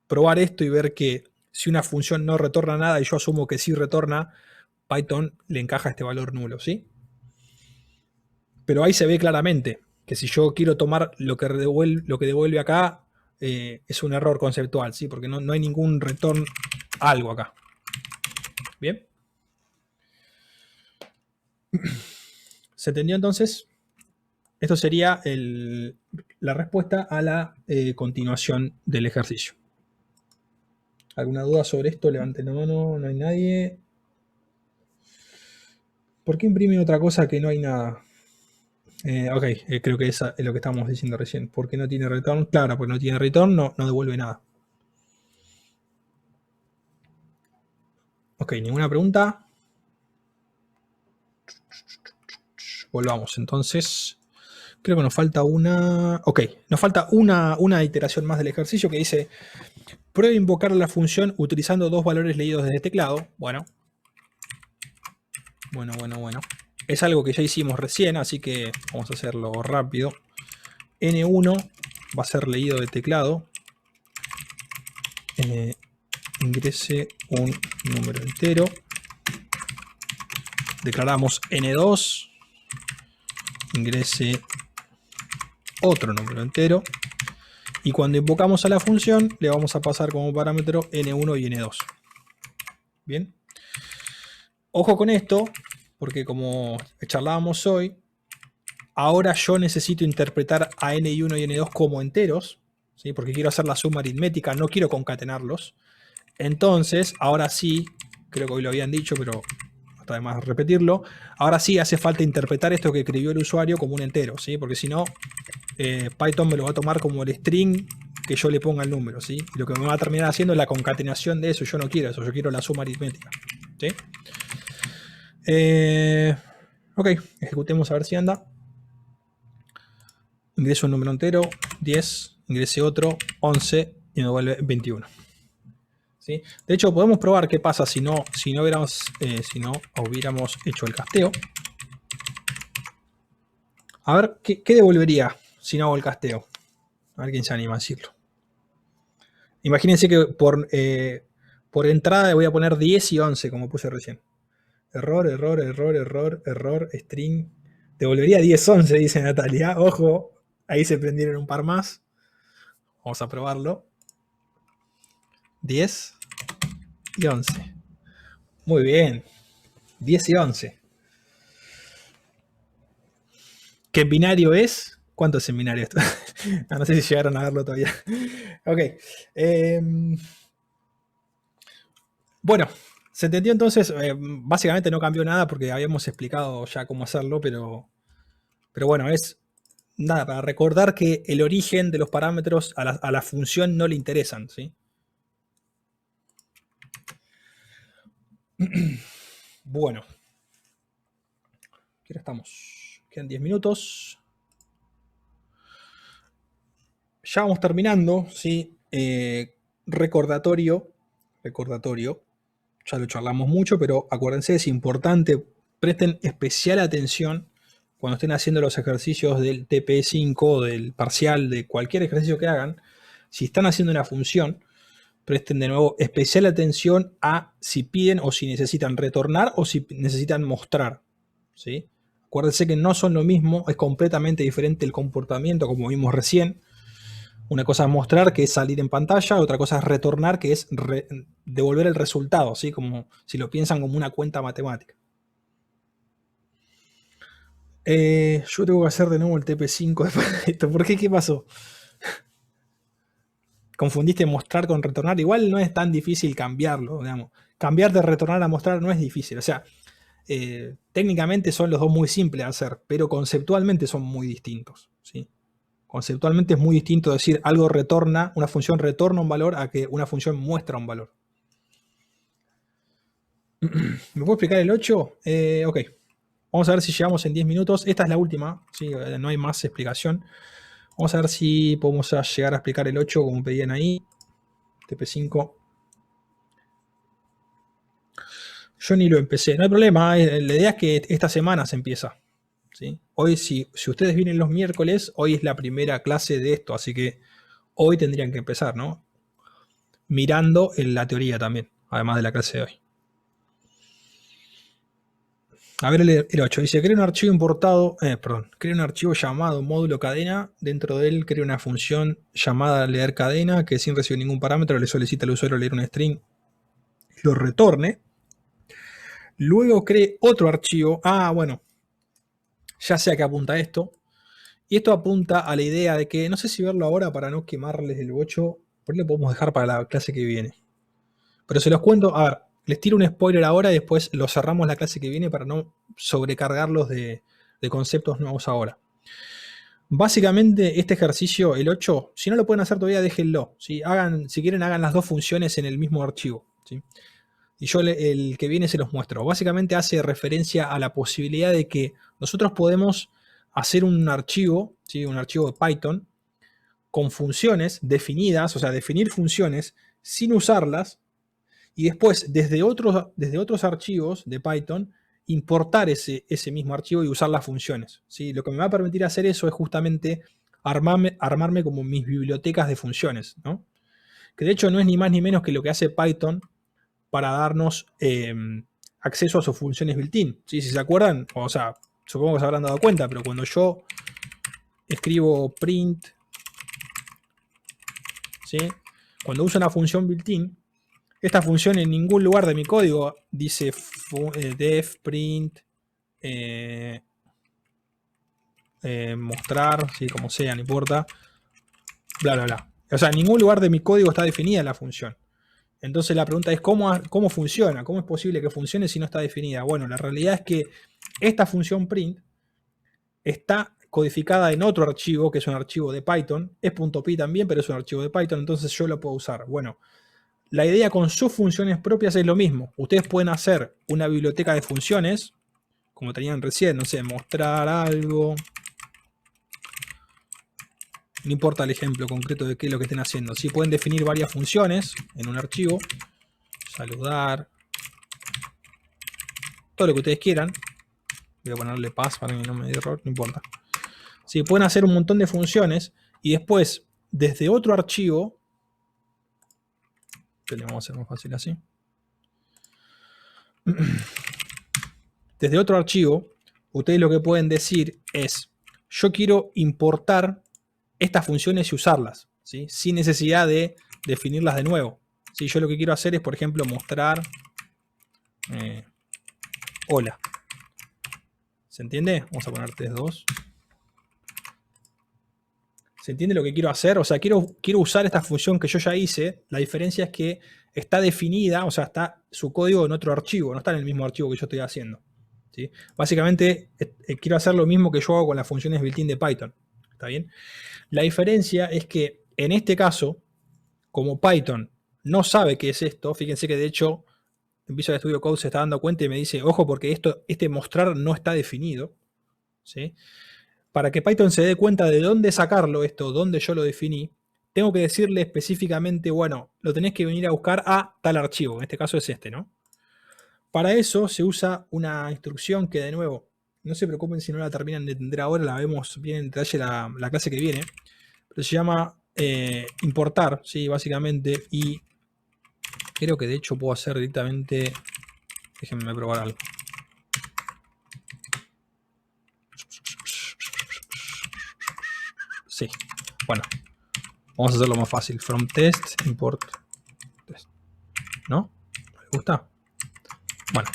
probar esto y ver que si una función no retorna nada y yo asumo que sí retorna, Python le encaja este valor nulo, ¿sí? Pero ahí se ve claramente que si yo quiero tomar lo que devuelve acá, es un error conceptual, ¿sí? Porque no hay ningún return algo acá. ¿Bien? ¿Se entendió entonces? Esto sería la respuesta a la continuación del ejercicio. ¿Alguna duda sobre esto? Levanten la mano, no hay nadie. ¿Por qué imprimen otra cosa que no hay nada? Ok, creo que eso es lo que estábamos diciendo recién. ¿Por qué no tiene return? Claro, porque no tiene return, no devuelve nada. Ok, ninguna pregunta. Volvamos entonces. Creo que nos falta una... Ok, nos falta una iteración más del ejercicio que dice: pruebe invocar la función utilizando dos valores leídos desde teclado. Bueno. Es algo que ya hicimos recién, así que vamos a hacerlo rápido. N1 va a ser leído de teclado. Ingrese un número entero. Declaramos N2. Ingrese otro número entero. Y cuando invocamos a la función, le vamos a pasar como parámetro N1 y N2. Bien. Ojo con esto, porque como charlábamos hoy, ahora yo necesito interpretar a N1 y N2 como enteros, ¿sí? Porque quiero hacer la suma aritmética, no quiero concatenarlos. Entonces, ahora sí, creo que hoy lo habían dicho, pero está de más repetirlo, ahora sí hace falta interpretar esto que escribió el usuario como un entero, ¿sí? Porque si no, Python me lo va a tomar como el string que yo le ponga el número, ¿sí? Y lo que me va a terminar haciendo es la concatenación de eso. Yo no quiero eso, yo quiero la suma aritmética, ¿sí? Ok, ejecutemos a ver si anda. Ingreso un número entero, 10, ingrese otro, 11 y me devuelve 21. ¿Sí? De hecho, podemos probar qué pasa si no hubiéramos hecho el casteo. A ver, ¿qué devolvería si no hago el casteo? A ver quién se anima a decirlo. Imagínense que por entrada voy a poner 10 y 11, como puse recién. Error, string. Devolvería 10, 11, dice Natalia. Ojo, ahí se prendieron un par más. Vamos a probarlo. 10 y 11. Muy bien. 10 y 11. ¿Qué binario es? ¿Cuánto es en binario esto? No sé si llegaron a verlo todavía. Ok. Bueno, se entendió entonces. Básicamente no cambió nada porque habíamos explicado ya cómo hacerlo, pero bueno, es nada, para recordar que el origen de los parámetros a la función no le interesan, ¿sí? Bueno. ¿Qué hora estamos? Quedan 10 minutos. Ya vamos terminando, ¿sí? Recordatorio. Ya lo charlamos mucho, pero acuérdense, es importante, presten especial atención cuando estén haciendo los ejercicios del TP5, del parcial, de cualquier ejercicio que hagan. Si están haciendo una función, presten de nuevo especial atención a si piden o si necesitan retornar o si necesitan mostrar, ¿sí? Acuérdense que no son lo mismo, es completamente diferente el comportamiento, como vimos recién. Una cosa es mostrar, que es salir en pantalla, otra cosa es retornar, que es devolver el resultado, ¿sí? Como si lo piensan como una cuenta matemática. Yo tengo que hacer de nuevo el TP5 después de esto. ¿Por qué? ¿Qué pasó? Confundiste mostrar con retornar. Igual no es tan difícil cambiarlo, digamos. Cambiar de retornar a mostrar no es difícil. O sea, técnicamente son los dos muy simples de hacer, pero conceptualmente son muy distintos, ¿sí? Conceptualmente es muy distinto decir algo retorna, una función retorna un valor a que una función muestra un valor. ¿Me puedo explicar el 8? Ok. Vamos a ver si llegamos en 10 minutos. Esta es la última, ¿sí? No hay más explicación. Vamos a ver si podemos llegar a explicar el 8 como pedían ahí. TP5. Yo ni lo empecé. No hay problema. La idea es que esta semana se empieza, ¿sí? Hoy, si ustedes vienen los miércoles, hoy es la primera clase de esto. Así que hoy tendrían que empezar, ¿no? mirando en la teoría también, además de la clase de hoy. A ver el 8. Dice, crea un archivo importado, crea un archivo llamado módulo cadena. Dentro de él crea una función llamada leer cadena que sin recibir ningún parámetro le solicita al usuario leer un string y lo retorne. Luego cree otro archivo. Bueno, ya sé a qué apunta esto. Y esto apunta a la idea de que, no sé si verlo ahora para no quemarles el bocho, por ahí lo podemos dejar para la clase que viene. Pero se los cuento, a ver, les tiro un spoiler ahora y después lo cerramos la clase que viene para no sobrecargarlos de conceptos nuevos ahora. Básicamente este ejercicio, el 8, si no lo pueden hacer todavía, déjenlo. ¿Sí? Si quieren, hagan las dos funciones en el mismo archivo. ¿Sí? Y yo el que viene se los muestro. Básicamente hace referencia a la posibilidad de que nosotros podemos hacer un archivo, ¿sí? Un archivo de Python, con funciones definidas, o sea, definir funciones sin usarlas, y después desde otros archivos de Python importar ese mismo archivo y usar las funciones. ¿Sí? Lo que me va a permitir hacer eso es justamente armarme como mis bibliotecas de funciones, ¿no? Que de hecho no es ni más ni menos que lo que hace Python para darnos acceso a sus funciones built-in. ¿Sí? Si se acuerdan, o sea, supongo que se habrán dado cuenta, pero cuando yo escribo print, ¿sí? Cuando uso una función built-in, esta función en ningún lugar de mi código dice def print mostrar, ¿sí? Como sea, no importa, bla, bla, bla. O sea, en ningún lugar de mi código está definida la función. Entonces la pregunta es, ¿cómo funciona? ¿Cómo es posible que funcione si no está definida? Bueno, la realidad es que esta función print está codificada en otro archivo, que es un archivo de Python. Es .py también, pero es un archivo de Python, entonces yo lo puedo usar. Bueno, la idea con sus funciones propias es lo mismo. Ustedes pueden hacer una biblioteca de funciones, como tenían recién, no sé, mostrar algo. No importa el ejemplo concreto de qué es lo que estén haciendo. Sí, pueden definir varias funciones en un archivo. Saludar. Todo lo que ustedes quieran. Voy a ponerle paz para que no me dé error, no importa. Sí, pueden hacer un montón de funciones y después, desde otro archivo, que le vamos a hacer más fácil así. Desde otro archivo, ustedes lo que pueden decir es, yo quiero importar estas funciones y usarlas, ¿sí? Sin necesidad de definirlas de nuevo. ¿Sí? Yo lo que quiero hacer es, por ejemplo, mostrar hola. ¿Se entiende? Vamos a poner test2. ¿Se entiende lo que quiero hacer? O sea, quiero usar esta función que yo ya hice. La diferencia es que está definida, o sea, está su código en otro archivo, no está en el mismo archivo que yo estoy haciendo. ¿Sí? Básicamente, quiero hacer lo mismo que yo hago con las funciones built-in de Python. ¿Está bien? La diferencia es que, en este caso, como Python no sabe qué es esto, fíjense que de hecho, en Visual Studio Code se está dando cuenta y me dice, ojo, porque este mostrar no está definido. ¿Sí? Para que Python se dé cuenta de dónde sacarlo esto, dónde yo lo definí, tengo que decirle específicamente, bueno, lo tenés que venir a buscar a tal archivo. En este caso es este, ¿no? Para eso se usa una instrucción que, de nuevo, no se preocupen si no la terminan de entender ahora, la vemos bien en detalle la clase que viene. Pero se llama importar, ¿sí? Básicamente, y creo que de hecho puedo hacer directamente, déjenme probar algo. Sí, bueno, vamos a hacerlo más fácil. From test, import test. ¿No? ¿Me gusta? Bueno,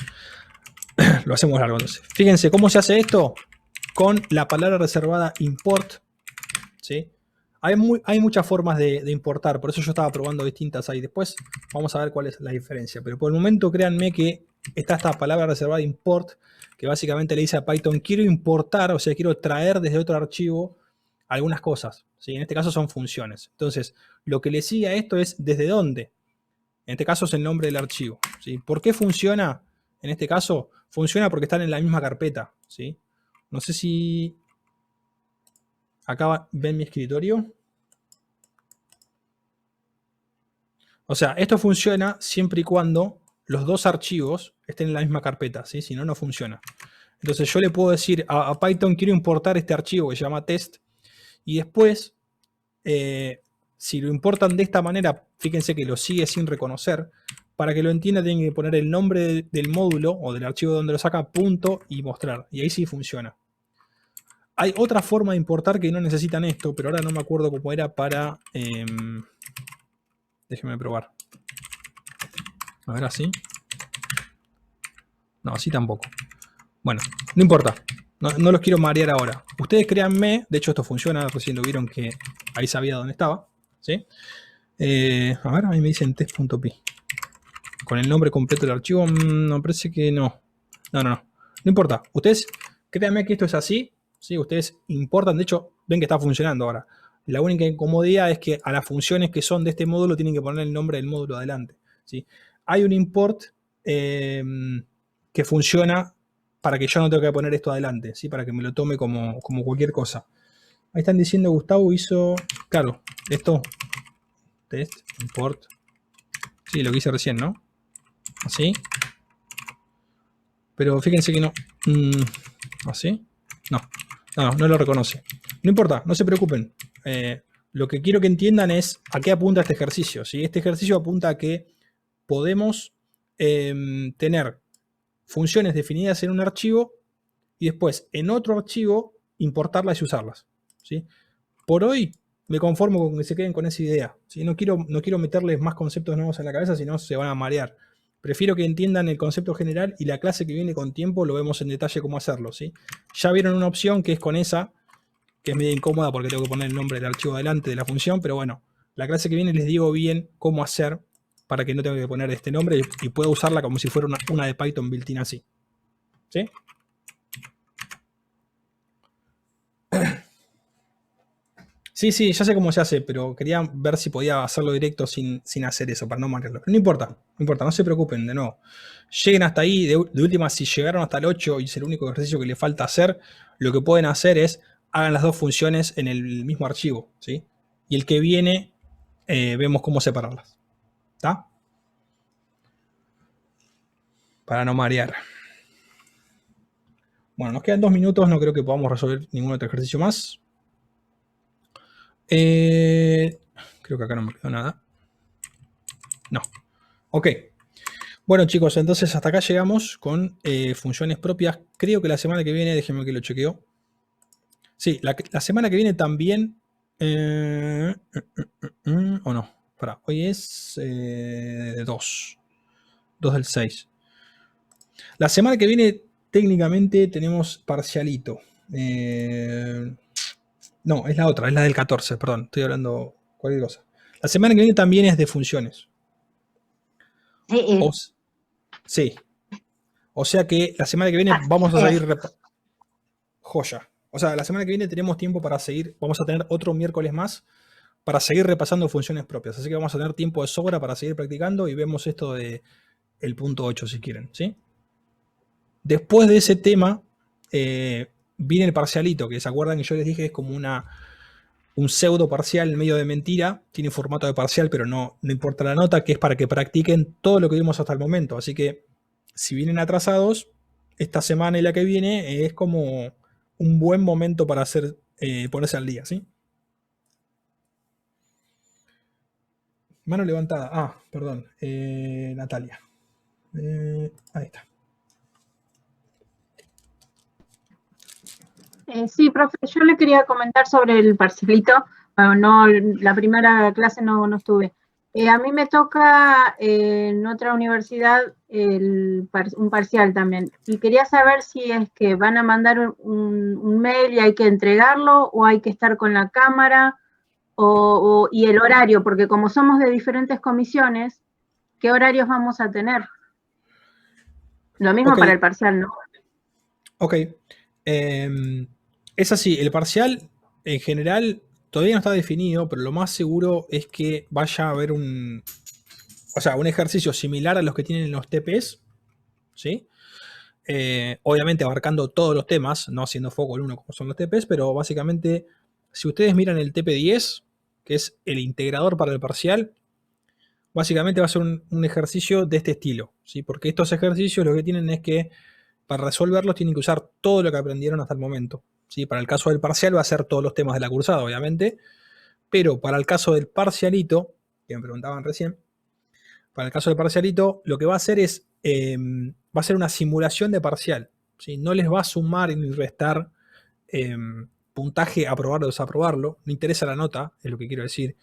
lo hacemos largo entonces. Fíjense cómo se hace esto con la palabra reservada import. ¿Sí? Hay muchas formas de importar, por eso yo estaba probando distintas ahí. Después vamos a ver cuál es la diferencia. Pero por el momento créanme que está esta palabra reservada import, que básicamente le dice a Python, quiero importar, o sea, quiero traer desde otro archivo algunas cosas. ¿Sí? En este caso son funciones. Entonces, lo que le sigue a esto es desde dónde. En este caso es el nombre del archivo. ¿Sí? ¿Por qué funciona? En este caso, funciona porque están en la misma carpeta. ¿Sí? No sé si acá ven mi escritorio. O sea, esto funciona siempre y cuando los dos archivos estén en la misma carpeta. ¿Sí? Si no, no funciona. Entonces yo le puedo decir a Python, quiero importar este archivo que se llama test. Y después Si lo importan de esta manera, fíjense que lo sigue sin reconocer. Para que lo entienda tienen que poner el nombre del módulo o del archivo donde lo saca, punto y mostrar. Y ahí sí funciona. Hay otra forma de importar que no necesitan esto, pero ahora no me acuerdo cómo era para... déjenme probar. A ver, así. No, así tampoco. Bueno, no importa. No los quiero marear ahora. Ustedes créanme, de hecho esto funciona, recién lo vieron que ahí sabía dónde estaba. ¿Sí? A ver, ahí me dicen test.py. Con el nombre completo del archivo, me parece que no. No importa. Ustedes créanme que esto es así. ¿Sí? Ustedes importan, de hecho, ven que está funcionando ahora. La única incomodidad es que a las funciones que son de este módulo tienen que poner el nombre del módulo adelante. ¿Sí? Hay un import que funciona para que yo no tenga que poner esto adelante, ¿sí? Para que me lo tome como cualquier cosa. Ahí están diciendo Gustavo hizo, claro, esto, test, import. Sí, lo que hice recién, ¿no? Así. Pero fíjense que no. ¿Así? No lo reconoce. No importa, no se preocupen. Lo que quiero que entiendan es a qué apunta este ejercicio. ¿Sí? Este ejercicio apunta a que podemos tener funciones definidas en un archivo y después en otro archivo importarlas y usarlas. ¿Sí? Por hoy me conformo con que se queden con esa idea. ¿Sí? No quiero meterles más conceptos nuevos en la cabeza, si no se van a marear. Prefiero que entiendan el concepto general y la clase que viene con tiempo lo vemos en detalle cómo hacerlo. ¿Sí? Ya vieron una opción que es con esa, que es medio incómoda porque tengo que poner el nombre del archivo delante de la función, pero bueno, la clase que viene les digo bien cómo hacer para que no tenga que poner este nombre y pueda usarla como si fuera una de Python built-in así. ¿Sí? Sí, ya sé cómo se hace, pero quería ver si podía hacerlo directo sin hacer eso, para no marearlo. No importa, no se preocupen, de nuevo. Lleguen hasta ahí, de última, si llegaron hasta el 8 y es el único ejercicio que les falta hacer, lo que pueden hacer es, hagan las dos funciones en el mismo archivo, ¿sí? Y el que viene, vemos cómo separarlas. ¿Está? Para no marear. Bueno, nos quedan 2 minutos, no creo que podamos resolver ningún otro ejercicio más. Creo que acá no me quedó nada. No. Ok. Bueno, chicos, entonces hasta acá llegamos con funciones propias. Creo que la semana que viene, déjenme que lo chequeo. Sí, la semana que viene también... ¿o no? Pará, hoy es 2 del 6. La semana que viene técnicamente tenemos parcialito. No, es la otra, es la del 14, perdón, estoy hablando cualquier cosa. La semana que viene también es de funciones. Sí. O sea que la semana que viene vamos a seguir... Joya. O sea, la semana que viene tenemos tiempo para seguir, vamos a tener otro miércoles más para seguir repasando funciones propias. Así que vamos a tener tiempo de sobra para seguir practicando y vemos esto de el punto 8 si quieren, ¿sí? Después de ese tema viene el parcialito, que se acuerdan que yo les dije es como un pseudo parcial medio de mentira, tiene formato de parcial, pero no importa la nota, que es para que practiquen todo lo que vimos hasta el momento. Así que si vienen atrasados, esta semana y la que viene es como un buen momento para hacer ponerse al día, ¿sí? Mano levantada. Perdón. Natalia. Ahí está. Sí, profe, yo le quería comentar sobre el parcialito. Bueno, no, la primera clase no estuve. A mí me toca en otra universidad un parcial también. Y quería saber si es que van a mandar un mail y hay que entregarlo o hay que estar con la cámara y el horario, porque como somos de diferentes comisiones, ¿qué horarios vamos a tener? Lo mismo para el parcial, ¿no? Ok. Es así, el parcial en general todavía no está definido, pero lo más seguro es que vaya a haber un ejercicio similar a los que tienen los TPs, ¿sí? Obviamente abarcando todos los temas, no haciendo foco en uno como son los TPs, pero básicamente, si ustedes miran el TP10, que es el integrador para el parcial, básicamente va a ser un ejercicio de este estilo, ¿sí? Porque estos ejercicios lo que tienen es que para resolverlos tienen que usar todo lo que aprendieron hasta el momento, ¿sí? Para el caso del parcial va a ser todos los temas de la cursada, obviamente, Pero para el caso del parcialito, que me preguntaban recién, para el caso del parcialito, lo que va a hacer es, va a ser una simulación de parcial, ¿sí? No les va a sumar ni restar puntaje, aprobarlo o desaprobarlo, no interesa la nota, es lo que quiero decir,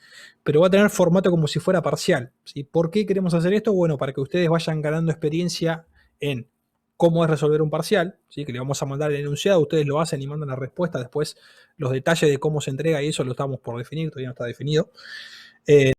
pero va a tener formato como si fuera parcial, ¿sí? ¿Por qué queremos hacer esto? Bueno, para que ustedes vayan ganando experiencia en cómo es resolver un parcial, ¿sí? Que le vamos a mandar el enunciado, ustedes lo hacen y mandan la respuesta, después los detalles de cómo se entrega y eso lo estamos por definir, todavía no está definido.